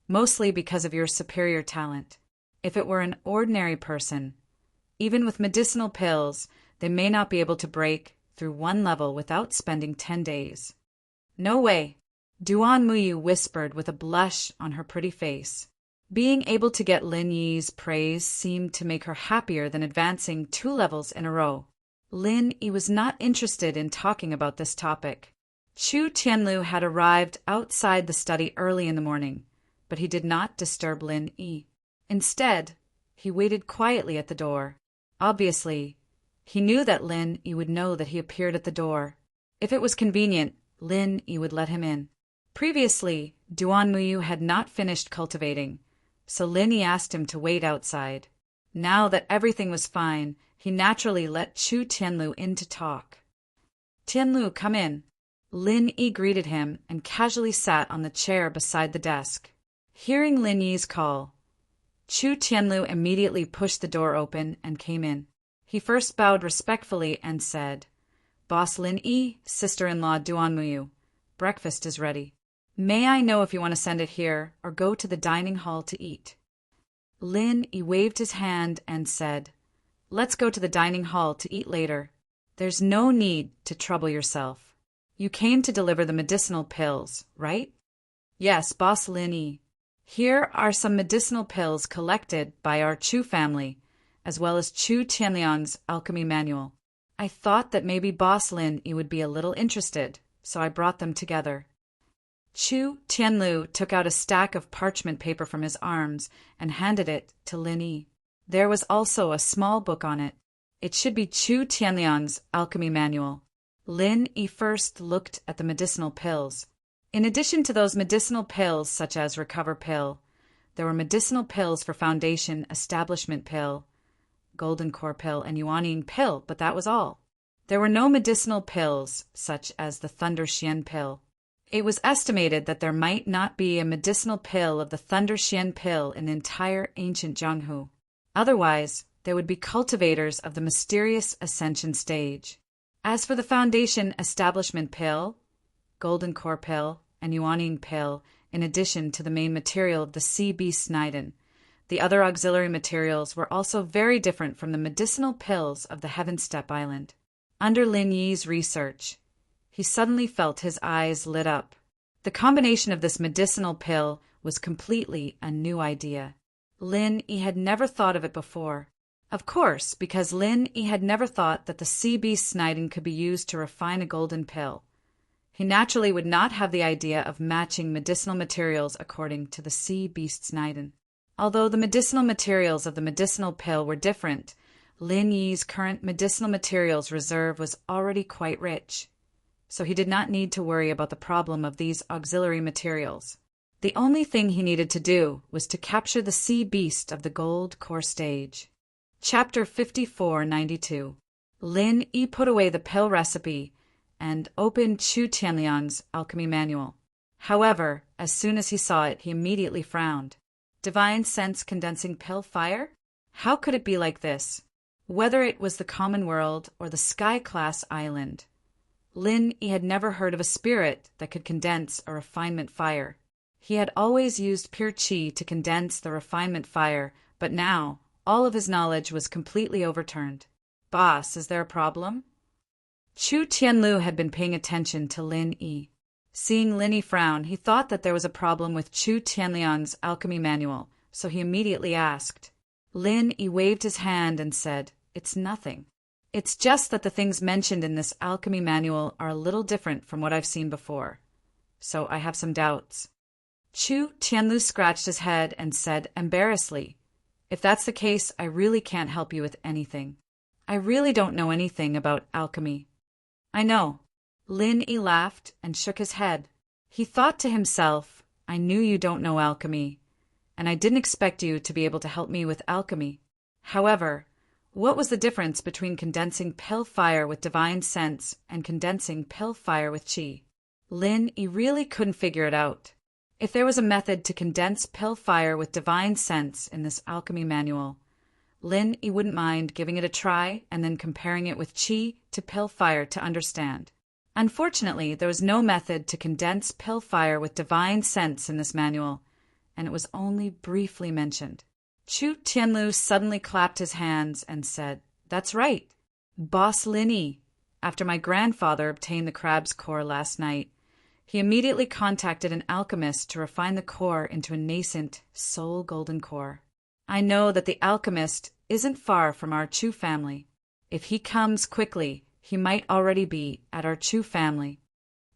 mostly because of your superior talent. If it were an ordinary person, even with medicinal pills, they may not be able to break through one level without spending 10 days. No way." Duan Muyu whispered with a blush on her pretty face. Being able to get Lin Yi's praise seemed to make her happier than advancing 2 levels in a row. Lin Yi was not interested in talking about this topic. Chu Tianlu had arrived outside the study early in the morning, but he did not disturb Lin Yi. Instead, he waited quietly at the door. Obviously, he knew that Lin Yi would know that he appeared at the door. If it was convenient, Lin Yi would let him in. Previously, Duan Muyu had not finished cultivating, so Lin Yi asked him to wait outside. Now that everything was fine, he naturally let Chu Tianlu in to talk. "Tianlu, come in." Lin Yi greeted him and casually sat on the chair beside the desk. Hearing Lin Yi's call, Chu Tianlu immediately pushed the door open and came in. He first bowed respectfully and said, "Boss Lin Yi, sister-in-law Duan Muyu, breakfast is ready. May I know if you want to send it here or go to the dining hall to eat?" Lin Yi waved his hand and said, "Let's go to the dining hall to eat later. There's no need to trouble yourself. You came to deliver the medicinal pills, right?" "Yes, Boss Lin Yi. Here are some medicinal pills collected by our Chu family, as well as Chu Tianliang's alchemy manual. I thought that maybe Boss Lin Yi would be a little interested, so I brought them together." Chu Tianlu took out a stack of parchment paper from his arms and handed it to Lin Yi. There was also a small book on it. It should be Chu Tianliang's alchemy manual. Lin Yi first looked at the medicinal pills. In addition to those medicinal pills such as Recover Pill, there were medicinal pills for Foundation Establishment Pill, Golden Core Pill, and Yuanying Pill, but that was all. There were no medicinal pills such as the Thunder Xian Pill. It was estimated that there might not be a medicinal pill of the Thunder Xian Pill in the entire ancient Jianghu. Otherwise, there would be cultivators of the mysterious ascension stage. As for the Foundation Establishment Pill, Golden Core Pill, and Yuanying Pill, in addition to the main material of the Sea Beast Sniden, the other auxiliary materials were also very different from the medicinal pills of the Heaven Step Island. Under Lin Yi's research, he suddenly felt his eyes lit up. The combination of this medicinal pill was completely a new idea. Lin Yi had never thought of it before. Of course, because Lin Yi had never thought that the Sea Beast Sniden could be used to refine a golden pill. He naturally would not have the idea of matching medicinal materials according to the Sea Beast Sniden. Although the medicinal materials of the medicinal pill were different, Lin Yi's current medicinal materials reserve was already quite rich, so he did not need to worry about the problem of these auxiliary materials. The only thing he needed to do was to capture the sea beast of the gold core stage. Chapter 5492. Lin Yi put away the pill recipe and opened Chu Tianliang's alchemy manual. However, as soon as he saw it, he immediately frowned. Divine Sense Condensing Pill Fire? How could it be like this? Whether it was the common world or the sky-class island, Lin Yi had never heard of a spirit that could condense a refinement fire. He had always used pure qi to condense the refinement fire, but now all of his knowledge was completely overturned. Boss, is there a problem? Chu Tianlu had been paying attention to Lin Yi. Seeing Lin Yi frown, he thought that there was a problem with Chu Tianliang's alchemy manual, so he immediately asked. Lin Yi waved his hand and said, "It's nothing. It's just that the things mentioned in this alchemy manual are a little different from what I've seen before. So I have some doubts." Chu Tianlu scratched his head and said embarrassedly, "If that's the case, I really can't help you with anything. I really don't know anything about alchemy." "I know." Lin Yi laughed and shook his head. He thought to himself, "I knew you don't know alchemy, and I didn't expect you to be able to help me with alchemy." However, what was the difference between condensing pale fire with divine sense and condensing pale fire with qi? Lin Yi really couldn't figure it out. If there was a method to condense pale fire with divine sense in this alchemy manual, Lin Yi wouldn't mind giving it a try and then comparing it with qi to pale fire to understand. Unfortunately, there was no method to condense pale fire with divine sense in this manual, and it was only briefly mentioned. Chu Tianlu suddenly clapped his hands and said, "That's right. Boss Lin Yi. After my grandfather obtained the crab's core last night, he immediately contacted an alchemist to refine the core into a nascent soul golden core. I know that the alchemist isn't far from our Chu family. If he comes quickly, he might already be at our Chu family."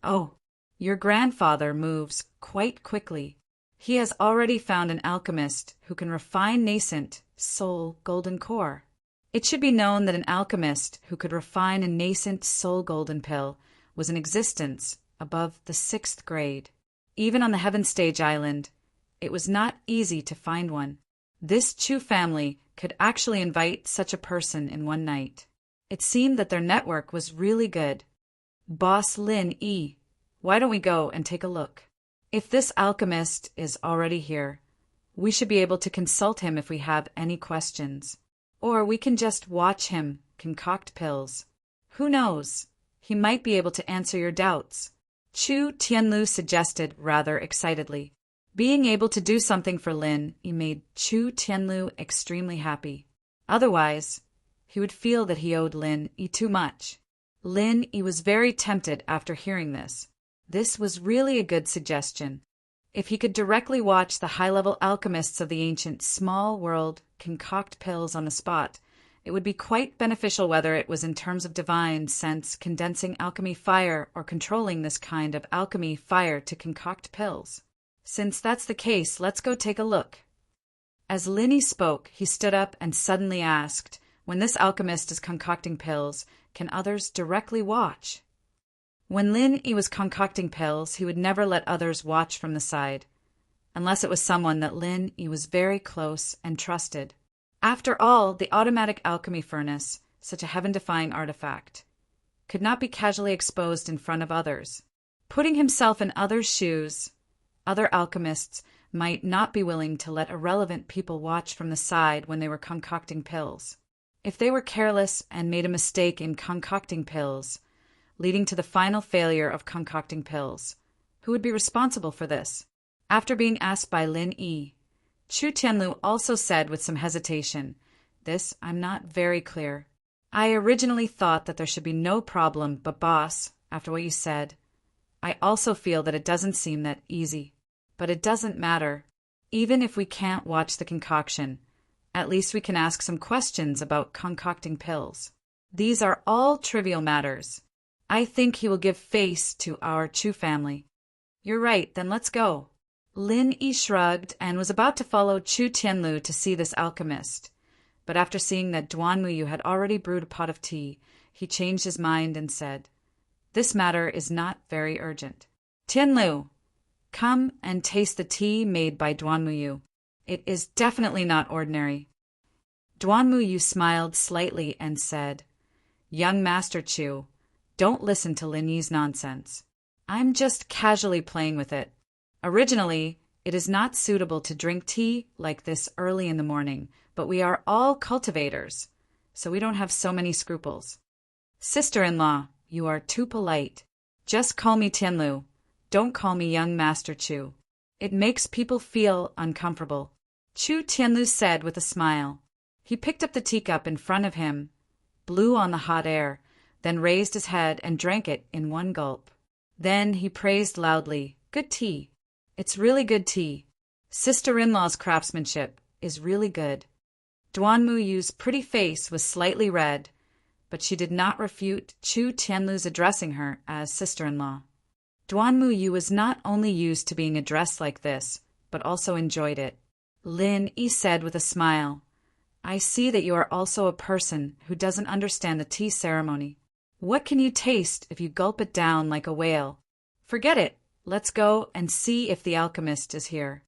"Oh, your grandfather moves quite quickly. He has already found an alchemist who can refine nascent soul golden core." It should be known that an alchemist who could refine a nascent soul golden pill was in existence above the 6th grade. Even on the Heaven Stage Island, it was not easy to find one. This Chu family could actually invite such a person in one night. It seemed that their network was really good. "Boss Lin Yi, why don't we go and take a look? If this alchemist is already here, we should be able to consult him if we have any questions. Or we can just watch him concoct pills. Who knows? He might be able to answer your doubts," Chu Tianlu suggested rather excitedly. Being able to do something for Lin Yi made Chu Tianlu extremely happy. Otherwise, he would feel that he owed Lin Yi too much. Lin Yi was very tempted after hearing this. This was really a good suggestion. If he could directly watch the high-level alchemists of the ancient small world concoct pills on the spot, it would be quite beneficial whether it was in terms of divine sense condensing alchemy fire or controlling this kind of alchemy fire to concoct pills. Since that's the case, let's go take a look. As Lin Yi spoke, he stood up and suddenly asked, "When this alchemist is concocting pills, can others directly watch?" When Lin Yi was concocting pills, he would never let others watch from the side, unless it was someone that Lin Yi was very close and trusted. After all, the automatic alchemy furnace, such a heaven-defying artifact, could not be casually exposed in front of others. Putting himself in others' shoes, other alchemists might not be willing to let irrelevant people watch from the side when they were concocting pills. If they were careless and made a mistake in concocting pills, leading to the final failure of concocting pills, who would be responsible for this? After being asked by Lin Yi, Chu Tianlu also said with some hesitation, "This I'm not very clear. I originally thought that there should be no problem, but boss, after what you said, I also feel that it doesn't seem that easy. But it doesn't matter. Even if we can't watch the concoction, at least we can ask some questions about concocting pills. These are all trivial matters. I think he will give face to our Chu family." "You're right, then let's go." Lin Yi shrugged and was about to follow Chu Tianlu to see this alchemist, but after seeing that Duan Muyu had already brewed a pot of tea, he changed his mind and said, "This matter is not very urgent. Tianlu, come and taste the tea made by Duan Muyu. It is definitely not ordinary." Duan Muyu smiled slightly and said, "Young Master Chu, don't listen to Lin Yi's nonsense. I'm just casually playing with it. Originally, it is not suitable to drink tea like this early in the morning, but we are all cultivators, so we don't have so many scruples. Sister-in-law, you are too polite. Just call me Tianlu. Don't call me young Master Chu." It makes people feel uncomfortable, Chu Tianlu said with a smile. He picked up the teacup in front of him, blew on the hot air, then raised his head and drank it in one gulp. Then he praised loudly, "Good tea. It's really good tea. Sister-in-law's craftsmanship is really good." Duan Muyu's pretty face was slightly red, but she did not refute Chu Tianlu's addressing her as sister-in-law. Duan Muyu was not only used to being addressed like this, but also enjoyed it. Lin Yi said with a smile, "I see that you are also a person who doesn't understand the tea ceremony. What can you taste if you gulp it down like a whale? Forget it. Let's go and see if the alchemist is here."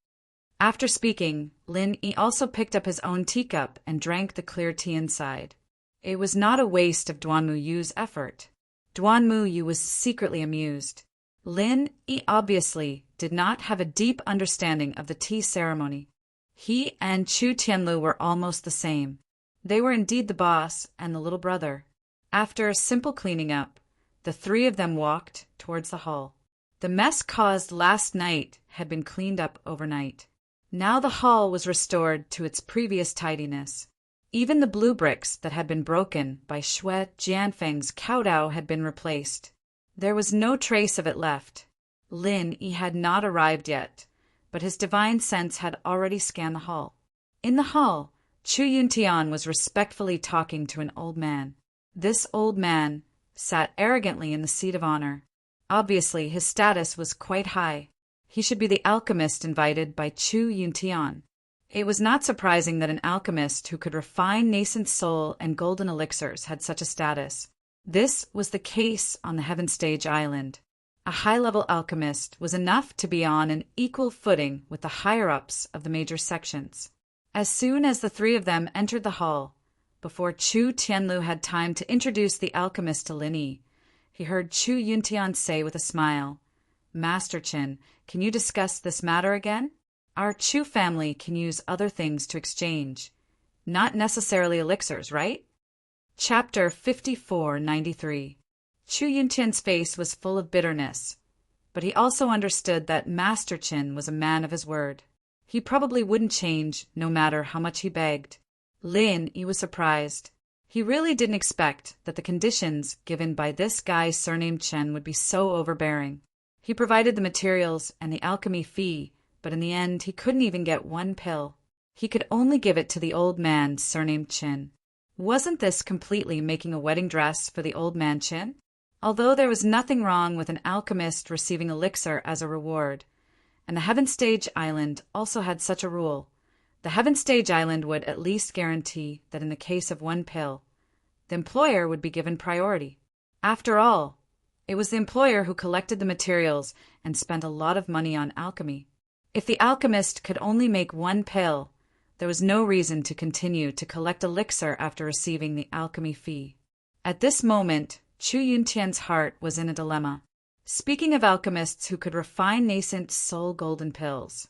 After speaking, Lin Yi also picked up his own teacup and drank the clear tea inside. It was not a waste of Duan Muyu's effort. Duan Muyu was secretly amused. Lin Yi obviously did not have a deep understanding of the tea ceremony. He and Chu Tianlu were almost the same. They were indeed the boss and the little brother. After a simple cleaning up, the three of them walked towards the hall. The mess caused last night had been cleaned up overnight. Now the hall was restored to its previous tidiness. Even the blue bricks that had been broken by Xue Jianfeng's kowtow had been replaced. There was no trace of it left. Lin Yi had not arrived yet, but his divine sense had already scanned the hall. In the hall, Chu Yuntian was respectfully talking to an old man. This old man sat arrogantly in the seat of honor. Obviously, his status was quite high. He should be the alchemist invited by Chu Yuntian. It was not surprising that an alchemist who could refine nascent soul and golden elixirs had such a status. This was the case on the Heaven Stage Island. A high-level alchemist was enough to be on an equal footing with the higher-ups of the major sections. As soon as the three of them entered the hall, before Chu Tianlu had time to introduce the alchemist to Lin Yi, he heard Chu Yuntian say with a smile, "Master Qin, can you discuss this matter again? Our Chu family can use other things to exchange, not necessarily elixirs, right?" Chapter 5493. Chu Yuntian's face was full of bitterness, but he also understood that Master Qin was a man of his word. He probably wouldn't change no matter how much he begged. Lin Yi was surprised. He really didn't expect that the conditions given by this guy surnamed Chen would be so overbearing. He provided the materials and the alchemy fee, but in the end he couldn't even get one pill. He could only give it to the old man surnamed Qin. Wasn't this completely making a wedding dress for the old man Qin? Although there was nothing wrong with an alchemist receiving elixir as a reward, and the Heaven Stage Island also had such a rule, the Heaven Stage Island would at least guarantee that in the case of one pill, the employer would be given priority. After all, it was the employer who collected the materials and spent a lot of money on alchemy. If the alchemist could only make one pill, there was no reason to continue to collect elixir after receiving the alchemy fee. At this moment, Chu Yuntian's heart was in a dilemma. Speaking of alchemists who could refine nascent soul golden pills,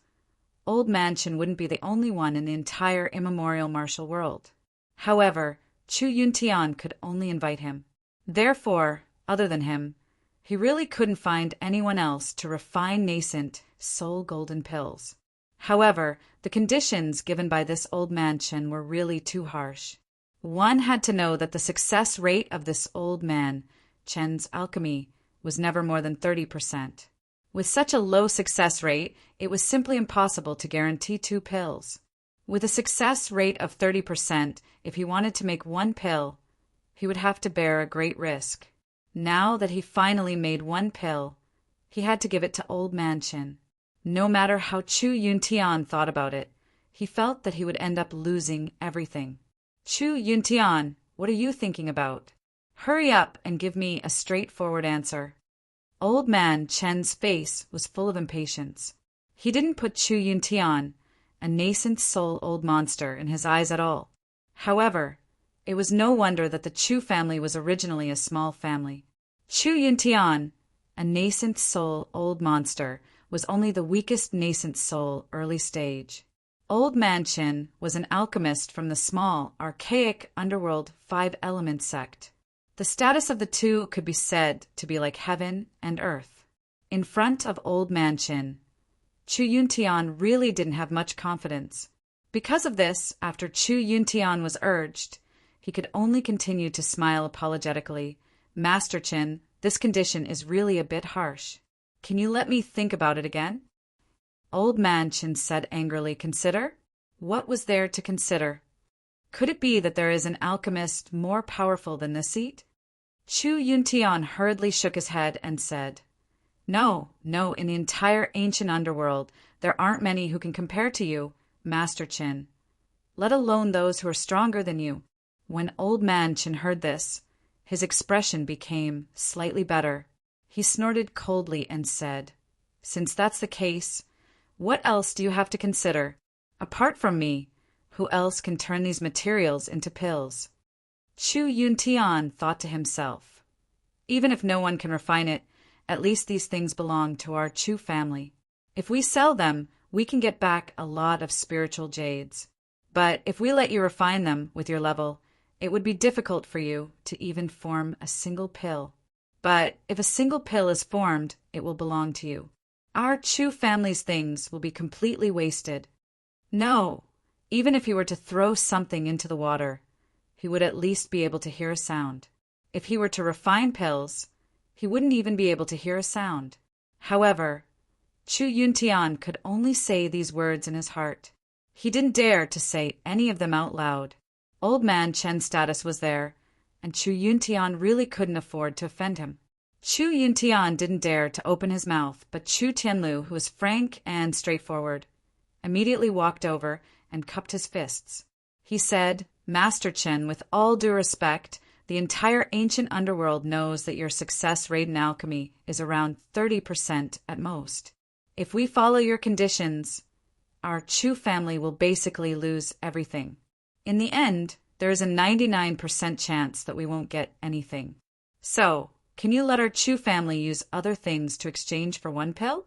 Old Man Qin wouldn't be the only one in the entire immemorial martial world. However, Chu Yuntian could only invite him. Therefore, other than him, he really couldn't find anyone else to refine nascent soul golden pills. However, the conditions given by this Old Man Qin were really too harsh. One had to know that the success rate of this old man Chen's alchemy was never more than 30%. With such a low success rate, it was simply impossible to guarantee 2 pills. With a success rate of 30%, if he wanted to make 1 pill, he would have to bear a great risk. Now that he finally made 1 pill, he had to give it to Old Man Qin. No matter how Chu Yuntian thought about it, he felt that he would end up losing everything. "Chu Yuntian, what are you thinking about? Hurry up and give me a straightforward answer." Old Man Chen's face was full of impatience. He didn't put Chu Yuntian, a nascent soul old monster, in his eyes at all. However, it was no wonder that the Chu family was originally a small family. Chu Yuntian, a nascent soul old monster, was only the weakest nascent soul early stage. Old Man Qin was an alchemist from the small, archaic underworld 5-element sect. The status of the two could be said to be like heaven and earth. In front of Old Man Qin, Chu Yuntian really didn't have much confidence. Because of this, after Chu Yuntian was urged, he could only continue to smile apologetically. Master Qin, this condition is really a bit harsh. Can you let me think about it again? Old Man Qin said angrily. Consider? What was there to consider? Could it be that there is an alchemist more powerful than this seat? Chu Yuntian hurriedly shook his head and said, No, in the entire ancient underworld, there aren't many who can compare to you, Master Qin, let alone those who are stronger than you. When Old Man Qin heard this, his expression became slightly better. He snorted coldly and said, Since that's the case, what else do you have to consider? Apart from me, who else can turn these materials into pills? Chu Yuntian thought to himself, Even if no one can refine it, at least these things belong to our Chu family. If we sell them, we can get back a lot of spiritual jades. But if we let you refine them with your level, it would be difficult for you to even form a single pill. But if a single pill is formed, it will belong to you. Our Chu family's things will be completely wasted. No, even if he were to throw something into the water, he would at least be able to hear a sound. If he were to refine pills, he wouldn't even be able to hear a sound. However, Chu Yuntian could only say these words in his heart. He didn't dare to say any of them out loud. Old Man Chen's status was there, and Chu Yuntian really couldn't afford to offend him. Chu Yuntian didn't dare to open his mouth, but Chu Tianlu, who was frank and straightforward, immediately walked over and cupped his fists. He said, Master Chen, with all due respect, the entire ancient underworld knows that your success rate in alchemy is around 30% at most. If we follow your conditions, our Chu family will basically lose everything. In the end, there is a 99% chance that we won't get anything. So, can you let our Chu family use other things to exchange for one pill?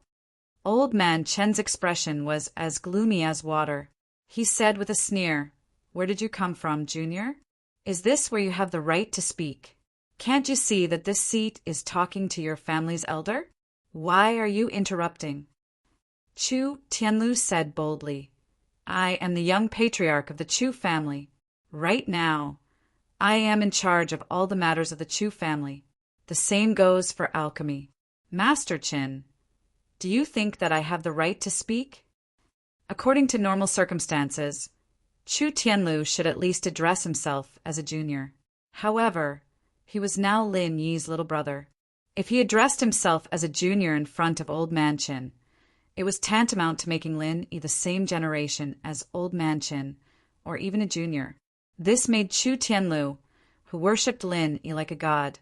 Old Man Chen's expression was as gloomy as water. He said with a sneer, Where did you come from, Junior? Is this where you have the right to speak? Can't you see that this seat is talking to your family's elder? Why are you interrupting? Chu Tianlu said boldly, I am the young patriarch of the Chu family. Right now, I am in charge of all the matters of the Chu family. The same goes for alchemy. Master Qin, do you think that I have the right to speak? According to normal circumstances, Chu Tianlu should at least address himself as a junior. However, he was now Lin Yi's little brother. If he addressed himself as a junior in front of Old Man Qin, it was tantamount to making Lin Yi the same generation as Old Man Qin, or even a junior. This made Chu Tianlu, who worshipped Lin Yi like a god,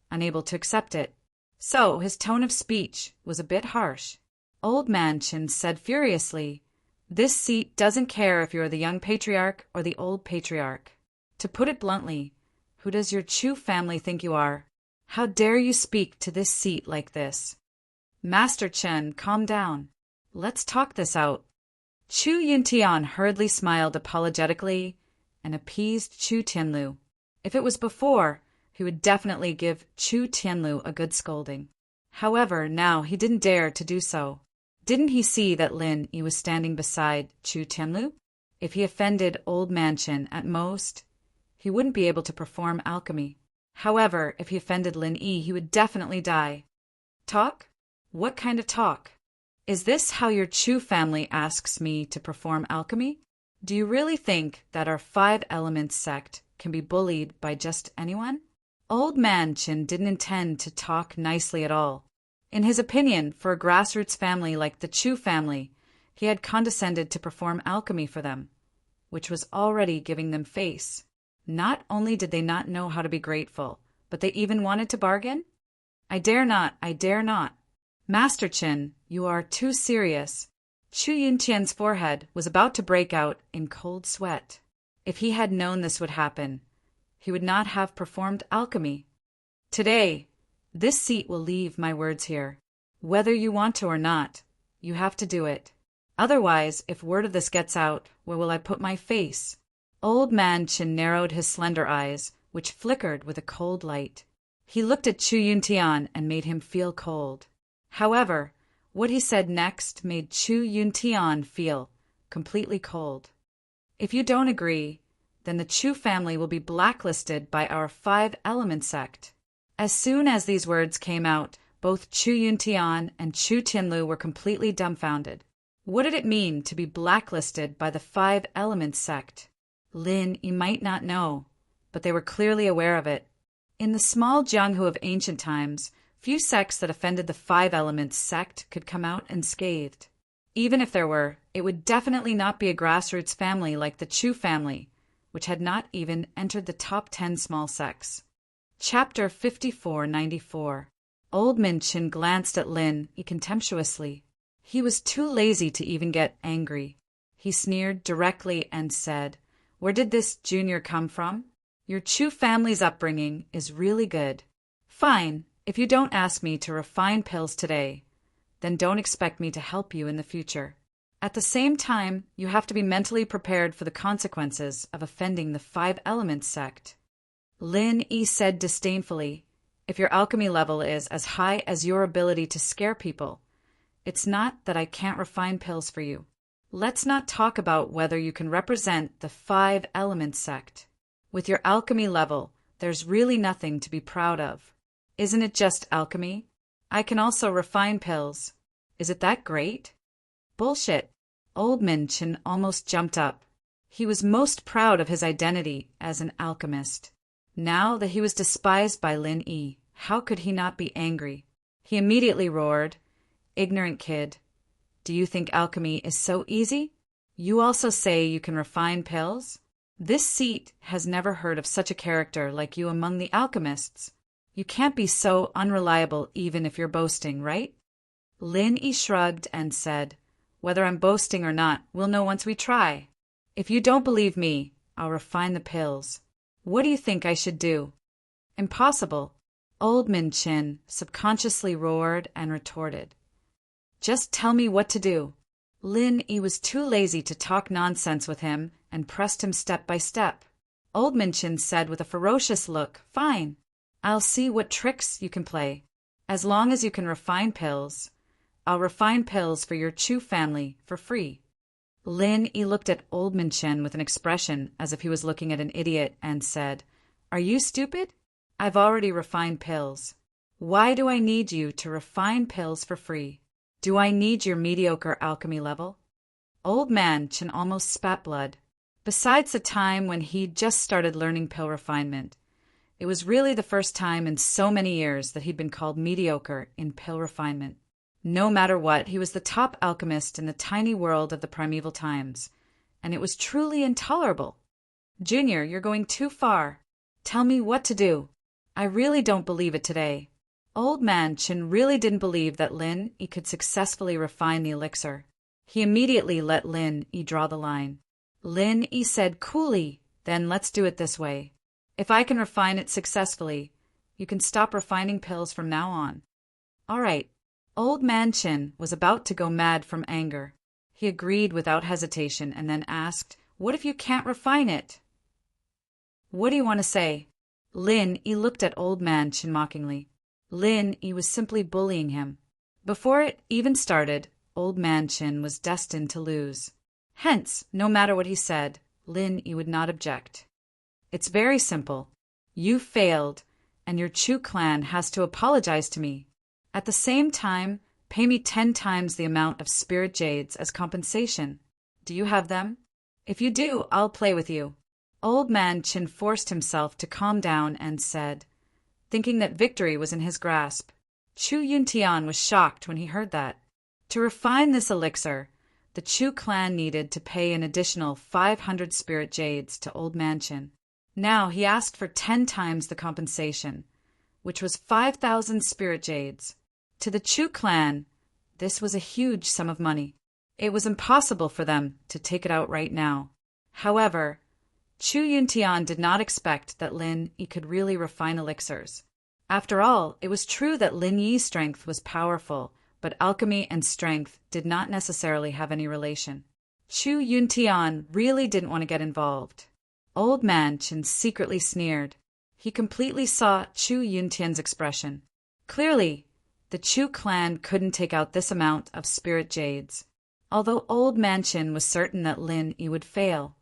unable to accept it. So his tone of speech was a bit harsh. Old Man Qin said furiously, This seat doesn't care if you're the young patriarch or the old patriarch. To put it bluntly, who does your Chu family think you are? How dare you speak to this seat like this? Master Chen, calm down. Let's talk this out. Chu Yuntian hurriedly smiled apologetically and appeased Chu Tianlu. If it was before, he would definitely give Chu Tianlu a good scolding. However, now he didn't dare to do so. Didn't he see that Lin Yi was standing beside Chu Tianlu? If he offended Old Man Qin at most, he wouldn't be able to perform alchemy. However, if he offended Lin Yi, he would definitely die. Talk? What kind of talk? Is this how your Chu family asks me to perform alchemy? Do you really think that our 5 Elements sect can be bullied by just anyone? Old Man Qin didn't intend to talk nicely at all. In his opinion, for a grassroots family like the Chu family, he had condescended to perform alchemy for them, which was already giving them face. Not only did they not know how to be grateful, but they even wanted to bargain? I dare not, I dare not. Master Qin, you are too serious. Chu Yuntian's forehead was about to break out in cold sweat. If he had known this would happen, he would not have performed alchemy. Today, this seat will leave my words here. Whether you want to or not, you have to do it. Otherwise, if word of this gets out, where will I put my face? Old Man Qin narrowed his slender eyes, which flickered with a cold light. He looked at Chu Yuntian and made him feel cold. However, What he said next made Chu Yuntian feel completely cold. If you don't agree, then the Chu family will be blacklisted by our 5-element sect. As soon as these words came out, both Chu Yuntian and Chu Tianlu were completely dumbfounded. What did it mean to be blacklisted by the 5-element sect? Lin Yi might not know, but they were clearly aware of it. In the small Jianghu of ancient times, few sects that offended the 5-element sect could come out unscathed. Even if there were, it would definitely not be a grassroots family like the Chu family, which had not even entered the top 10 small sects. Chapter 5494. Old Minchin glanced at Lin Yi contemptuously. He was too lazy to even get angry. He sneered directly and said, "Where did this junior come from? Your Chu family's upbringing is really good. Fine, if you don't ask me to refine pills today, then don't expect me to help you in the future. At the same time, you have to be mentally prepared for the consequences of offending the 5-element sect." Lin Yi said disdainfully, "If your alchemy level is as high as your ability to scare people, it's not that I can't refine pills for you. Let's not talk about whether you can represent the 5-element sect. With your alchemy level, there's really nothing to be proud of. Isn't it just alchemy? I can also refine pills. Is it that great?" "Bullshit." Old Minchin almost jumped up. He was most proud of his identity as an alchemist. Now that he was despised by Lin Yi, how could he not be angry? He immediately roared, "Ignorant kid. Do you think alchemy is so easy? You also say you can refine pills? This seat has never heard of such a character like you among the alchemists. You can't be so unreliable even if you're boasting, right?" Lin Yi shrugged and said, "Whether I'm boasting or not, we'll know once we try. If you don't believe me, I'll refine the pills. What do you think I should do?" "Impossible." Old Minchin subconsciously roared and retorted, "Just tell me what to do." Lin Yi was too lazy to talk nonsense with him and pressed him step by step. Old Minchin said with a ferocious look, "Fine. I'll see what tricks you can play. As long as you can refine pills, I'll refine pills for your Chu family for free." Lin Yi looked at Old Minchin with an expression as if he was looking at an idiot and said, "Are you stupid? I've already refined pills. Why do I need you to refine pills for free? Do I need your mediocre alchemy level?" Old Minchin almost spat blood. Besides the time when he'd just started learning pill refinement, it was really the first time in so many years that he'd been called mediocre in pill refinement. No matter what, he was the top alchemist in the tiny world of the primeval times, and it was truly intolerable. "Junior, you're going too far. Tell me what to do. I really don't believe it today." Old Minchin really didn't believe that Lin Yi could successfully refine the elixir. He immediately let Lin Yi draw the line. Lin Yi said coolly, "Then let's do it this way. If I can refine it successfully, you can stop refining pills from now on." "All right." Old Minchin was about to go mad from anger. He agreed without hesitation and then asked, "What if you can't refine it? What do you want to say?" Lin Yi looked at Old Minchin mockingly. Lin Yi was simply bullying him. Before it even started, Old Minchin was destined to lose. Hence, no matter what he said, Lin Yi would not object. "It's very simple. You failed, and your Chu clan has to apologize to me. At the same time, pay me 10 times the amount of spirit jades as compensation. Do you have them? If you do, I'll play with you." Old Minchin forced himself to calm down and said, thinking that victory was in his grasp. Chu Yuntian was shocked when he heard that. To refine this elixir, the Chu clan needed to pay an additional 500 spirit jades to Old Minchin. Now he asked for 10 times the compensation, which was 5,000 spirit jades. To the Chu clan, this was a huge sum of money. It was impossible for them to take it out right now. However, Chu Yuntian did not expect that Lin Yi could really refine elixirs. After all, it was true that Lin Yi's strength was powerful, but alchemy and strength did not necessarily have any relation. Chu Yuntian really didn't want to get involved. Old Minchin secretly sneered. He completely saw Chu Yuntian's expression. Clearly, the Chu clan couldn't take out this amount of spirit jades. Although Old Man Chin was certain that Lin Yi would fail,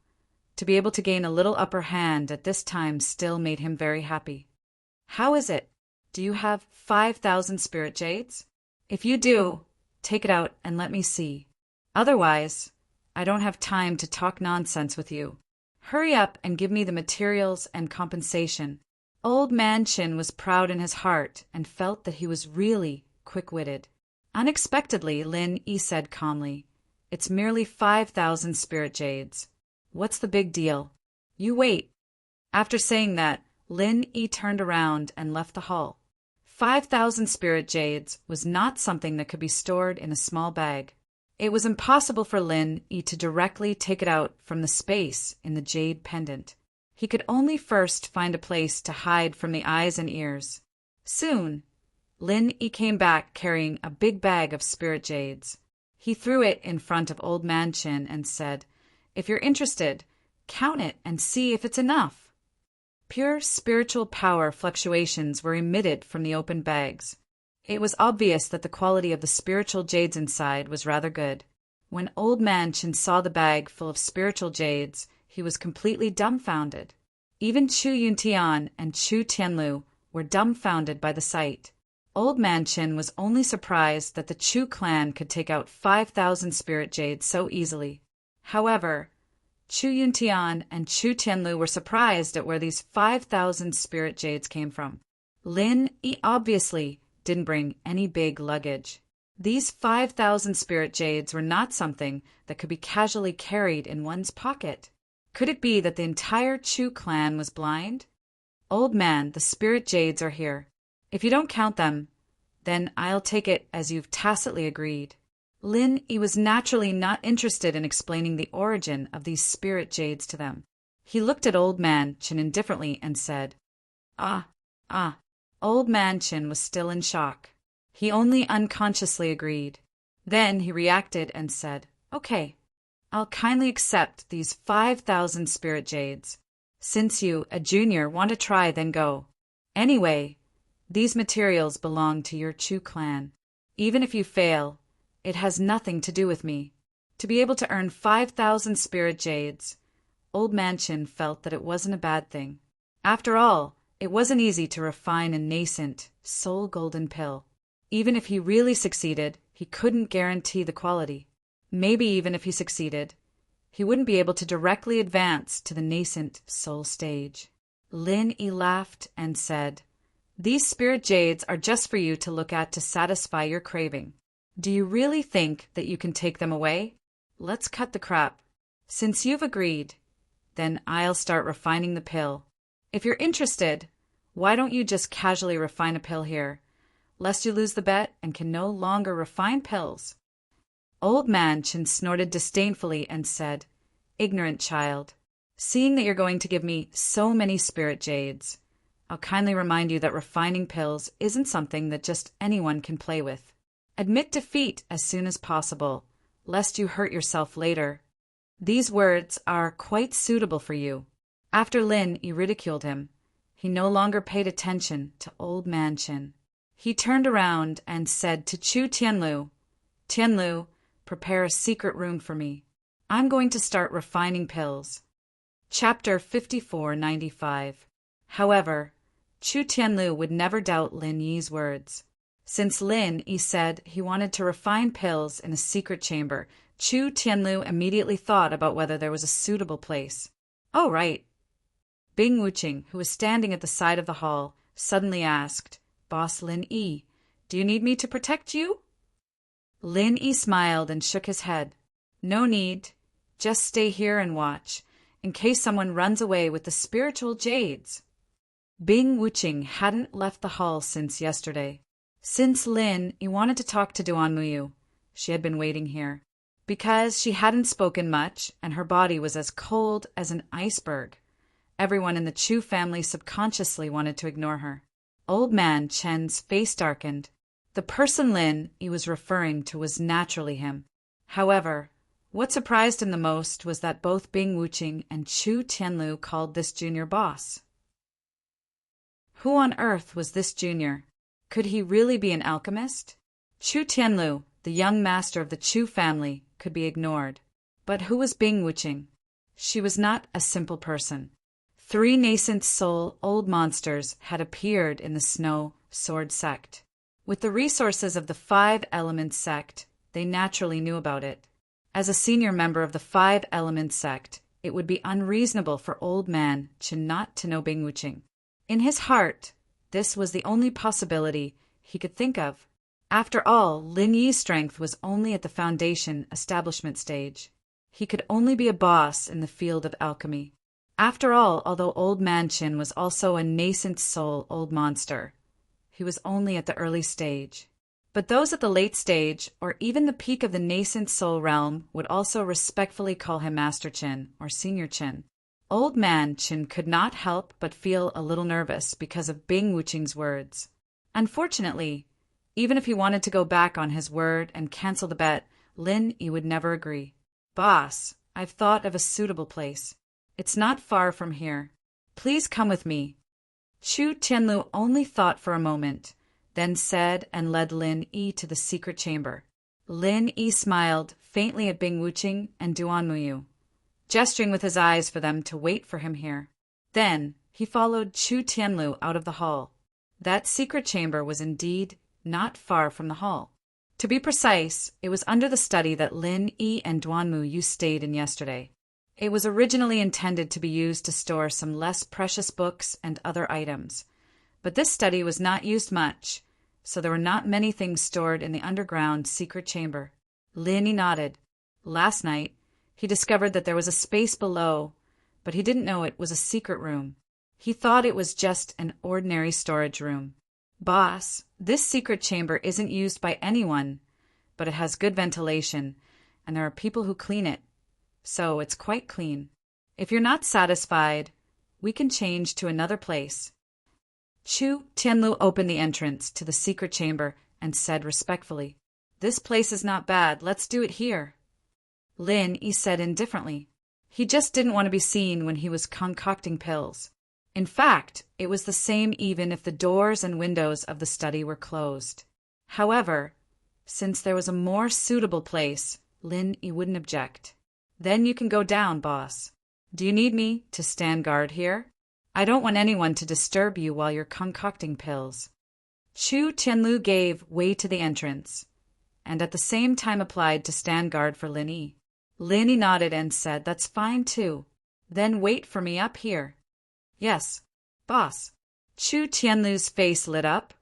to be able to gain a little upper hand at this time still made him very happy. How is it? Do you have 5,000 spirit jades? If you do, take it out and let me see. Otherwise, I don't have time to talk nonsense with you. Hurry up and give me the materials and compensation. Old Man Chin was proud in his heart and felt that he was really quick-witted. Unexpectedly, Lin Yi said calmly, "It's merely 5,000 spirit jades. What's the big deal? You wait." After saying that, Lin Yi turned around and left the hall. 5,000 spirit jades was not something that could be stored in a small bag. It was impossible for Lin Yi to directly take it out from the space in the jade pendant. He could only first find a place to hide from the eyes and ears. Soon, Lin Yi came back carrying a big bag of spirit jades. He threw it in front of Old Man Chin and said, "If you're interested, count it and see if it's enough." Pure spiritual power fluctuations were emitted from the open bags. It was obvious that the quality of the spiritual jades inside was rather good. When Old Man Chin saw the bag full of spiritual jades, he was completely dumbfounded. Even Chu Yuntian and Chu Tianlu were dumbfounded by the sight. Old Man Chin was only surprised that the Chu clan could take out 5,000 spirit jades so easily. However, Chu Yuntian and Chu Tianlu were surprised at where these 5,000 spirit jades came from. Lin Yi obviously didn't bring any big luggage. These 5,000 spirit jades were not something that could be casually carried in one's pocket. Could it be that the entire Chu clan was blind? "Old man, the spirit jades are here. If you don't count them, then I'll take it as you've tacitly agreed." Lin Yi was naturally not interested in explaining the origin of these spirit jades to them. He looked at Old Man Chin indifferently and said, Ah. Old Man Chin was still in shock. He only unconsciously agreed. Then he reacted and said, "Okay, I'll kindly accept these 5,000 spirit jades. Since you, a junior, want to try, then go. Anyway, these materials belong to your Chu clan. Even if you fail, it has nothing to do with me." To be able to earn 5,000 spirit jades, Old Man Chin felt that it wasn't a bad thing. After all, it wasn't easy to refine a nascent, soul-golden pill. Even if he really succeeded, he couldn't guarantee the quality. Maybe even if he succeeded, he wouldn't be able to directly advance to the nascent soul stage. Lin Yi laughed and said, "These spirit jades are just for you to look at to satisfy your craving. Do you really think that you can take them away? Let's cut the crap. Since you've agreed, then I'll start refining the pill. If you're interested, why don't you just casually refine a pill here, lest you lose the bet and can no longer refine pills?" Old Man Chin snorted disdainfully and said, "Ignorant child, seeing that you're going to give me so many spirit jades, I'll kindly remind you that refining pills isn't something that just anyone can play with. Admit defeat as soon as possible, lest you hurt yourself later. These words are quite suitable for you." After Lin Yi ridiculed him, he no longer paid attention to Old Man Chin. He turned around and said to Chu Tianlu, "Tianlu, prepare a secret room for me. I'm going to start refining pills." Chapter 5495. However, Chu Tianlu would never doubt Lin Yi's words. Since Lin Yi said he wanted to refine pills in a secret chamber, Chu Tianlu immediately thought about whether there was a suitable place. "Oh, right." Bing Wuqing, who was standing at the side of the hall, suddenly asked, "Boss Lin Yi, do you need me to protect you?" Lin Yi smiled and shook his head. "No need. Just stay here and watch, in case someone runs away with the spiritual jades." Bing Wuqing hadn't left the hall since yesterday. Since Lin Yi wanted to talk to Duan Muyu, she had been waiting here. Because she hadn't spoken much and her body was as cold as an iceberg, everyone in the Chu family subconsciously wanted to ignore her. Old Man Chen's face darkened. The person Lin Yi was referring to was naturally him. However, what surprised him the most was that both Bing Wuqing and Chu Tianlu called this junior boss. Who on earth was this junior? Could he really be an alchemist? Chu Tianlu, the young master of the Chu family, could be ignored. But who was Bing Wuqing? She was not a simple person. 3 nascent soul old monsters had appeared in the Snow Sword sect. With the resources of the 5 Elements sect, they naturally knew about it. As a senior member of the 5 Elements sect, it would be unreasonable for old man Qin not to know Bing Wuqing. In his heart, this was the only possibility he could think of. After all, Lin Yi's strength was only at the foundation establishment stage. He could only be a boss in the field of alchemy. After all, although old man Qin was also a nascent soul old monster, he was only at the early stage. But those at the late stage, or even the peak of the nascent soul realm, would also respectfully call him Master Qin or Senior Qin. Old man Qin could not help but feel a little nervous because of Bing Wuqing's words. Unfortunately, even if he wanted to go back on his word and cancel the bet, Lin Yi would never agree. Boss, I've thought of a suitable place. It's not far from here. Please come with me. Chu Tianlu only thought for a moment, then said and led Lin Yi to the secret chamber. Lin Yi smiled faintly at Bing Wuqing and Duan Muyu, gesturing with his eyes for them to wait for him here. Then he followed Chu Tianlu out of the hall. That secret chamber was indeed not far from the hall. To be precise, it was under the study that Lin Yi and Duan Muyu stayed in yesterday. It was originally intended to be used to store some less precious books and other items, but this study was not used much, so there were not many things stored in the underground secret chamber. Lin Yi nodded. Last night, he discovered that there was a space below, but he didn't know it was a secret room. He thought it was just an ordinary storage room. Boss, this secret chamber isn't used by anyone, but it has good ventilation, and there are people who clean it, so it's quite clean. If you're not satisfied, we can change to another place. Chu Tianlu opened the entrance to the secret chamber and said respectfully, "This place is not bad, let's do it here." Lin Yi said indifferently. He just didn't want to be seen when he was concocting pills. In fact, it was the same even if the doors and windows of the study were closed. However, since there was a more suitable place, Lin Yi wouldn't object. "Then you can go down, boss. Do you need me to stand guard here? I don't want anyone to disturb you while you're concocting pills." Chu Tianlu gave way to the entrance, and at the same time applied to stand guard for Lin Yi. Lin Yi nodded and said, "That's fine too. Then wait for me up here." "Yes, boss." Chu Tianlu's face lit up,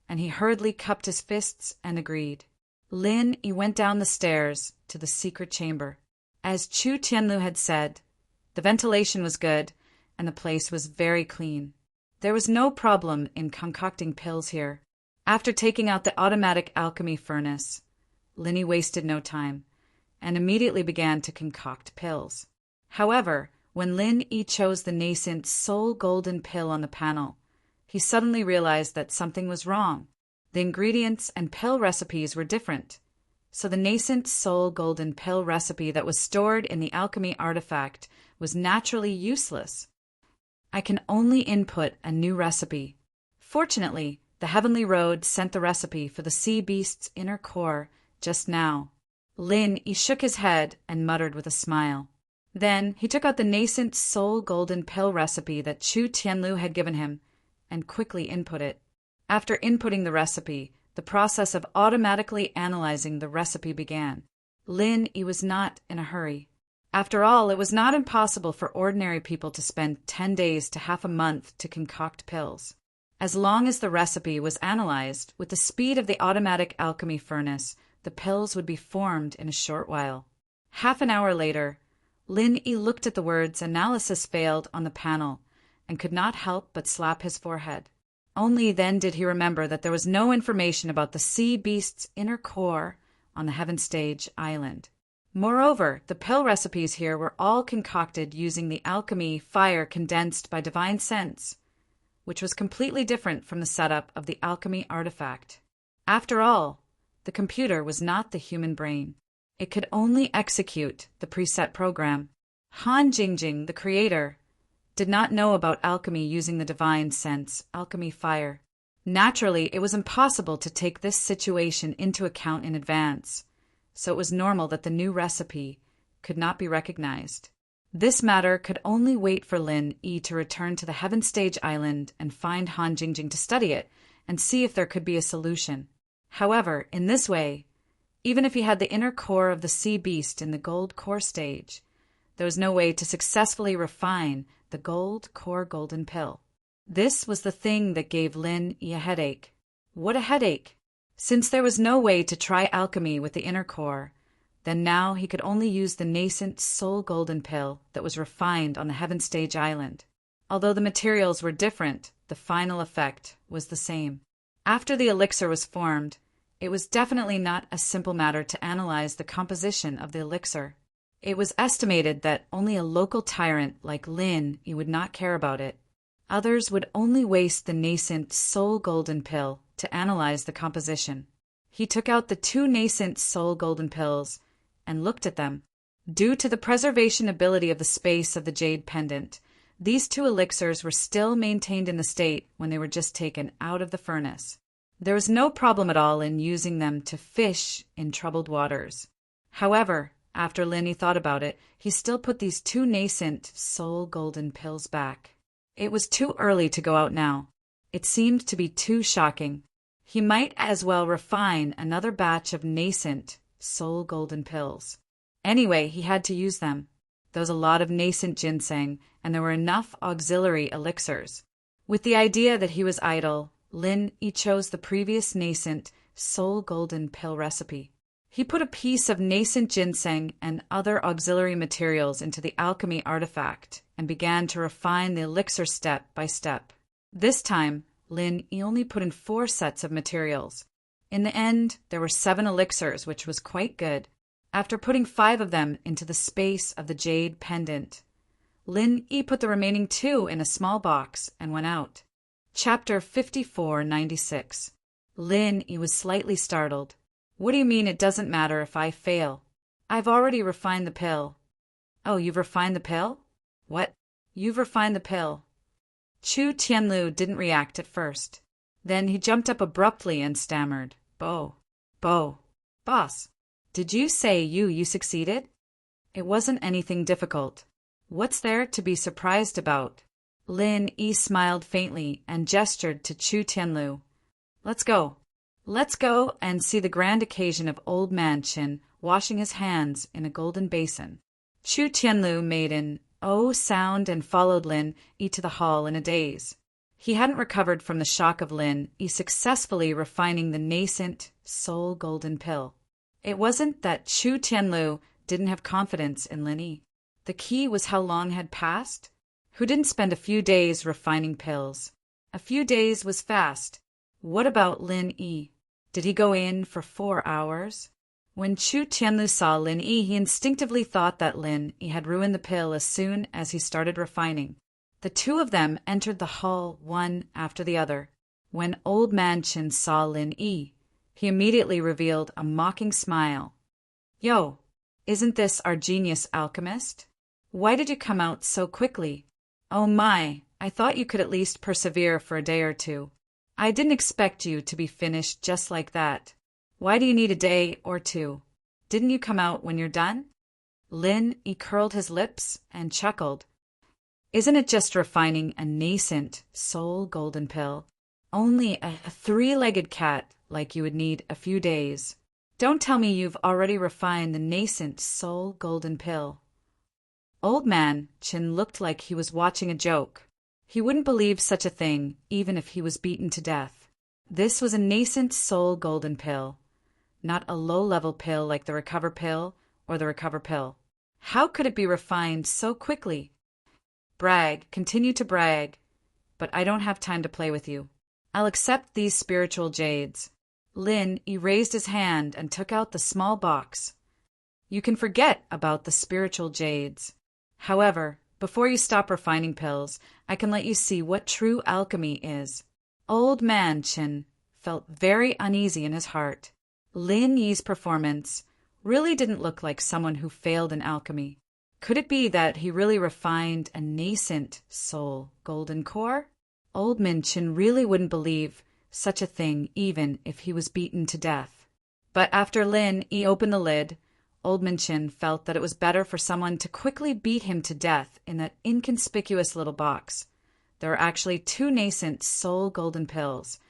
and he hurriedly cupped his fists and agreed. Lin Yi went down the stairs to the secret chamber. As Chu Tianlu had said, the ventilation was good, and the place was very clean. There was no problem in concocting pills here. After taking out the automatic alchemy furnace, Lin Yi wasted no time, and immediately began to concoct pills. However, when Lin Yi chose the nascent soul golden pill on the panel, he suddenly realized that something was wrong. The ingredients and pill recipes were different, so the nascent soul golden pill recipe that was stored in the alchemy artifact was naturally useless. I can only input a new recipe. Fortunately, the Heavenly Road sent the recipe for the sea beast's inner core just now. Lin Yi shook his head and muttered with a smile. Then he took out the nascent soul golden pill recipe that Chu Tianlu had given him and quickly input it. After inputting the recipe, the process of automatically analyzing the recipe began. Lin Yi was not in a hurry. After all, it was not impossible for ordinary people to spend 10 days to half a month to concoct pills. As long as the recipe was analyzed, with the speed of the automatic alchemy furnace, the pills would be formed in a short while. Half an hour later, Lin Yi looked at the words "analysis failed" on the panel and could not help but slap his forehead. Only then did he remember that there was no information about the sea beast's inner core on the Heaven Stage Island. Moreover, the pill recipes here were all concocted using the alchemy fire condensed by divine sense, which was completely different from the setup of the alchemy artifact. After all, the computer was not the human brain. It could only execute the preset program. Han Jingjing, the creator, did not know about alchemy using the divine sense, alchemy fire. Naturally, it was impossible to take this situation into account in advance, so it was normal that the new recipe could not be recognized. This matter could only wait for Lin Yi to return to the Heaven Stage Island and find Han Jingjing to study it and see if there could be a solution. However, in this way, even if he had the inner core of the sea beast in the gold core stage, there was no way to successfully refine the gold core golden pill. This was the thing that gave Lin Yi a headache. What a headache! Since there was no way to try alchemy with the inner core, then now he could only use the nascent soul golden pill that was refined on the Heaven Stage Island. Although the materials were different, the final effect was the same. After the elixir was formed, it was definitely not a simple matter to analyze the composition of the elixir. It was estimated that only a local tyrant like Lin Yi would not care about it. Others would only waste the nascent soul golden pill to analyze the composition. He took out the 2 nascent soul golden pills and looked at them. Due to the preservation ability of the space of the jade pendant, these 2 elixirs were still maintained in the state when they were just taken out of the furnace. There was no problem at all in using them to fish in troubled waters. However, after Lin Yi thought about it, he still put these 2 nascent soul golden pills back. It was too early to go out now. It seemed to be too shocking. He might as well refine another batch of nascent soul golden pills. Anyway, he had to use them. There was a lot of nascent ginseng, and there were enough auxiliary elixirs. With the idea that he was idle, Lin Yi chose the previous nascent soul golden pill recipe. He put a piece of nascent ginseng and other auxiliary materials into the alchemy artifact and began to refine the elixir step by step. This time, Lin Yi only put in 4 sets of materials. In the end, there were 7 elixirs, which was quite good. After putting 5 of them into the space of the jade pendant, Lin Yi put the remaining 2 in a small box and went out. Chapter 5496. Lin Yi was slightly startled. What do you mean it doesn't matter if I fail? I've already refined the pill. Oh, you've refined the pill? What? You've refined the pill. Chu Tianlu didn't react at first. Then he jumped up abruptly and stammered, Boss, did you say you succeeded? It wasn't anything difficult. What's there to be surprised about? Lin Yi smiled faintly and gestured to Chu Tianlu. Let's go. Let's go and see the grand occasion of Old Man Qin washing his hands in a golden basin. Chu Tianlu made an "oh" sound and followed Lin Yi to the hall in a daze. He hadn't recovered from the shock of Lin Yi successfully refining the nascent soul golden pill. It wasn't that Chu Tianlu didn't have confidence in Lin Yi. The key was how long had passed. Who didn't spend a few days refining pills? A few days was fast. What about Lin Yi? Did he go in for 4 hours? When Chu Tianlu saw Lin Yi, he instinctively thought that Lin Yi had ruined the pill as soon as he started refining. The 2 of them entered the hall one after the other. When Old Man Qin saw Lin Yi, he immediately revealed a mocking smile. Yo, isn't this our genius alchemist? Why did you come out so quickly? Oh my, I thought you could at least persevere for a day or 2. I didn't expect you to be finished just like that. Why do you need a day or 2? Didn't you come out when you're done? Lin Yi curled his lips and chuckled. Isn't it just refining a nascent soul golden pill? Only a 3-legged cat like you would need a few days. Don't tell me you've already refined the nascent soul golden pill. Old Man Qin looked like he was watching a joke. He wouldn't believe such a thing even if he was beaten to death. This was a nascent soul golden pill, not a low-level pill like the Recover pill or the Recover pill. How could it be refined so quickly? Brag, continue to brag, but I don't have time to play with you. I'll accept these spiritual jades. Lin Yi raised his hand and took out the small box. You can forget about the spiritual jades. However, before you stop refining pills, I can let you see what true alchemy is. Old Man Qin felt very uneasy in his heart. Lin Yi's performance really didn't look like someone who failed in alchemy. Could it be that he really refined a nascent soul golden core? Old Man Qin really wouldn't believe such a thing even if he was beaten to death. But after Lin Yi opened the lid, Old Minchin felt that it was better for someone to quickly beat him to death in that inconspicuous little box. There were actually 2 nascent soul golden pills,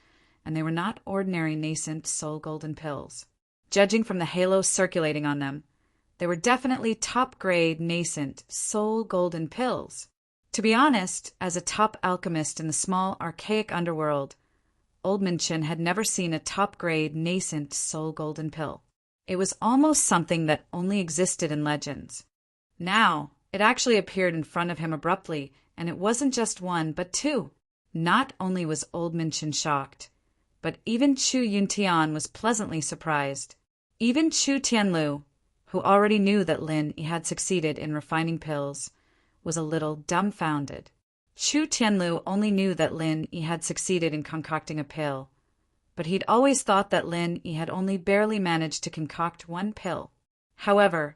and they were not ordinary nascent soul golden pills. Judging from the halo circulating on them, they were definitely top-grade nascent soul golden pills. To be honest, as a top alchemist in the small archaic underworld, Old Minchin had never seen a top-grade nascent soul golden pill. It was almost something that only existed in legends. Now, it actually appeared in front of him abruptly, and it wasn't just 1, but 2. Not only was Old Minchin shocked, but even Chu Yuntian was pleasantly surprised. Even Chu Tianlu, who already knew that Lin Yi had succeeded in refining pills, was a little dumbfounded. Chu Tianlu only knew that Lin Yi had succeeded in concocting a pill, but he'd always thought that Lin Yi had only barely managed to concoct 1 pill. However,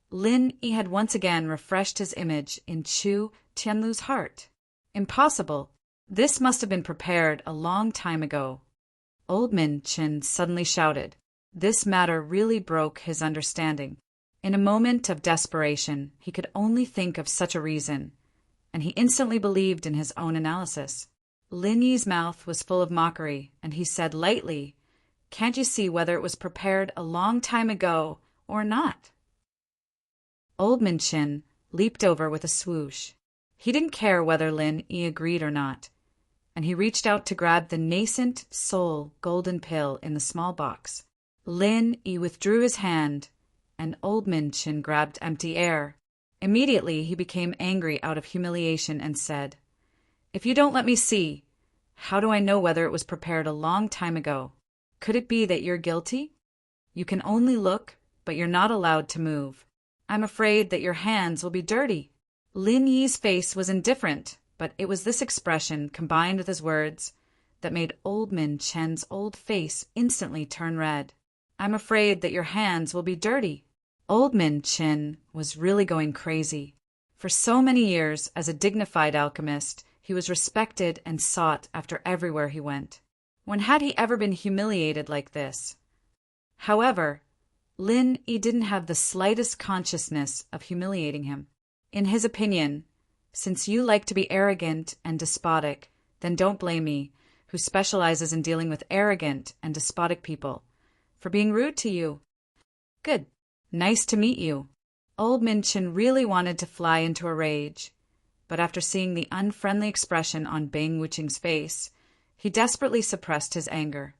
Lin Yi had once again refreshed his image in Chu Tianlu's heart. Impossible. This must have been prepared a long time ago. Old Minchin suddenly shouted. This matter really broke his understanding. In a moment of desperation, he could only think of such a reason, and he instantly believed in his own analysis. Lin Yi's mouth was full of mockery, and he said lightly, "Can't you see whether it was prepared a long time ago or not?" Old Minchin leaped over with a swoosh. He didn't care whether Lin Yi agreed or not, and he reached out to grab the nascent soul golden pill in the small box. Lin Yi withdrew his hand, and Old Minchin grabbed empty air. Immediately he became angry out of humiliation and said, "If you don't let me see, how do I know whether it was prepared a long time ago? Could it be that you're guilty? You can only look, but you're not allowed to move. I'm afraid that your hands will be dirty." Lin Yi's face was indifferent, but it was this expression, combined with his words, that made Old Minchin's old face instantly turn red. "I'm afraid that your hands will be dirty." Old Minchin was really going crazy. For so many years, as a dignified alchemist, he was respected and sought after everywhere he went. When had he ever been humiliated like this? However, Lin Yi didn't have the slightest consciousness of humiliating him. In his opinion, since you like to be arrogant and despotic, then don't blame me, who specializes in dealing with arrogant and despotic people, for being rude to you. Good. Nice to meet you. Old Minchin really wanted to fly into a rage, but after seeing the unfriendly expression on Bing Wuqing's face, he desperately suppressed his anger.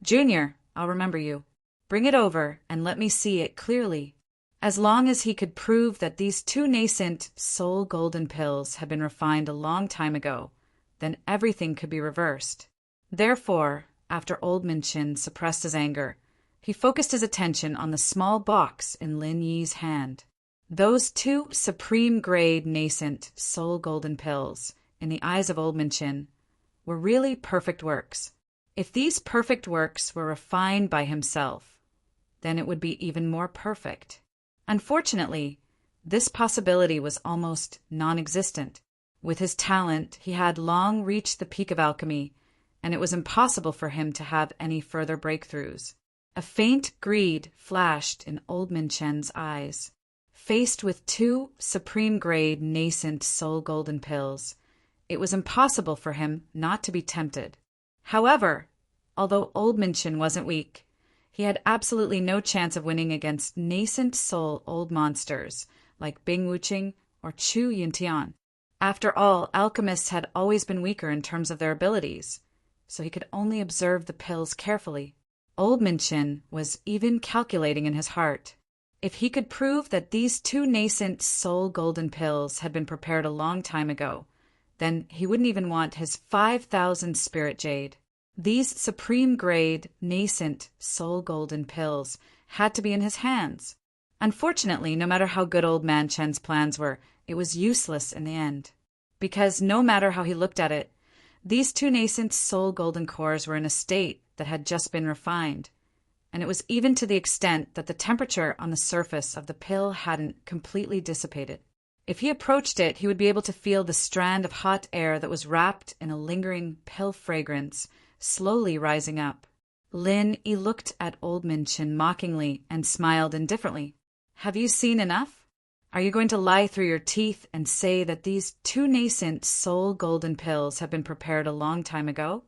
"Junior, I'll remember you. Bring it over and let me see it clearly." As long as he could prove that these 2 nascent soul golden pills had been refined a long time ago, then everything could be reversed. Therefore, after Old Minchin suppressed his anger, he focused his attention on the small box in Lin Yi's hand. Those 2 supreme-grade nascent soul golden pills, in the eyes of Old Minchin, were really perfect works. If these perfect works were refined by himself, then it would be even more perfect. Unfortunately, this possibility was almost non-existent. With his talent, he had long reached the peak of alchemy, and it was impossible for him to have any further breakthroughs. A faint greed flashed in Old Minchin's eyes. Faced with 2 supreme-grade nascent soul golden pills, it was impossible for him not to be tempted. However, although Old Minchin wasn't weak, he had absolutely no chance of winning against nascent soul old monsters like Bing Wuqing or Chu Yuntian. After all, alchemists had always been weaker in terms of their abilities, so he could only observe the pills carefully. Old Minchin was even calculating in his heart. If he could prove that these 2 nascent soul golden pills had been prepared a long time ago, then he wouldn't even want his 5,000 spirit jade. These supreme-grade, nascent soul golden pills had to be in his hands. Unfortunately, no matter how good Old Minchin's plans were, it was useless in the end. Because no matter how he looked at it, these 2 nascent soul golden cores were in a state that had just been refined, and it was even to the extent that the temperature on the surface of the pill hadn't completely dissipated. If he approached it, he would be able to feel the strand of hot air that was wrapped in a lingering pill fragrance slowly rising up. Lin Yi looked at Old Minchin mockingly and smiled indifferently. Have you seen enough? Are you going to lie through your teeth and say that these two nascent soul golden pills have been prepared a long time ago?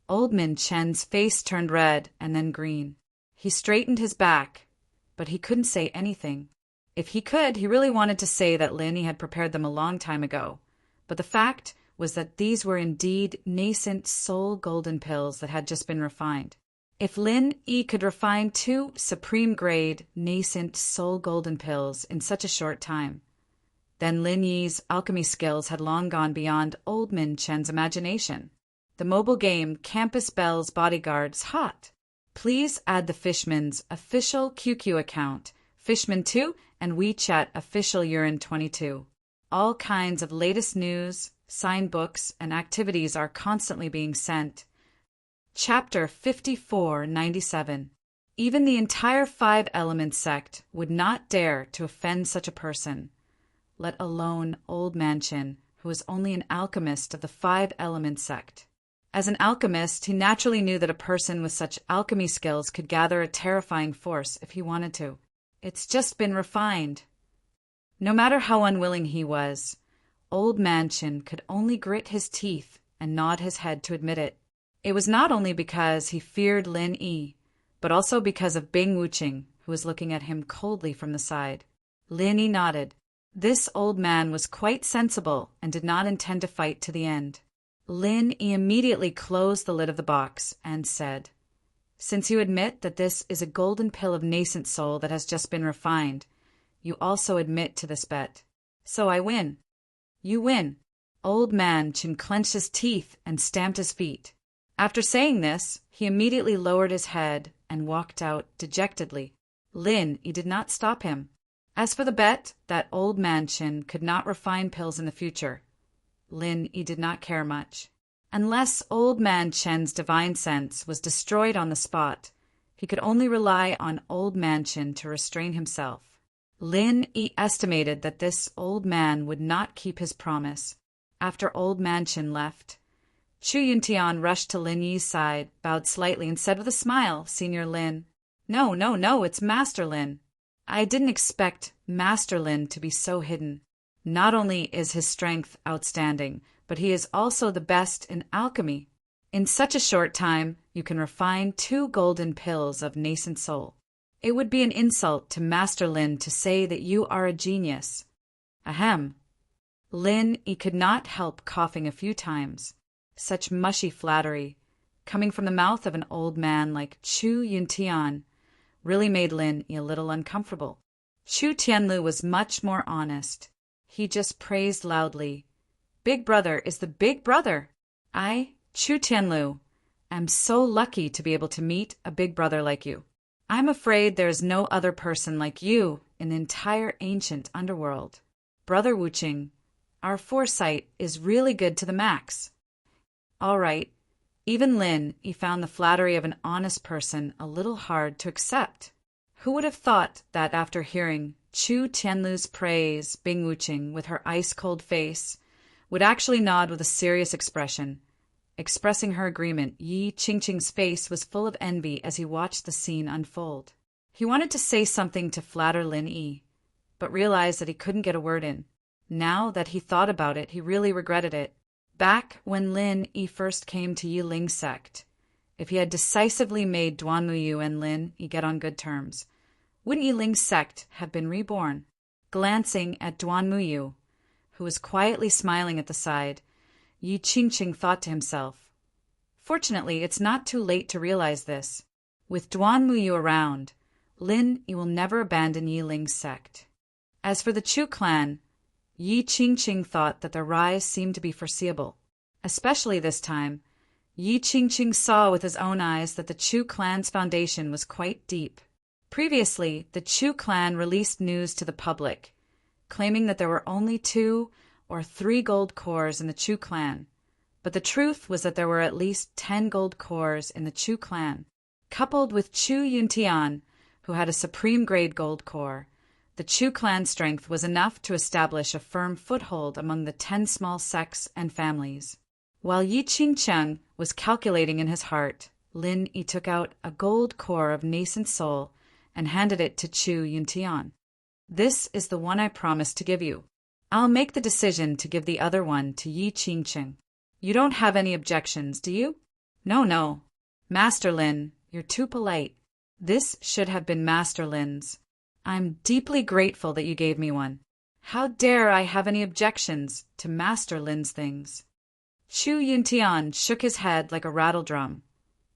Old Minchin's face turned red and then green. He straightened his back, but he couldn't say anything. If he could, he really wanted to say that Lin Yi had prepared them a long time ago. But the fact was that these were indeed nascent soul golden pills that had just been refined. If Lin Yi could refine two supreme-grade nascent soul golden pills in such a short time, then Lin Yi's alchemy skills had long gone beyond Old Min Chen's imagination. The mobile game Campus Belle's Bodyguard's hot. Please add the Fishman's official QQ account, Fishman2, and WeChat official Urine22. All kinds of latest news, signed books, and activities are constantly being sent. Chapter 5497. Even the entire Five Elements sect would not dare to offend such a person, let alone Old Manchin, who was only an alchemist of the Five Elements sect. As an alchemist, he naturally knew that a person with such alchemy skills could gather a terrifying force if he wanted to. It's just been refined. No matter how unwilling he was, Old Manchin could only grit his teeth and nod his head to admit it. It was not only because he feared Lin Yi, but also because of Bing Wuqing, who was looking at him coldly from the side. Lin Yi nodded. This old man was quite sensible and did not intend to fight to the end. Lin Yi immediately closed the lid of the box and said, Since you admit that this is a golden pill of nascent soul that has just been refined, you also admit to this bet. So I win. You win. Old Manchin clenched his teeth and stamped his feet. After saying this, he immediately lowered his head and walked out dejectedly. Lin Yi did not stop him. As for the bet that Old Manchin could not refine pills in the future, Lin Yi did not care much. Unless Old Manchin's divine sense was destroyed on the spot, he could only rely on Old Manchin to restrain himself. Lin Yi estimated that this old man would not keep his promise. After Old Manchin left, Chu Yuntian rushed to Lin Yi's side, bowed slightly, and said with a smile, Senior Lin, No, it's Master Lin. I didn't expect Master Lin to be so hidden. Not only is his strength outstanding, but he is also the best in alchemy. In such a short time, you can refine 2 golden pills of nascent soul. It would be an insult to Master Lin to say that you are a genius. Ahem. Lin Yi could not help coughing a few times. Such mushy flattery, coming from the mouth of an old man like Chu Yuntian, really made Lin Yi a little uncomfortable. Chu Tianlu was much more honest. He just praised loudly. Big brother is the big brother. I, Chu Tianlu, am so lucky to be able to meet a big brother like you. I'm afraid there is no other person like you in the entire ancient underworld. Brother Wuqing, our foresight is really good to the max. All right, even Lin Yi found the flattery of an honest person a little hard to accept. Who would have thought that after hearing Chu Tianlu's praise, Bing Wuqing, with her ice-cold face, would actually nod with a serious expression. Expressing her agreement, Yi Qingqing's face was full of envy as he watched the scene unfold. He wanted to say something to flatter Lin Yi, but realized that he couldn't get a word in. Now that he thought about it, he really regretted it. Back when Lin Yi first came to Yi Ling's sect, if he had decisively made Duan Muyu and Lin Yi get on good terms, wouldn't Yi Ling's sect have been reborn? Glancing at Duan Muyu, who was quietly smiling at the side, Yi Qingqing thought to himself, Fortunately, it's not too late to realize this. With Duan Muyu around, Lin Yi will never abandon Yi Ling's sect. As for the Chu clan, Yi Qingqing thought that their rise seemed to be foreseeable. Especially this time, Yi Qingqing saw with his own eyes that the Chu clan's foundation was quite deep. Previously, the Chu clan released news to the public, claiming that there were only 2 or 3 gold cores in the Chu clan, but the truth was that there were at least 10 gold cores in the Chu clan. Coupled with Chu Yuntian, who had a supreme-grade gold core, the Chu clan strength was enough to establish a firm foothold among the 10 small sects and families. While Yi Qingcheng was calculating in his heart, Lin Yi took out a gold core of nascent soul and handed it to Chu Yuntian. This is the one I promised to give you. I'll make the decision to give the other one to Yi Qingcheng. You don't have any objections, do you? No. Master Lin, you're too polite. This should have been Master Lin's. I'm deeply grateful that you gave me one. How dare I have any objections to Master Lin's things? Chu Yuntian shook his head like a rattledrum,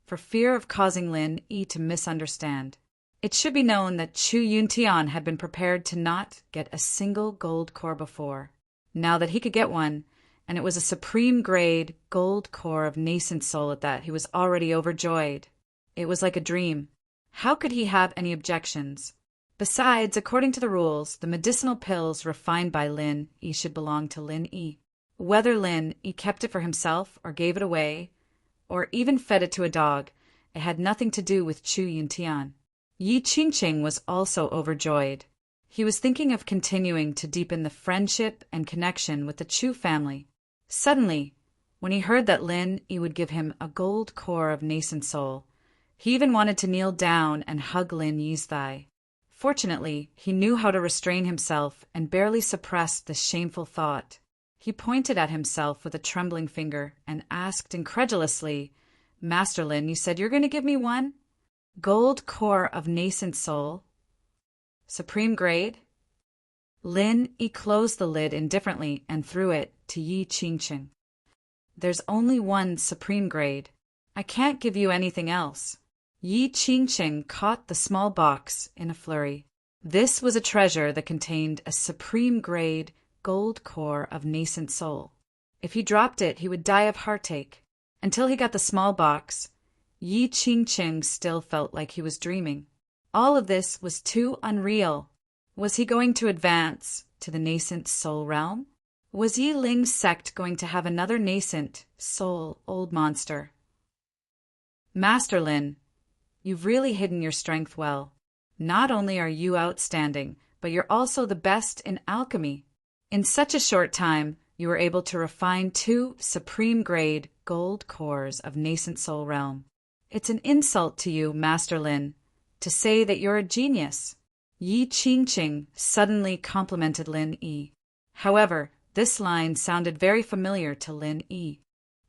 for fear of causing Lin Yi to misunderstand. It should be known that Chu Yuntian had been prepared to not get a single gold core before. Now that he could get one, and it was a supreme grade gold core of nascent soul at that, he was already overjoyed. It was like a dream. How could he have any objections? Besides, according to the rules, the medicinal pills refined by Lin Yi should belong to Lin Yi. Whether Lin Yi kept it for himself or gave it away, or even fed it to a dog, it had nothing to do with Chu Yuntian. Yi Qingcheng was also overjoyed. He was thinking of continuing to deepen the friendship and connection with the Chu family. Suddenly, when he heard that Lin Yi would give him a gold core of nascent soul, he even wanted to kneel down and hug Lin Yi's thigh. Fortunately, he knew how to restrain himself and barely suppressed the shameful thought. He pointed at himself with a trembling finger and asked incredulously, Master Lin, you said you're going to give me one? Gold core of nascent soul? Supreme grade? Lin Yi closed the lid indifferently and threw it to Yi Qingcheng. There's only one supreme grade. I can't give you anything else. Yi Qingcheng caught the small box in a flurry. This was a treasure that contained a supreme grade gold core of nascent soul. If he dropped it, he would die of heartache. Until he got the small box, Yi Qingcheng still felt like he was dreaming. All of this was too unreal. Was he going to advance to the nascent soul realm? Was Yi Ling's sect going to have another nascent soul old monster? Master Lin, you've really hidden your strength well. Not only are you outstanding, but you're also the best in alchemy. In such a short time, you were able to refine 2 supreme-grade gold cores of nascent soul realm. It's an insult to you, Master Lin, to say that you're a genius. Yi Qingcheng suddenly complimented Lin Yi. However, this line sounded very familiar to Lin Yi.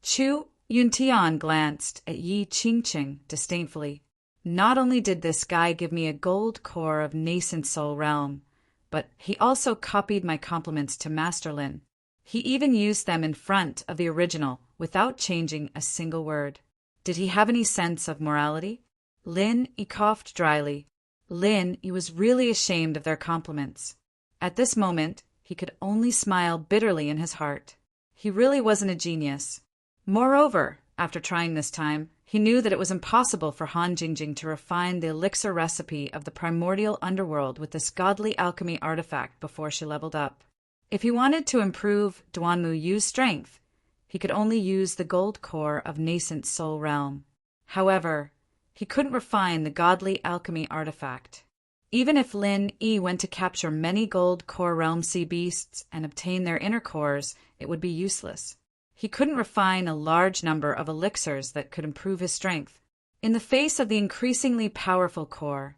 Chu Yuntian glanced at Yi Qingcheng disdainfully. Not only did this guy give me a gold core of nascent soul realm, but he also copied my compliments to Master Lin. He even used them in front of the original without changing a single word. Did he have any sense of morality? Lin Yi coughed dryly. Lin Yi was really ashamed of their compliments. At this moment, he could only smile bitterly in his heart. He really wasn't a genius. Moreover, after trying this time, he knew that it was impossible for Han Jingjing to refine the elixir recipe of the primordial underworld with this godly alchemy artifact before she leveled up. If he wanted to improve Duanmu Yu's strength, he could only use the gold core of nascent soul realm. However, he couldn't refine the godly alchemy artifact. Even if Lin Yi went to capture many gold core realm sea beasts and obtain their inner cores, it would be useless. He couldn't refine a large number of elixirs that could improve his strength. In the face of the increasingly powerful core,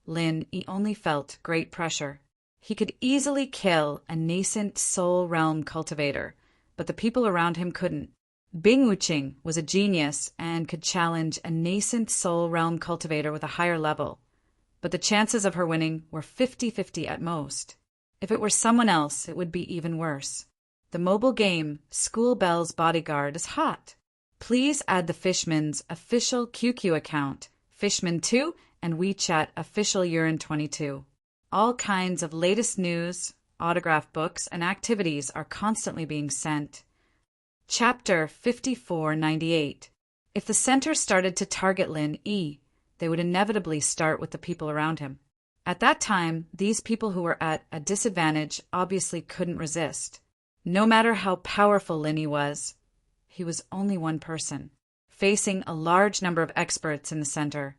Lin Yi only felt great pressure. He could easily kill a nascent soul realm cultivator, but the people around him couldn't. Bing Wuqing was a genius and could challenge a nascent soul realm cultivator with a higher level, but the chances of her winning were 50-50 at most. If it were someone else, it would be even worse. The mobile game School Bell's Bodyguard is hot. Please add the Fishman's official QQ account, Fishman2, and WeChat official Urine22. All kinds of latest news, autograph books, and activities are constantly being sent. Chapter 5498. If the center started to target Lin Yi, they would inevitably start with the people around him. At that time, these people who were at a disadvantage obviously couldn't resist. No matter how powerful Lin Yi was, he was only one person. Facing a large number of experts in the center,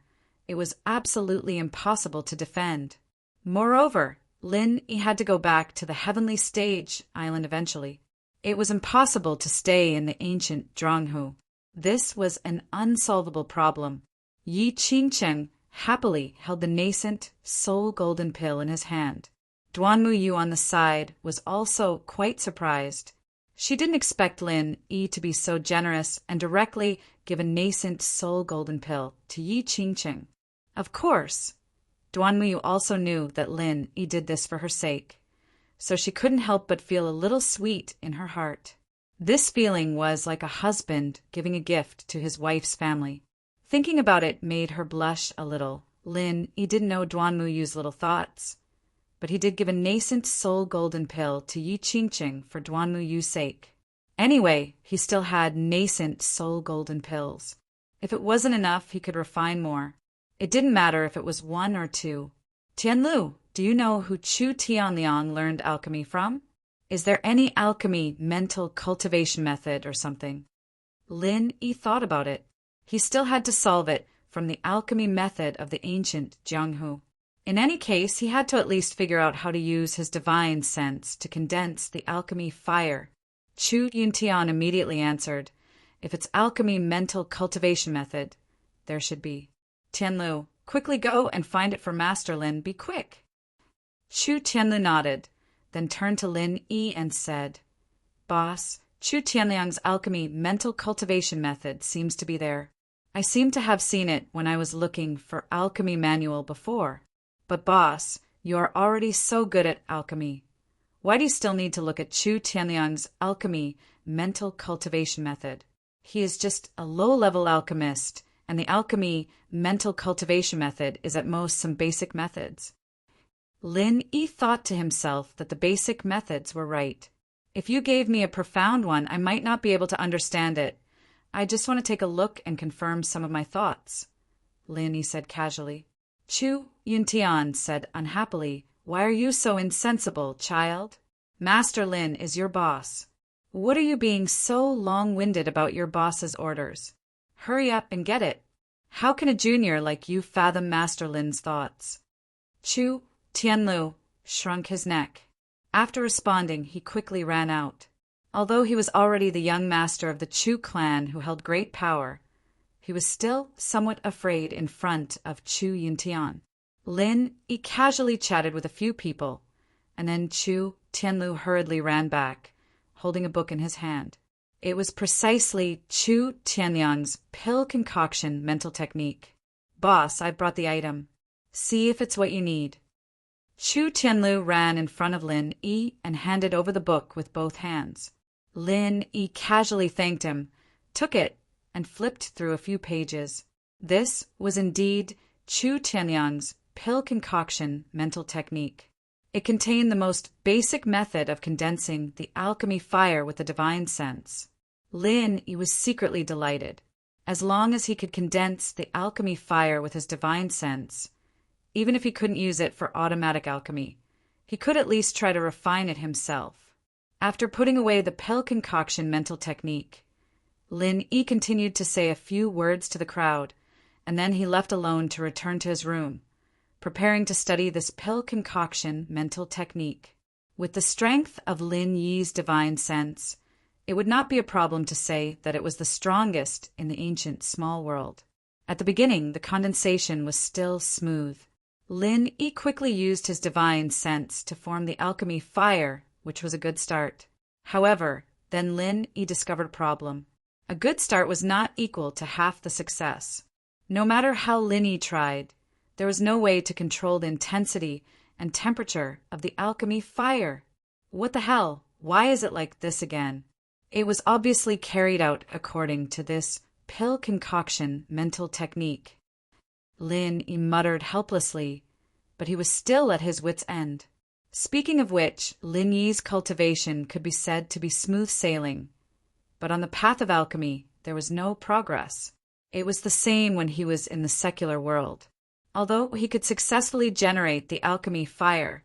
it was absolutely impossible to defend. Moreover, Lin Yi had to go back to the Heavenly Stage island eventually. It was impossible to stay in the ancient Zhonghu. This was an unsolvable problem. Yi Qingcheng happily held the nascent, soul golden pill in his hand. Duanmu Yu on the side was also quite surprised. She didn't expect Lin Yi to be so generous and directly give a nascent soul golden pill to Yi Qingcheng. Of course, Duanmu Yu also knew that Lin Yi did this for her sake, so she couldn't help but feel a little sweet in her heart. This feeling was like a husband giving a gift to his wife's family. Thinking about it made her blush a little. Lin Yi didn't know Duanmu Yu's little thoughts, but he did give a nascent soul golden pill to Yi Qingcheng for Duanmu Yu's sake. Anyway, he still had nascent soul golden pills. If it wasn't enough, he could refine more. It didn't matter if it was 1 or 2. Tianlu, do you know who Chu Tianliang learned alchemy from? Is there any alchemy mental cultivation method or something? Lin Yi thought about it. He still had to solve it from the alchemy method of the ancient Jianghu. In any case, he had to at least figure out how to use his divine sense to condense the alchemy fire. Chu Yuntian immediately answered, if it's alchemy mental cultivation method, there should be. Tianlu, quickly go and find it for Master Lin, be quick. Chu Tianlu nodded, then turned to Lin Yi and said, Boss, Chu Tianliang's alchemy mental cultivation method seems to be there. I seem to have seen it when I was looking for alchemy manual before. But boss, you are already so good at alchemy. Why do you still need to look at Chu Tianliang's alchemy mental cultivation method? He is just a low-level alchemist, and the alchemy mental cultivation method is at most some basic methods. Lin Yi thought to himself that the basic methods were right. If you gave me a profound one, I might not be able to understand it. I just want to take a look and confirm some of my thoughts, Lin Yi said casually. Chu Yuntian said unhappily, Why are you so insensible, child? Master Lin is your boss. What are you being so long-winded about your boss's orders? Hurry up and get it. How can a junior like you fathom Master Lin's thoughts? Chu Tianlu shrunk his neck. After responding, he quickly ran out. Although he was already the young master of the Chu clan who held great power, he was still somewhat afraid in front of Chu Yuntian. Lin Yi casually chatted with a few people, and then Chu Tianlu hurriedly ran back, holding a book in his hand. It was precisely Chu Tianliang's pill concoction mental technique. Boss, I've brought the item. See if it's what you need. Chu Tianlu ran in front of Lin Yi and handed over the book with both hands. Lin Yi casually thanked him, took it, and flipped through a few pages. This was indeed Chu Tianliang's pill concoction mental technique. It contained the most basic method of condensing the alchemy fire with the divine sense. Lin Yi was secretly delighted. As long as he could condense the alchemy fire with his divine sense, even if he couldn't use it for automatic alchemy, he could at least try to refine it himself. After putting away the pill concoction mental technique, Lin Yi continued to say a few words to the crowd, and then he left alone to return to his room, preparing to study this pill concoction mental technique. With the strength of Lin Yi's divine sense, it would not be a problem to say that it was the strongest in the ancient small world. At the beginning, the condensation was still smooth. Lin Yi quickly used his divine sense to form the alchemy fire, which was a good start. However, then Lin Yi discovered a problem. A good start was not equal to half the success. No matter how Lin Yi tried, there was no way to control the intensity and temperature of the alchemy fire. What the hell? Why is it like this again? It was obviously carried out according to this pill concoction mental technique. Lin Yi muttered helplessly, but he was still at his wits' end. Speaking of which, Lin Yi's cultivation could be said to be smooth sailing, but on the path of alchemy there was no progress. It was the same when he was in the secular world. Although he could successfully generate the alchemy fire,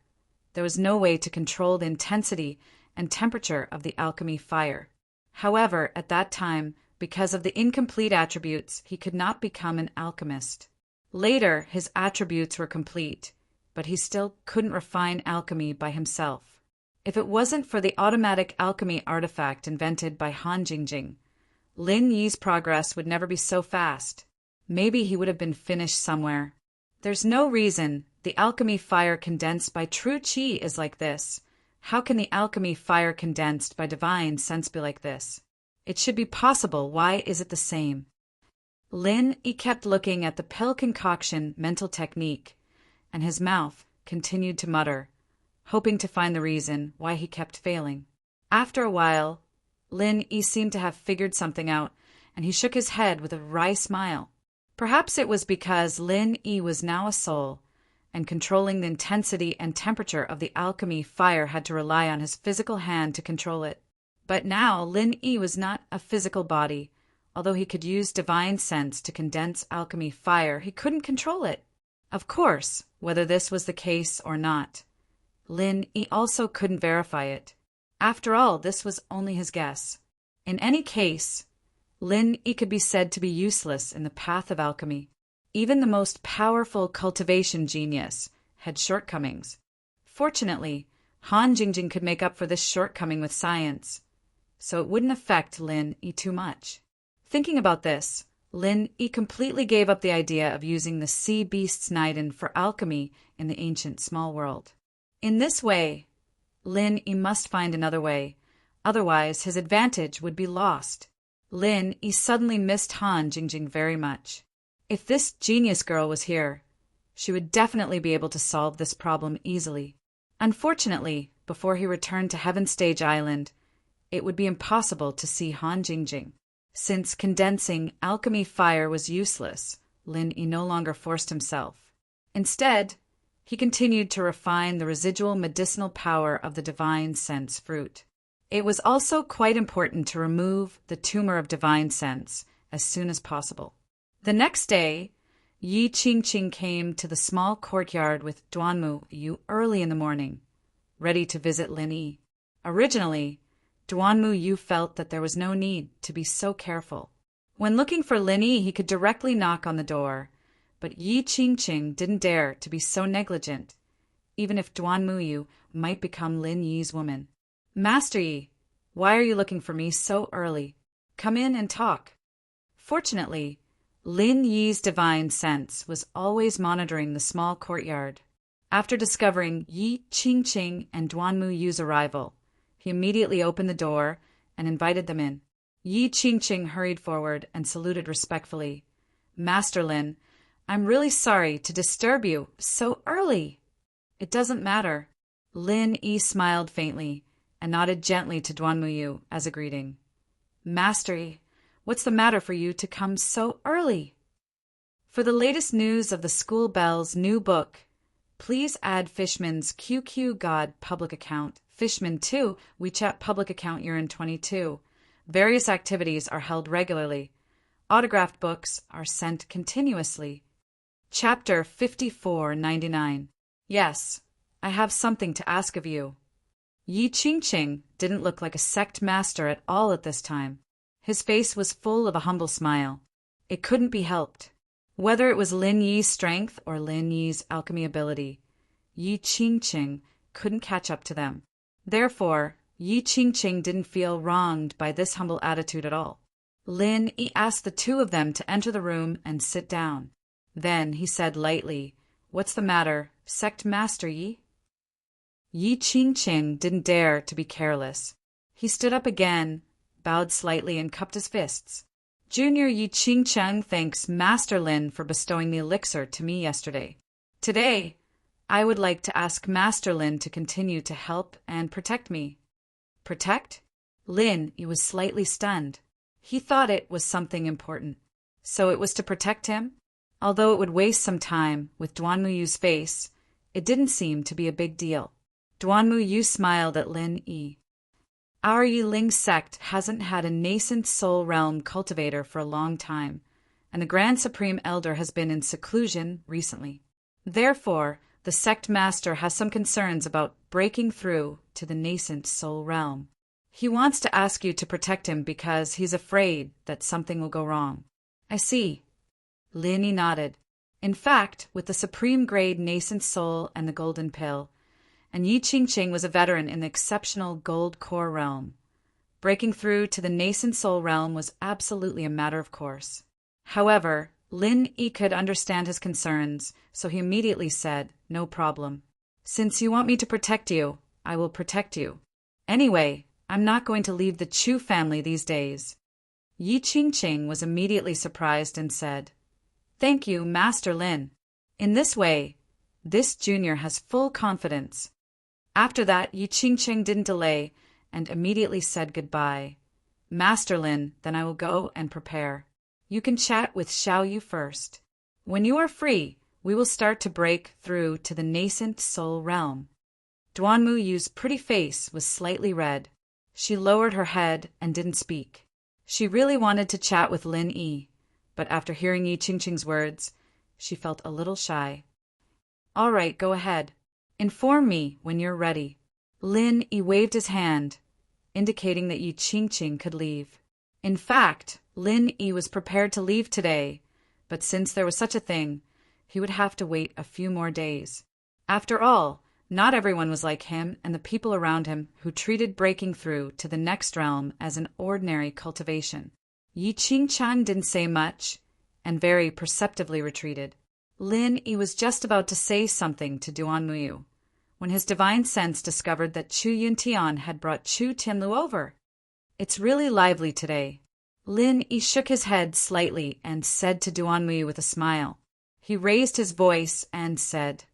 there was no way to control the intensity and temperature of the alchemy fire. However, at that time, because of the incomplete attributes, he could not become an alchemist. Later, his attributes were complete, but he still couldn't refine alchemy by himself. If it wasn't for the automatic alchemy artifact invented by Han Jingjing, Lin Yi's progress would never be so fast. Maybe he would have been finished somewhere. There's no reason the alchemy fire condensed by true qi is like this. How can the alchemy fire condensed by divine sense be like this? It should be possible. Why is it the same? Lin Yi kept looking at the pill concoction mental technique, and his mouth continued to mutter, hoping to find the reason why he kept failing. After a while, Lin Yi seemed to have figured something out, and he shook his head with a wry smile. Perhaps it was because Lin Yi was now a soul, and controlling the intensity and temperature of the alchemy fire had to rely on his physical hand to control it. But now Lin Yi was not a physical body. Although he could use divine sense to condense alchemy fire, he couldn't control it. Of course, whether this was the case or not, Lin Yi also couldn't verify it. After all, this was only his guess. In any case, Lin Yi could be said to be useless in the path of alchemy. Even the most powerful cultivation genius had shortcomings. Fortunately, Han Jingjing could make up for this shortcoming with science, so it wouldn't affect Lin Yi too much. Thinking about this, Lin Yi completely gave up the idea of using the sea beast's Niden for alchemy in the ancient small world. In this way, Lin Yi must find another way, otherwise his advantage would be lost. Lin Yi suddenly missed Han Jingjing very much. If this genius girl was here, she would definitely be able to solve this problem easily. Unfortunately, before he returned to Heaven Stage Island, it would be impossible to see Han Jingjing. Since condensing alchemy fire was useless, Lin Yi no longer forced himself. Instead, he continued to refine the residual medicinal power of the divine sense fruit. It was also quite important to remove the tumor of divine sense as soon as possible. The next day, Yi Qingqing came to the small courtyard with Duanmu Yu early in the morning, ready to visit Lin Yi. Originally, Duanmu Yu felt that there was no need to be so careful. When looking for Lin Yi, he could directly knock on the door, but Yi Qingqing didn't dare to be so negligent, even if Duanmu Yu might become Lin Yi's woman. "Master Yi, why are you looking for me so early? Come in and talk." Fortunately, Lin Yi's divine sense was always monitoring the small courtyard. After discovering Yi Qingqing and Duanmu Yu's arrival, he immediately opened the door and invited them in. Yi Qingqing hurried forward and saluted respectfully. "Master Lin, I'm really sorry to disturb you so early." "It doesn't matter." Lin Yi smiled faintly and nodded gently to Duanmu Yu as a greeting. "Master Yi, what's the matter for you to come so early?" For the latest news of the School Bell's new book, please add Fishman's QQ God public account, Fishman 2 WeChat public account Urine 22. Various activities are held regularly. Autographed books are sent continuously. Chapter 5499. Yes, I have something to ask of you. Yi Qingqing didn't look like a sect master at all at this time. His face was full of a humble smile. It couldn't be helped. Whether it was Lin Yi's strength or Lin Yi's alchemy ability, Yi Qingqing couldn't catch up to them. Therefore, Yi Qingqing didn't feel wronged by this humble attitude at all. Lin Yi asked the two of them to enter the room and sit down. Then he said lightly, "What's the matter, Sect Master Yi?" Yi Qingqing didn't dare to be careless. He stood up again, bowed slightly, and cupped his fists. "Junior Yi Qingqing thanks Master Lin for bestowing the elixir to me yesterday. Today, I would like to ask Master Lin to continue to help and protect me." "Protect?" Lin Yi was slightly stunned. He thought it was something important. So it was to protect him? Although it would waste some time with Duanmu Yu's face, it didn't seem to be a big deal. Duanmu Yu smiled at Lin Yi. "Our Yiling sect hasn't had a nascent soul realm cultivator for a long time, and the Grand Supreme Elder has been in seclusion recently. Therefore, the sect master has some concerns about breaking through to the nascent soul realm. He wants to ask you to protect him because he's afraid that something will go wrong." "I see." Lin Yi nodded. In fact, with the supreme grade nascent soul and the golden pill, and Yi Qingqing was a veteran in the exceptional gold core realm. Breaking through to the nascent soul realm was absolutely a matter of course. However, Lin Yi could understand his concerns, so he immediately said, "No problem. Since you want me to protect you, I will protect you. Anyway, I'm not going to leave the Chu family these days." Yi Qingqing was immediately surprised and said, "Thank you, Master Lin. In this way, this junior has full confidence." After that, Yi Qingqing didn't delay and immediately said goodbye. "Master Lin, then I will go and prepare. You can chat with Xiao Yu first. When you are free, we will start to break through to the nascent soul realm." Duanmu Yu's pretty face was slightly red. She lowered her head and didn't speak. She really wanted to chat with Lin Yi, but after hearing Yi Qingqing's words, she felt a little shy. "All right, go ahead. Inform me when you're ready." Lin Yi waved his hand, indicating that Yi Qingqing could leave. In fact, Lin Yi was prepared to leave today, but since there was such a thing, he would have to wait a few more days. After all, not everyone was like him and the people around him who treated breaking through to the next realm as an ordinary cultivation. Yi Qingqiang didn't say much and very perceptively retreated. Lin Yi was just about to say something to Duanmu Yu when his divine sense discovered that Chu Yuntian had brought Chu Tianlu over. "It's really lively today." Lin Yi shook his head slightly and said to Duanmu Yu with a smile. He raised his voice and said,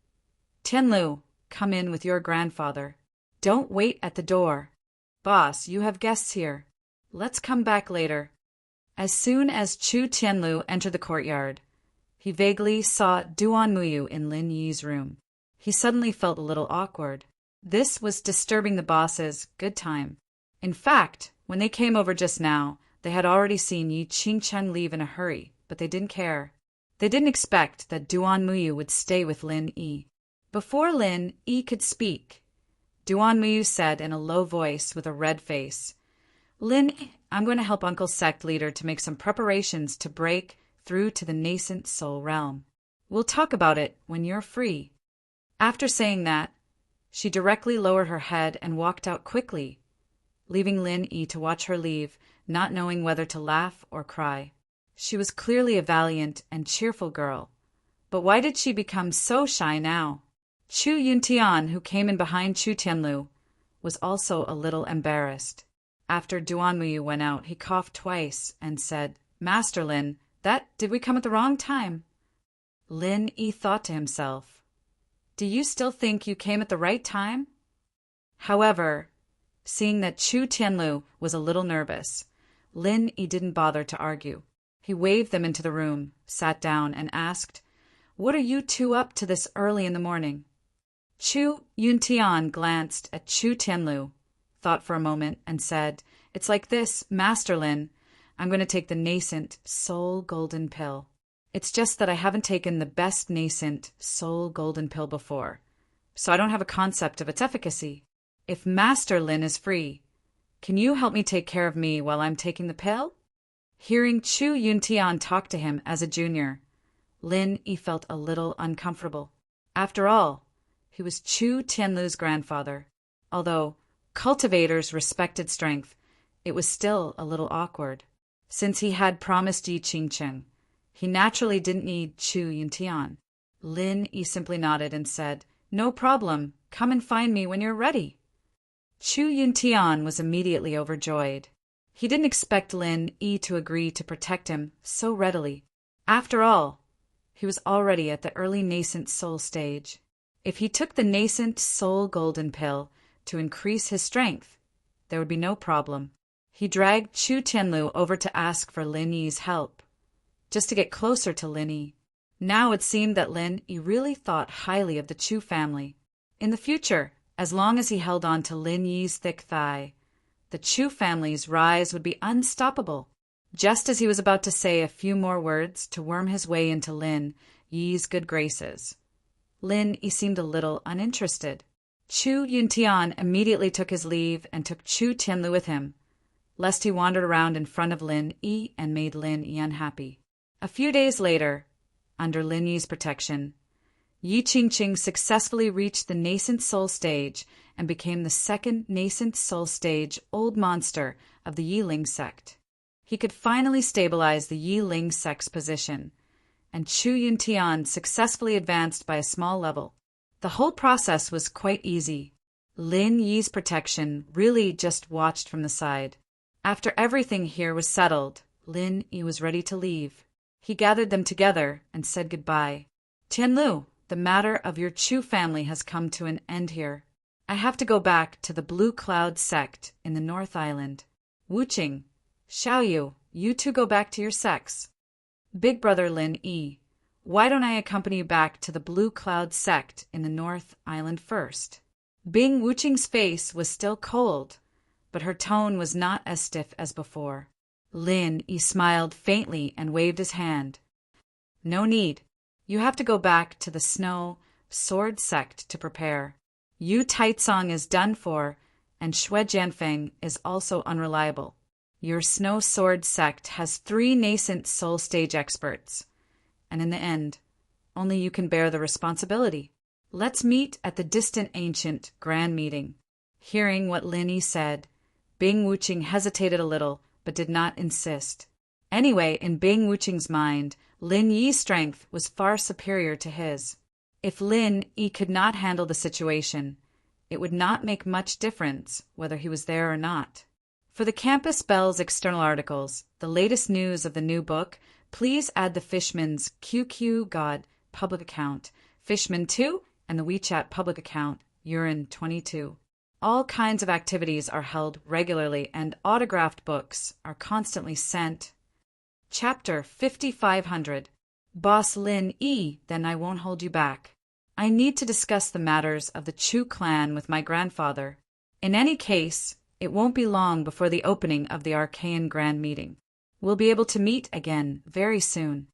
"Tianlu, come in with your grandfather. Don't wait at the door. Boss, you have guests here. Let's come back later." As soon as Chu Tianlu entered the courtyard, he vaguely saw Duanmu Yu in Lin Yi's room. He suddenly felt a little awkward. This was disturbing the boss's good time. In fact, when they came over just now, they had already seen Yi Qingqiang leave in a hurry, but they didn't care. They didn't expect that Duanmu Yu would stay with Lin Yi. Before Lin Yi could speak, Duanmu Yu said in a low voice with a red face, "Lin, I'm going to help Uncle Sect Leader to make some preparations to break through to the nascent soul realm. We'll talk about it when you're free." After saying that, she directly lowered her head and walked out quickly, leaving Lin Yi to watch her leave, not knowing whether to laugh or cry. She was clearly a valiant and cheerful girl, but why did she become so shy now? Chu Yuntian, who came in behind Chu Tianlu, was also a little embarrassed. After Duanmu Yu went out, he coughed twice and said, "Master Lin, did we come at the wrong time?" Lin Yi thought to himself, "Do you still think you came at the right time?" However, seeing that Chu Tianlu was a little nervous, Lin Yi didn't bother to argue. He waved them into the room, sat down, and asked, "What are you two up to this early in the morning?" Chu Yuntian glanced at Chu Tianlu, thought for a moment, and said, "It's like this, Master Lin. I'm going to take the nascent soul golden pill. It's just that I haven't taken the best nascent soul golden pill before, so I don't have a concept of its efficacy. If Master Lin is free, can you help me take care of me while I'm taking the pill?" Hearing Chu Yuntian talk to him as a junior, Lin Yi felt a little uncomfortable. After all, he was Chu Tianlu's grandfather. Although cultivators respected strength, it was still a little awkward. Since he had promised Yi Qingqiang, he naturally didn't need Chu Yuntian. Lin Yi simply nodded and said, "No problem. Come and find me when you're ready." Chu Yuntian was immediately overjoyed. He didn't expect Lin Yi to agree to protect him so readily. After all, he was already at the early nascent soul stage. If he took the nascent soul golden pill to increase his strength, there would be no problem. He dragged Chu Tianlu over to ask for Lin Yi's help, just to get closer to Lin Yi. Now it seemed that Lin Yi really thought highly of the Chu family. In the future, as long as he held on to Lin Yi's thick thigh, the Chu family's rise would be unstoppable. Just as he was about to say a few more words to worm his way into Lin Yi's good graces, Lin Yi seemed a little uninterested. Chu Yuntian immediately took his leave and took Chu Tianlu with him, lest he wandered around in front of Lin Yi and made Lin Yi unhappy. A few days later, under Lin Yi's protection, Yi Qingqing successfully reached the nascent soul stage and became the second nascent soul stage old monster of the Yiling sect. He could finally stabilize the Yiling sect's position, and Chu Yuntian successfully advanced by a small level. The whole process was quite easy. Lin Yi's protection really just watched from the side. After everything here was settled, Lin Yi was ready to leave. He gathered them together and said goodbye. Tianlu, the matter of your Chu family has come to an end here. I have to go back to the Blue Cloud sect in the North Island. Wuqing, Xiaoyu, you two go back to your sects. Big brother Lin Yi, why don't I accompany you back to the Blue Cloud sect in the North Island first? Bing Wuqing's face was still cold, but her tone was not as stiff as before. Lin Yi smiled faintly and waved his hand. No need. You have to go back to the Snow Sword sect to prepare. Yu Taicong is done for, and Xue Jianfeng is also unreliable. Your Snow Sword sect has 3 nascent soul stage experts, and in the end, only you can bear the responsibility. Let's meet at the distant ancient grand meeting. Hearing what Lin Yi said, Bing Wuqing hesitated a little, but did not insist. Anyway, in Bing Wuqing's mind, Lin Yi's strength was far superior to his. If Lin Yi could not handle the situation, it would not make much difference whether he was there or not. For the Campus Bells external articles, the latest news of the new book, please add the Fishman's QQ God public account, Fishman2, and the WeChat public account, Urine22. All kinds of activities are held regularly and autographed books are constantly sent. Chapter 5500. Boss Lin Yi, then I won't hold you back. I need to discuss the matters of the Chu clan with my grandfather. In any case, it won't be long before the opening of the Archaean Grand Meeting. We'll be able to meet again very soon.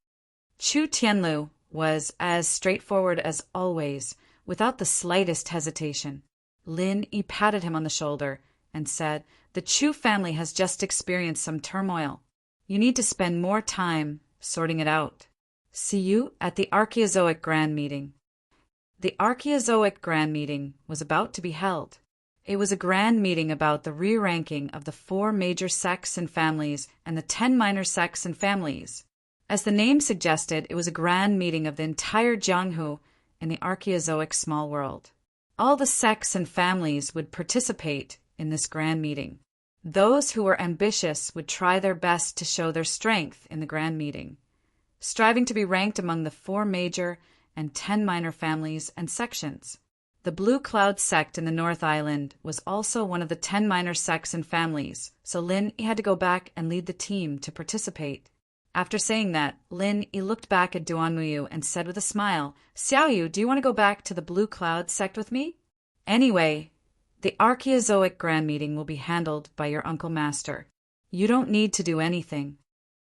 Chu Tianlu was as straightforward as always, without the slightest hesitation. Lin Yi patted him on the shoulder and said, The Chu family has just experienced some turmoil. You need to spend more time sorting it out. See you at the Archaeozoic Grand Meeting. The Archaeozoic Grand Meeting was about to be held. It was a grand meeting about the re-ranking of the 4 major sects and families and the 10 minor sects and families. As the name suggested, it was a grand meeting of the entire Jianghu in the Archaeozoic small world. All the sects and families would participate in this grand meeting. Those who were ambitious would try their best to show their strength in the grand meeting, striving to be ranked among the 4 major and 10 minor families and sections. The Blue Cloud sect in the North Island was also one of the 10 minor sects and families, so Lin Yi had to go back and lead the team to participate. After saying that, Lin Yi looked back at Duan Muyu and said with a smile, Xiaoyu, do you want to go back to the Blue Cloud sect with me? Anyway, the Archaeozoic Grand Meeting will be handled by your Uncle Master. You don't need to do anything.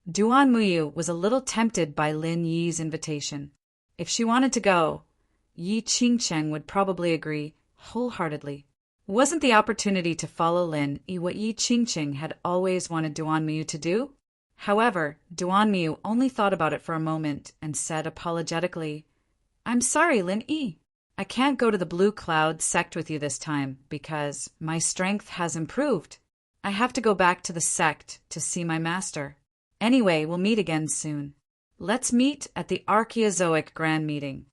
Duan Muyu was a little tempted by Lin Yi's invitation. If she wanted to go, Yi Qingcheng would probably agree wholeheartedly. Wasn't the opportunity to follow Lin Yi what Yi Qingcheng had always wanted Duan Muyu to do? However, Duan Muyu only thought about it for a moment and said apologetically, I'm sorry, Lin Yi. I can't go to the Blue Cloud sect with you this time because my strength has improved. I have to go back to the sect to see my master. Anyway, we'll meet again soon. Let's meet at the Archaeozoic Grand Meeting.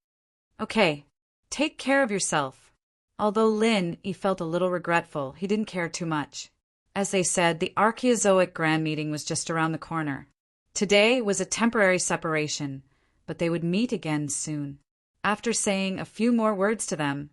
Okay, take care of yourself. Although Lin Yi felt a little regretful, he didn't care too much. As they said, the Archaeozoic Grand Meeting was just around the corner. Today was a temporary separation, but they would meet again soon. After saying a few more words to them,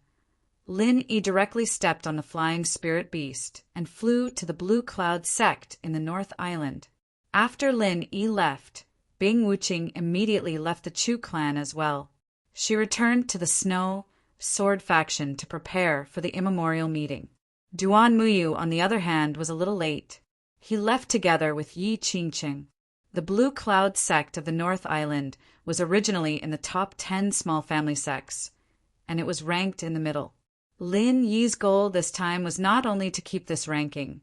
Lin Yi directly stepped on the flying spirit beast and flew to the Blue Cloud sect in the North Island. After Lin Yi left, Bing Wuqing immediately left the Chu clan as well. She returned to the Snow Sword faction to prepare for the immemorial meeting. Duan Muyu, on the other hand, was a little late. He left together with Yi Qingcheng. The Blue Cloud sect of the North Island was originally in the top 10 small family sects, and it was ranked in the middle. Lin Yi's goal this time was not only to keep this ranking,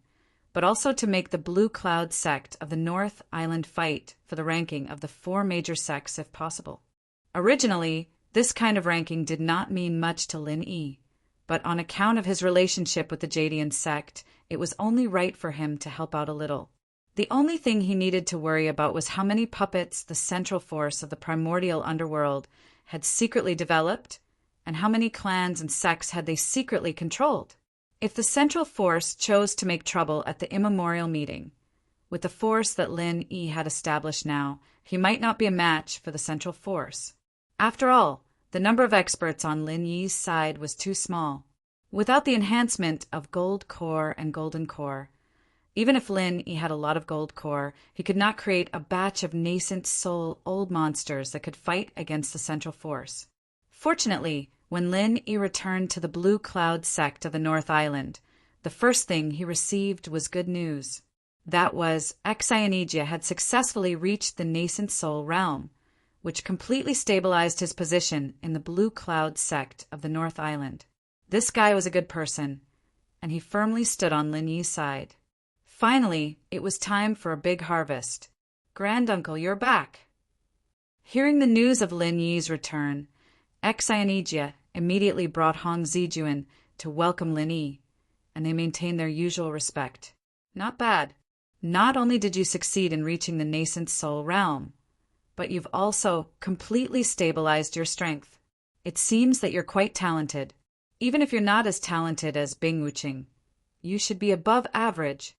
but also to make the Blue Cloud sect of the North Island fight for the ranking of the 4 major sects if possible. Originally, This kind of ranking did not mean much to Lin Yi, but on account of his relationship with the Jadian sect, it was only right for him to help out a little. The only thing he needed to worry about was how many puppets the central force of the primordial underworld had secretly developed, and how many clans and sects had they secretly controlled. If the central force chose to make trouble at the immemorial meeting, with the force that Lin Yi had established now, he might not be a match for the central force. After all, the number of experts on Lin Yi's side was too small. Without the enhancement of gold core and golden core, even if Lin Yi had a lot of gold core, he could not create a batch of nascent soul old monsters that could fight against the central force. Fortunately, when Lin Yi returned to the Blue Cloud sect of the North Island, the first thing he received was good news. That was, Exionejia had successfully reached the nascent soul realm, which completely stabilized his position in the Blue Cloud sect of the North Island. This guy was a good person, and he firmly stood on Lin Yi's side. Finally, it was time for a big harvest. Granduncle, you're back. Hearing the news of Lin Yi's return, Exionejia immediately brought Hong Zijuan to welcome Lin Yi, and they maintained their usual respect. Not bad. Not only did you succeed in reaching the nascent soul realm, but you've also completely stabilized your strength. It seems that you're quite talented. Even if you're not as talented as Bing Wuching, you should be above average.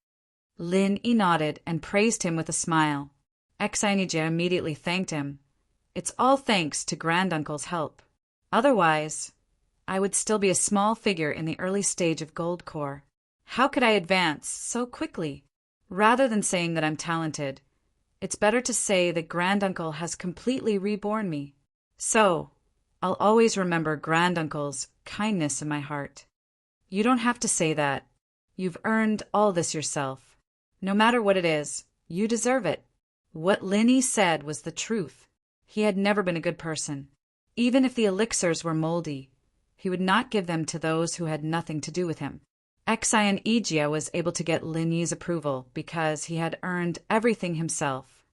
Lin Yi nodded and praised him with a smile. Exionejia immediately thanked him. It's all thanks to Granduncle's help. Otherwise, I would still be a small figure in the early stage of Gold Core. How could I advance so quickly? Rather than saying that I'm talented, it's better to say that Granduncle has completely reborn me. So, I'll always remember Granduncle's kindness in my heart. You don't have to say that. You've earned all this yourself. No matter what it is, you deserve it. What Lin Yi said was the truth. He had never been a good person. Even if the elixirs were moldy, he would not give them to those who had nothing to do with him. Exionejia was able to get Lin Yi's approval because he had earned everything himself.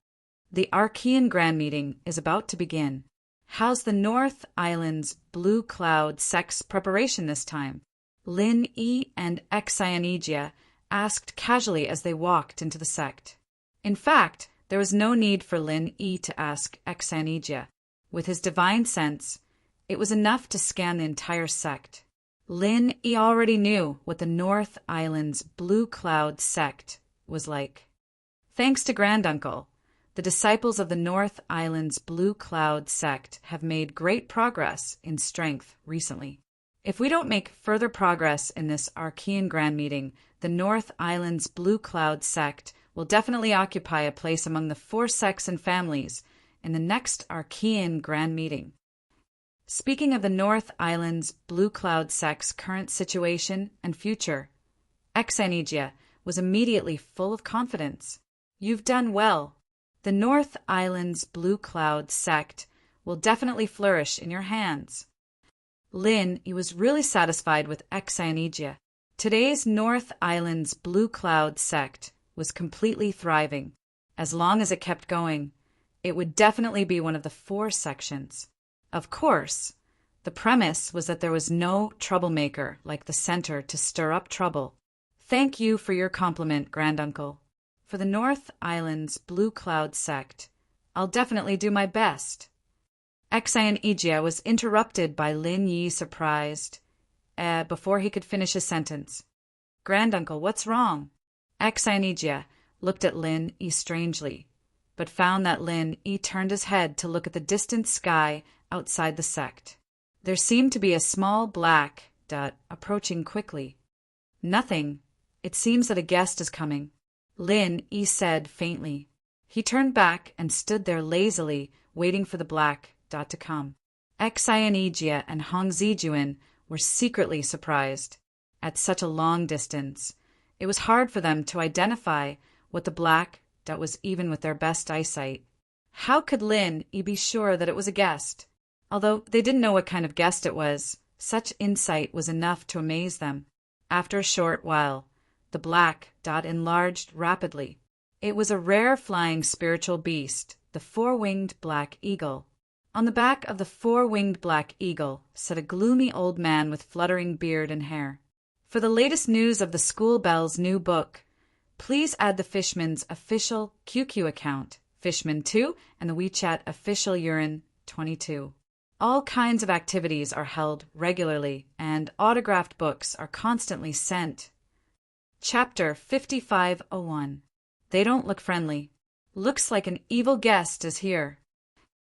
The Archean Grand Meeting is about to begin. How's the North Island's Blue Cloud sect's preparation this time? Lin Yi and Exionejia asked casually as they walked into the sect. In fact, there was no need for Lin Yi to ask Exionejia. With his divine sense, it was enough to scan the entire sect. Lin Yi already knew what the North Island's Blue Cloud sect was like. Thanks to Granduncle, the disciples of the North Island's Blue Cloud sect have made great progress in strength recently. If we don't make further progress in this Archean Grand Meeting, the North Island's Blue Cloud sect will definitely occupy a place among the 4 sects and families in the next Archean Grand Meeting. Speaking of the North Island's Blue Cloud sect's current situation and future, Exionejia was immediately full of confidence. You've done well. The North Island's Blue Cloud sect will definitely flourish in your hands. Lin Yi was really satisfied with Exionejia. Today's North Island's Blue Cloud sect was completely thriving. As long as it kept going, it would definitely be one of the 4 sections. Of course, the premise was that there was no troublemaker like the center to stir up trouble. Thank you for your compliment, Granduncle. For the North Island's Blue Cloud sect, I'll definitely do my best. Exionejia was interrupted by Lin Yi, surprised, before he could finish his sentence. Granduncle, what's wrong? Exionejia looked at Lin Yi strangely, but found that Lin Yi turned his head to look at the distant sky outside the sect. There seemed to be a small black dot approaching quickly. Nothing. It seems that a guest is coming, Lin Yi said faintly. He turned back and stood there lazily, waiting for the black dot to come. Exionejia and Hong Zijuan were secretly surprised. At such a long distance, it was hard for them to identify what the black dot was even with their best eyesight. How could Lin Yi be sure that it was a guest? Although they didn't know what kind of guest it was, such insight was enough to amaze them. After a short while, the black dot enlarged rapidly. It was a rare flying spiritual beast, the 4-winged black eagle. On the back of the four-winged black eagle sat a gloomy old man with fluttering beard and hair. For the latest news of the school bell's new book, please add the Fishman's official QQ account, Fishman2, and the WeChat official Urine 22. All kinds of activities are held regularly, and autographed books are constantly sent. Chapter 5501. They don't look friendly. Looks like an evil guest is here.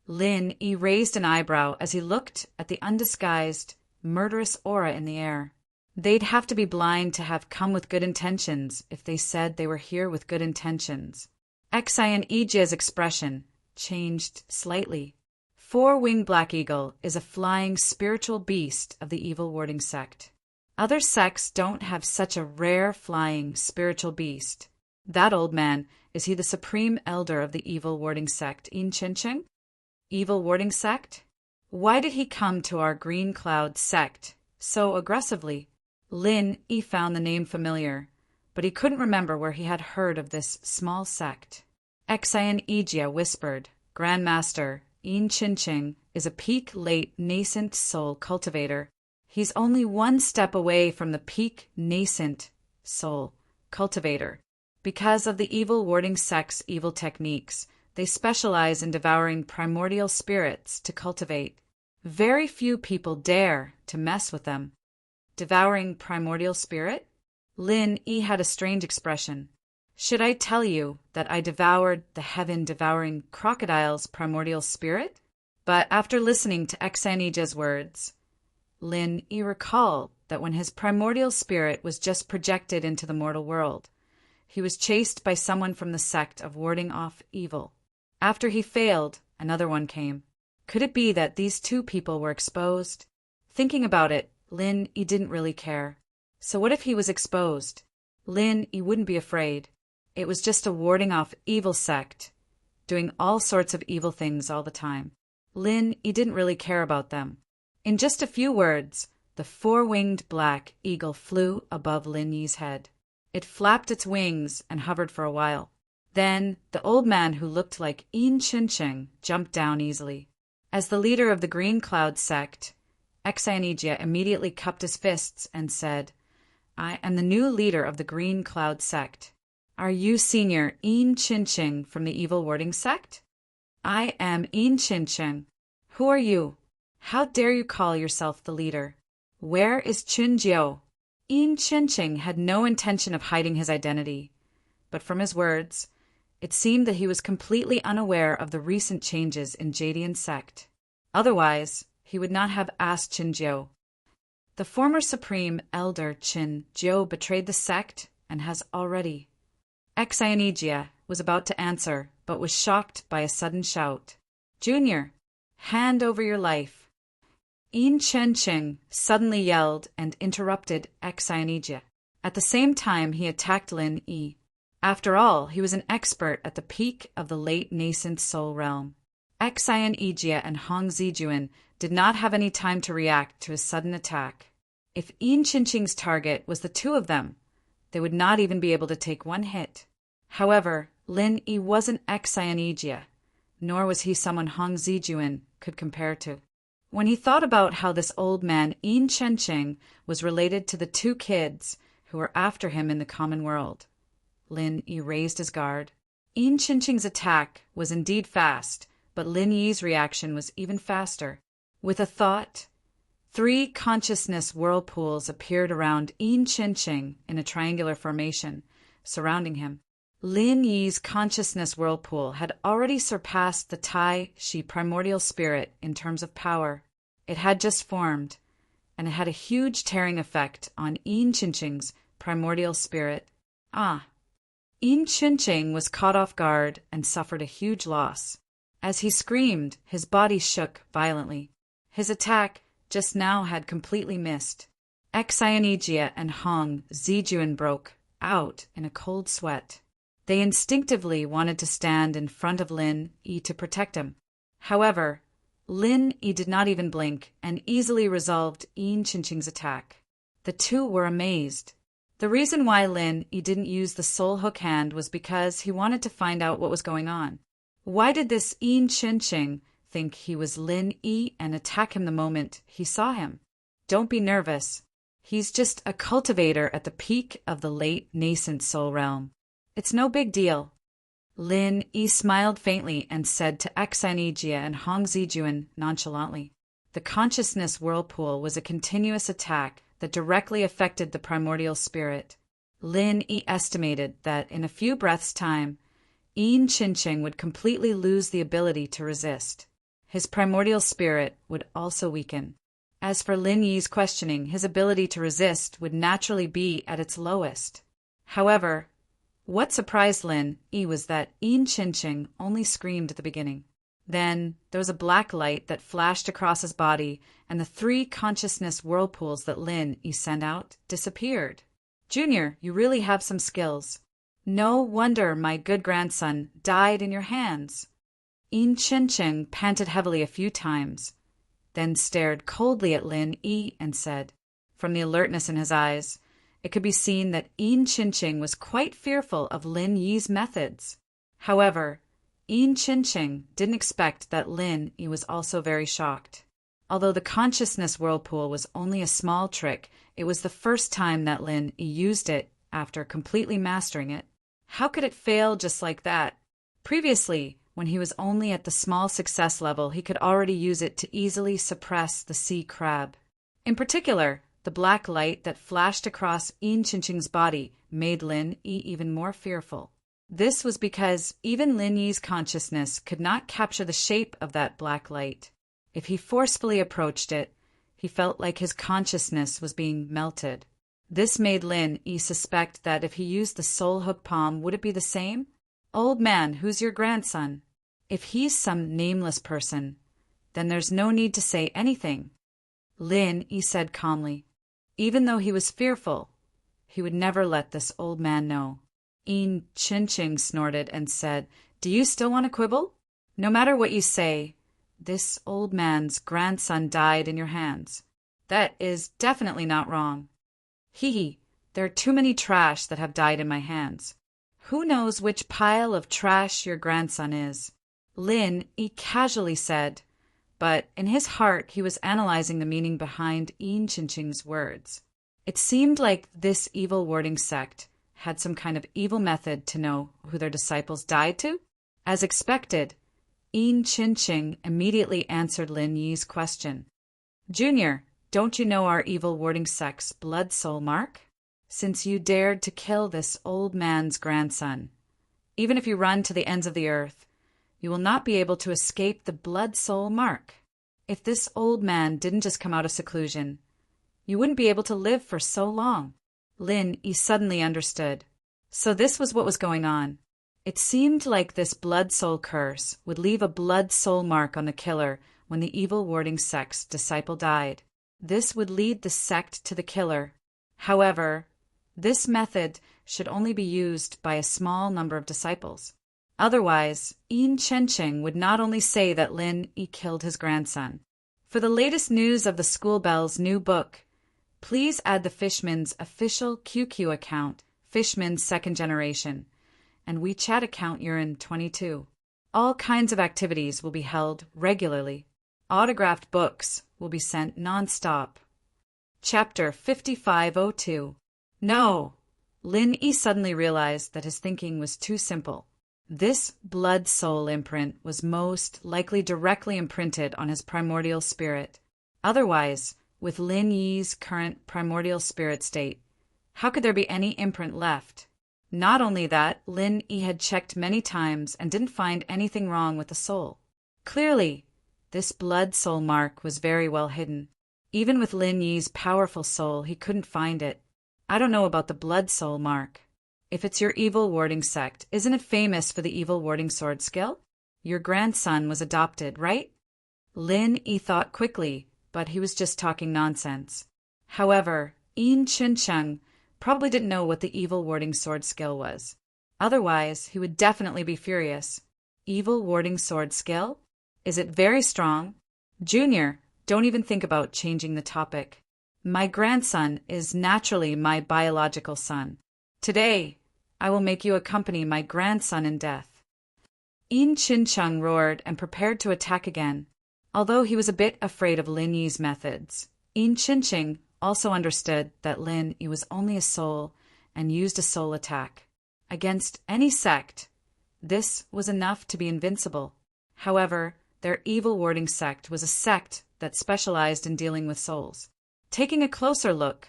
Lin Yi raised an eyebrow as he looked at the undisguised, murderous aura in the air. They'd have to be blind to have come with good intentions if they said they were here with good intentions. Xian Ijia's expression changed slightly. Four-winged black eagle is a flying spiritual beast of the evil warding sect. Other sects don't have such a rare flying spiritual beast. That old man, is he the supreme elder of the evil warding sect, Yin Chencheng? Evil warding sect? Why did he come to our green cloud sect so aggressively? Lin Yi found the name familiar, but he couldn't remember where he had heard of this small sect. Xian Ijia whispered, Grandmaster, Yin Chencheng is a peak late nascent soul cultivator. He's only one step away from the peak nascent soul cultivator. Because of the evil warding sect's evil techniques, they specialize in devouring primordial spirits to cultivate. Very few people dare to mess with them. Devouring primordial spirit? Lin Yi had a strange expression. Should I tell you that I devoured the heaven-devouring crocodile's primordial spirit? But after listening to Xian Ijia's words, Lin Yi recalled that when his primordial spirit was just projected into the mortal world, he was chased by someone from the sect of warding off evil. After he failed, another one came. Could it be that these two people were exposed? Thinking about it, Lin Yi didn't really care. So what if he was exposed? Lin Yi wouldn't be afraid. It was just a warding off evil sect, doing all sorts of evil things all the time. Lin Yi didn't really care about them. In just a few words, the four-winged black eagle flew above Lin Yi's head. It flapped its wings and hovered for a while. Then the old man who looked like Yin Chencheng jumped down easily. As the leader of the Green Cloud sect, Xian Ijia immediately cupped his fists and said, I am the new leader of the Green Cloud sect. Are you Senior Yin Chencheng from the evil warding sect? I am Yin Chencheng. Who are you? How dare you call yourself the leader? Where is Chun Jiao? Yin Chencheng had no intention of hiding his identity, but from his words, it seemed that he was completely unaware of the recent changes in Jadian sect. Otherwise, he would not have asked Chun Jiao. The former Supreme Elder Chun Jiao betrayed the sect and has already. Xian Ijia was about to answer, but was shocked by a sudden shout. Junior, hand over your life. Yin Chencheng suddenly yelled and interrupted Xian Ijia. At the same time, he attacked Lin Yi. After all, he was an expert at the peak of the late nascent soul realm. Xian Ijia and Hong Zijuan did not have any time to react to his sudden attack. If Yin Chencheng's target was the two of them, they would not even be able to take one hit. However, Lin Yi wasn't Xian Ijia, nor was he someone Hong Zijuan could compare to. When he thought about how this old man Yin Chencheng was related to the two kids who were after him in the common world, Lin Yi raised his guard. Yin Chencheng's attack was indeed fast, but Lin Yi's reaction was even faster. With a thought, 3 consciousness whirlpools appeared around Yin Chencheng in a triangular formation, surrounding him. Lin Yi's consciousness whirlpool had already surpassed the Tai Shi primordial spirit in terms of power. It had just formed, and it had a huge tearing effect on Yin Chencheng's primordial spirit. Yin Chencheng was caught off guard and suffered a huge loss. As he screamed, his body shook violently. His attack just now had completely missed. Xian Ijia and Hong Zijuan broke out in a cold sweat. They instinctively wanted to stand in front of Lin Yi to protect him. However, Lin Yi did not even blink and easily resolved Yin Chencheng's attack. The two were amazed. The reason why Lin Yi didn't use the soul hook hand was because he wanted to find out what was going on. Why did this Yin Chencheng think he was Lin Yi and attack him the moment he saw him. Don't be nervous. He's just a cultivator at the peak of the late nascent soul realm. It's no big deal. Lin Yi smiled faintly and said to Xan Yijie and Hong Zijuan nonchalantly. The consciousness whirlpool was a continuous attack that directly affected the primordial spirit. Lin Yi estimated that in a few breaths' time, Yin Qinqing would completely lose the ability to resist. His primordial spirit would also weaken. As for Lin Yi's questioning, his ability to resist would naturally be at its lowest. However, what surprised Lin Yi was that Yin Qinqing only screamed at the beginning. Then there was a black light that flashed across his body, and the 3 consciousness whirlpools that Lin Yi sent out disappeared. Junior, you really have some skills. No wonder my good grandson died in your hands. Yin Qinqing panted heavily a few times, then stared coldly at Lin Yi and said, from the alertness in his eyes, it could be seen that Yin Qinqing was quite fearful of Lin Yi's methods. However, Yin Qinqing didn't expect that Lin Yi was also very shocked. Although the consciousness whirlpool was only a small trick, it was the first time that Lin Yi used it after completely mastering it. How could it fail just like that? Previously, when he was only at the small success level, he could already use it to easily suppress the sea crab. In particular, the black light that flashed across Yin Qinqing's body made Lin Yi even more fearful. This was because even Lin Yi's consciousness could not capture the shape of that black light. If he forcefully approached it, he felt like his consciousness was being melted. This made Lin Yi suspect that if he used the soul hook palm, would it be the same? Old man, who's your grandson? If he's some nameless person, then there's no need to say anything. Lin Yi said calmly. Even though he was fearful, he would never let this old man know. Yin Qinqing snorted and said, Do you still want to quibble? No matter what you say, this old man's grandson died in your hands. That is definitely not wrong. Hee, there are too many trash that have died in my hands. Who knows which pile of trash your grandson is? Lin Yi casually said, but in his heart he was analyzing the meaning behind Yin Qinqing's words. It seemed like this evil warding sect had some kind of evil method to know who their disciples died to. As expected, Yin Qinqing immediately answered Lin Yi's question. Junior, don't you know our evil warding sect's blood soul mark? Since you dared to kill this old man's grandson, even if you run to the ends of the earth, you will not be able to escape the blood soul mark. If this old man didn't just come out of seclusion, you wouldn't be able to live for so long. Lin Yi suddenly understood. So this was what was going on. It seemed like this blood soul curse would leave a blood soul mark on the killer when the evil warding sect's disciple died. This would lead the sect to the killer. However, this method should only be used by a small number of disciples. Otherwise, Yin Qinqing would not only say that Lin Yi killed his grandson. For the latest news of the School Bell's new book, please add the Fishman's official QQ account, Fishman's Second Generation, and WeChat account Urine 22. All kinds of activities will be held regularly. Autographed books will be sent non-stop. Chapter 5502. No! Lin Yi suddenly realized that his thinking was too simple. This blood soul imprint was most likely directly imprinted on his primordial spirit. Otherwise, with Lin Yi's current primordial spirit state, how could there be any imprint left? Not only that, Lin Yi had checked many times and didn't find anything wrong with the soul. Clearly, this blood soul mark was very well hidden. Even with Lin Yi's powerful soul, he couldn't find it. I don't know about the blood soul mark. If it's your evil warding sect, isn't it famous for the evil warding sword skill? Your grandson was adopted, right? Lin Yi thought quickly, but he was just talking nonsense. However, Yin Qinqing probably didn't know what the evil warding sword skill was. Otherwise, he would definitely be furious. Evil warding sword skill? Is it very strong? Junior, don't even think about changing the topic. My grandson is naturally my biological son. Today, I will make you accompany my grandson in death. Yin Qincheng roared and prepared to attack again. Although he was a bit afraid of Lin Yi's methods, Yin Qincheng also understood that Lin Yi was only a soul and used a soul attack. Against any sect, this was enough to be invincible. However, their evil-warding sect was a sect that specialized in dealing with souls. Taking a closer look,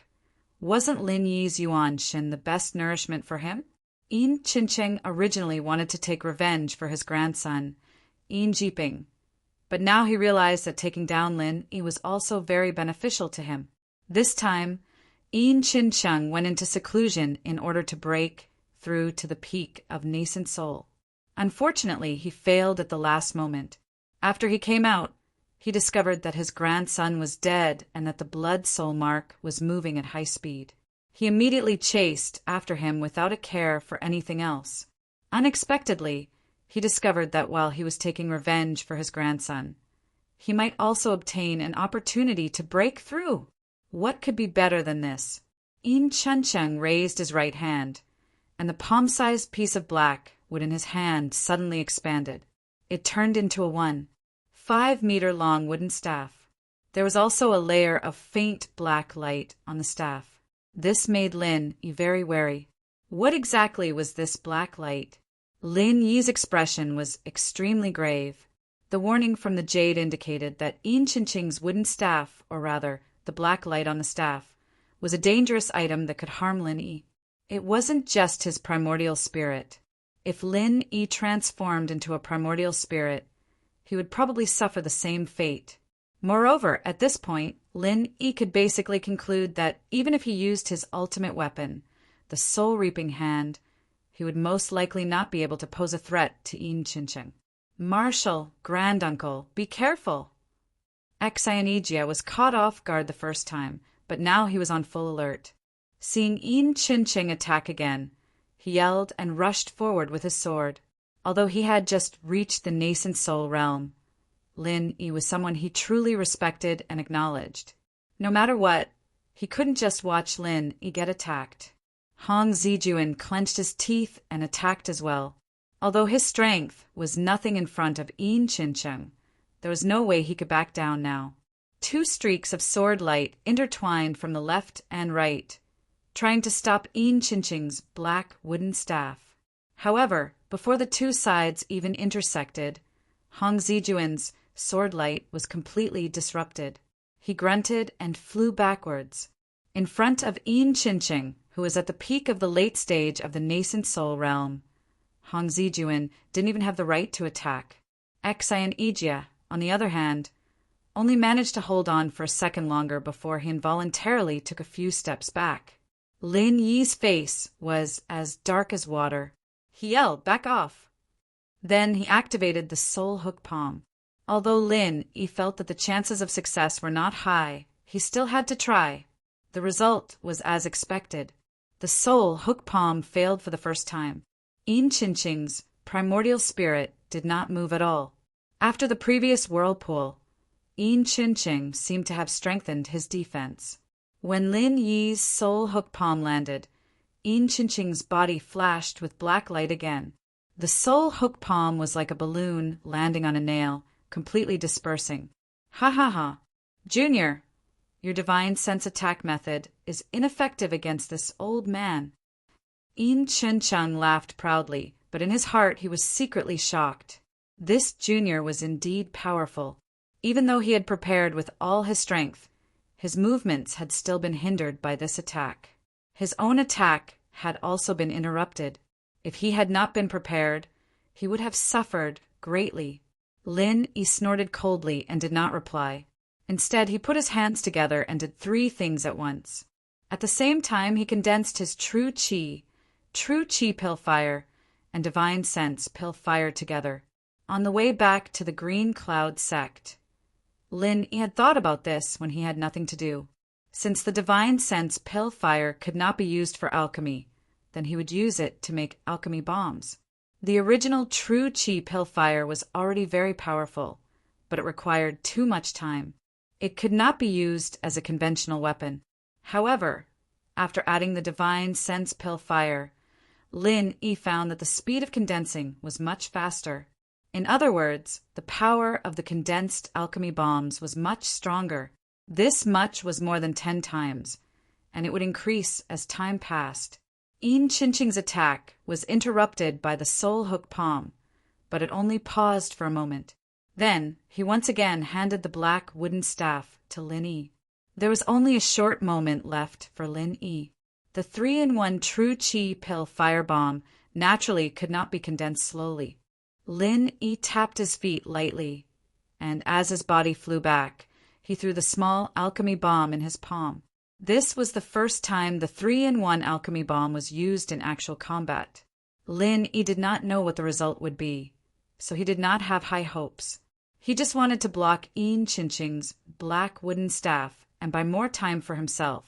wasn't Lin Yi's Yuan Shin the best nourishment for him? Yin Qincheng originally wanted to take revenge for his grandson, Yin Jiping, but now he realized that taking down Lin Yi was also very beneficial to him. This time, Yin Qincheng went into seclusion in order to break through to the peak of nascent soul. Unfortunately, he failed at the last moment. After he came out, he discovered that his grandson was dead and that the blood soul mark was moving at high speed. He immediately chased after him without a care for anything else. Unexpectedly, he discovered that while he was taking revenge for his grandson, he might also obtain an opportunity to break through. What could be better than this? Yin Qincheng raised his right hand, and the palm-sized piece of black wood in his hand suddenly expanded. It turned into a 5-meter-long wooden staff. There was also a layer of faint black light on the staff. This made Lin Yi very wary. What exactly was this black light? Lin Yi's expression was extremely grave. The warning from the jade indicated that Yin Qincheng's wooden staff, or rather, the black light on the staff, was a dangerous item that could harm Lin Yi. It wasn't just his primordial spirit. If Lin Yi transformed into a primordial spirit, he would probably suffer the same fate. Moreover, at this point, Lin Yi could basically conclude that even if he used his ultimate weapon, the soul-reaping hand, he would most likely not be able to pose a threat to Yin Qincheng. Marshal, granduncle, be careful! Xianijia was caught off guard the first time, but now he was on full alert. Seeing Yin Qincheng attack again, he yelled and rushed forward with his sword. Although he had just reached the nascent soul realm, Lin Yi was someone he truly respected and acknowledged. No matter what, he couldn't just watch Lin Yi get attacked. Hong Zijuan clenched his teeth and attacked as well. Although his strength was nothing in front of Yin Qincheng, there was no way he could back down now. 2 streaks of sword light intertwined from the left and right, trying to stop Yin Qincheng's black wooden staff. However, before the 2 sides even intersected, Hong Zijuan's sword light was completely disrupted. He grunted and flew backwards. In front of Yin Qincheng, who was at the peak of the late stage of the nascent soul realm, Hong Zijuan didn't even have the right to attack. Xianijia, on the other hand, only managed to hold on for a second longer before he involuntarily took a few steps back. Lin Yi's face was as dark as water. He yelled, "Back off!" Then he activated the soul hook palm. Although Lin Yi felt that the chances of success were not high, he still had to try. The result was as expected. The soul hook palm failed for the first time. Yin Qincheng's primordial spirit did not move at all. After the previous whirlpool, Yin Qincheng seemed to have strengthened his defense. When Lin Yi's soul hook palm landed, Yin Qincheng's body flashed with black light again. The soul hook palm was like a balloon landing on a nail, completely dispersing. Ha ha ha! Junior, your divine sense attack method is ineffective against this old man. Yin Qincheng laughed proudly, but in his heart he was secretly shocked. This junior was indeed powerful. Even though he had prepared with all his strength, his movements had still been hindered by this attack. His own attack had also been interrupted. If he had not been prepared, he would have suffered greatly. Lin Yi snorted coldly and did not reply. Instead, he put his hands together and did 3 things at once. At the same time, he condensed his true Qi pill fire, and divine sense pill fire together. On the way back to the Green Cloud sect, Lin Yi had thought about this when he had nothing to do. Since the divine sense pill fire could not be used for alchemy, then he would use it to make alchemy bombs. The original true Qi pill fire was already very powerful, but it required too much time. It could not be used as a conventional weapon. However, after adding the divine sense pill fire, Lin Yi found that the speed of condensing was much faster. In other words, the power of the condensed alchemy bombs was much stronger. This much was more than 10 times, and it would increase as time passed. Yin Qingqing's attack was interrupted by the soul hook palm, but it only paused for a moment. Then he once again handed the black wooden staff to Lin Yi. There was only a short moment left for Lin Yi. The 3-in-1 True Qi pill firebomb naturally could not be condensed slowly. Lin Yi tapped his feet lightly, and as his body flew back, he threw the small alchemy bomb in his palm. This was the first time the 3-in-1 alchemy bomb was used in actual combat. Lin Yi did not know what the result would be, so he did not have high hopes. He just wanted to block Yin Qingqing's black wooden staff and buy more time for himself.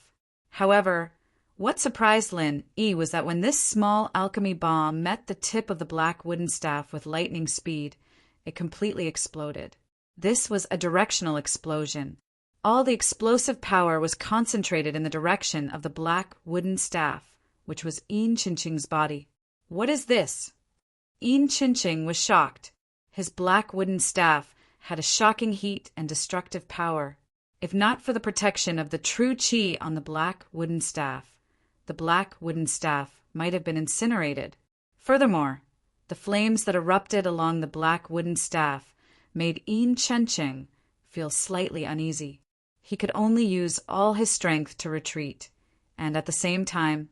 However, what surprised Lin Yi was that when this small alchemy bomb met the tip of the black wooden staff with lightning speed, it completely exploded. This was a directional explosion. All the explosive power was concentrated in the direction of the black wooden staff, which was Yin Qingqing's body. "What is this?" Yin Qingqing was shocked. His black wooden staff had a shocking heat and destructive power. If not for the protection of the true qi on the black wooden staff, the black wooden staff might have been incinerated. Furthermore, the flames that erupted along the black wooden staff made Yin Qingqing feel slightly uneasy. He could only use all his strength to retreat, and at the same time,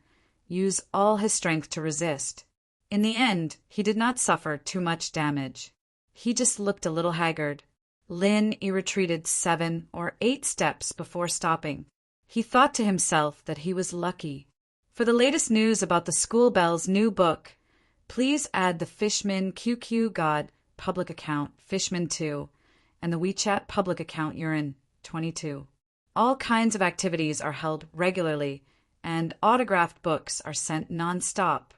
use all his strength to resist. In the end, he did not suffer too much damage. He just looked a little haggard. Lin Yi retreated 7 or 8 steps before stopping. He thought to himself that he was lucky. For the latest news about the School Bell's new book, please add the Fishman QQ God public account, Fishman2, and the WeChat public account, Urine22. All kinds of activities are held regularly, and autographed books are sent non-stop.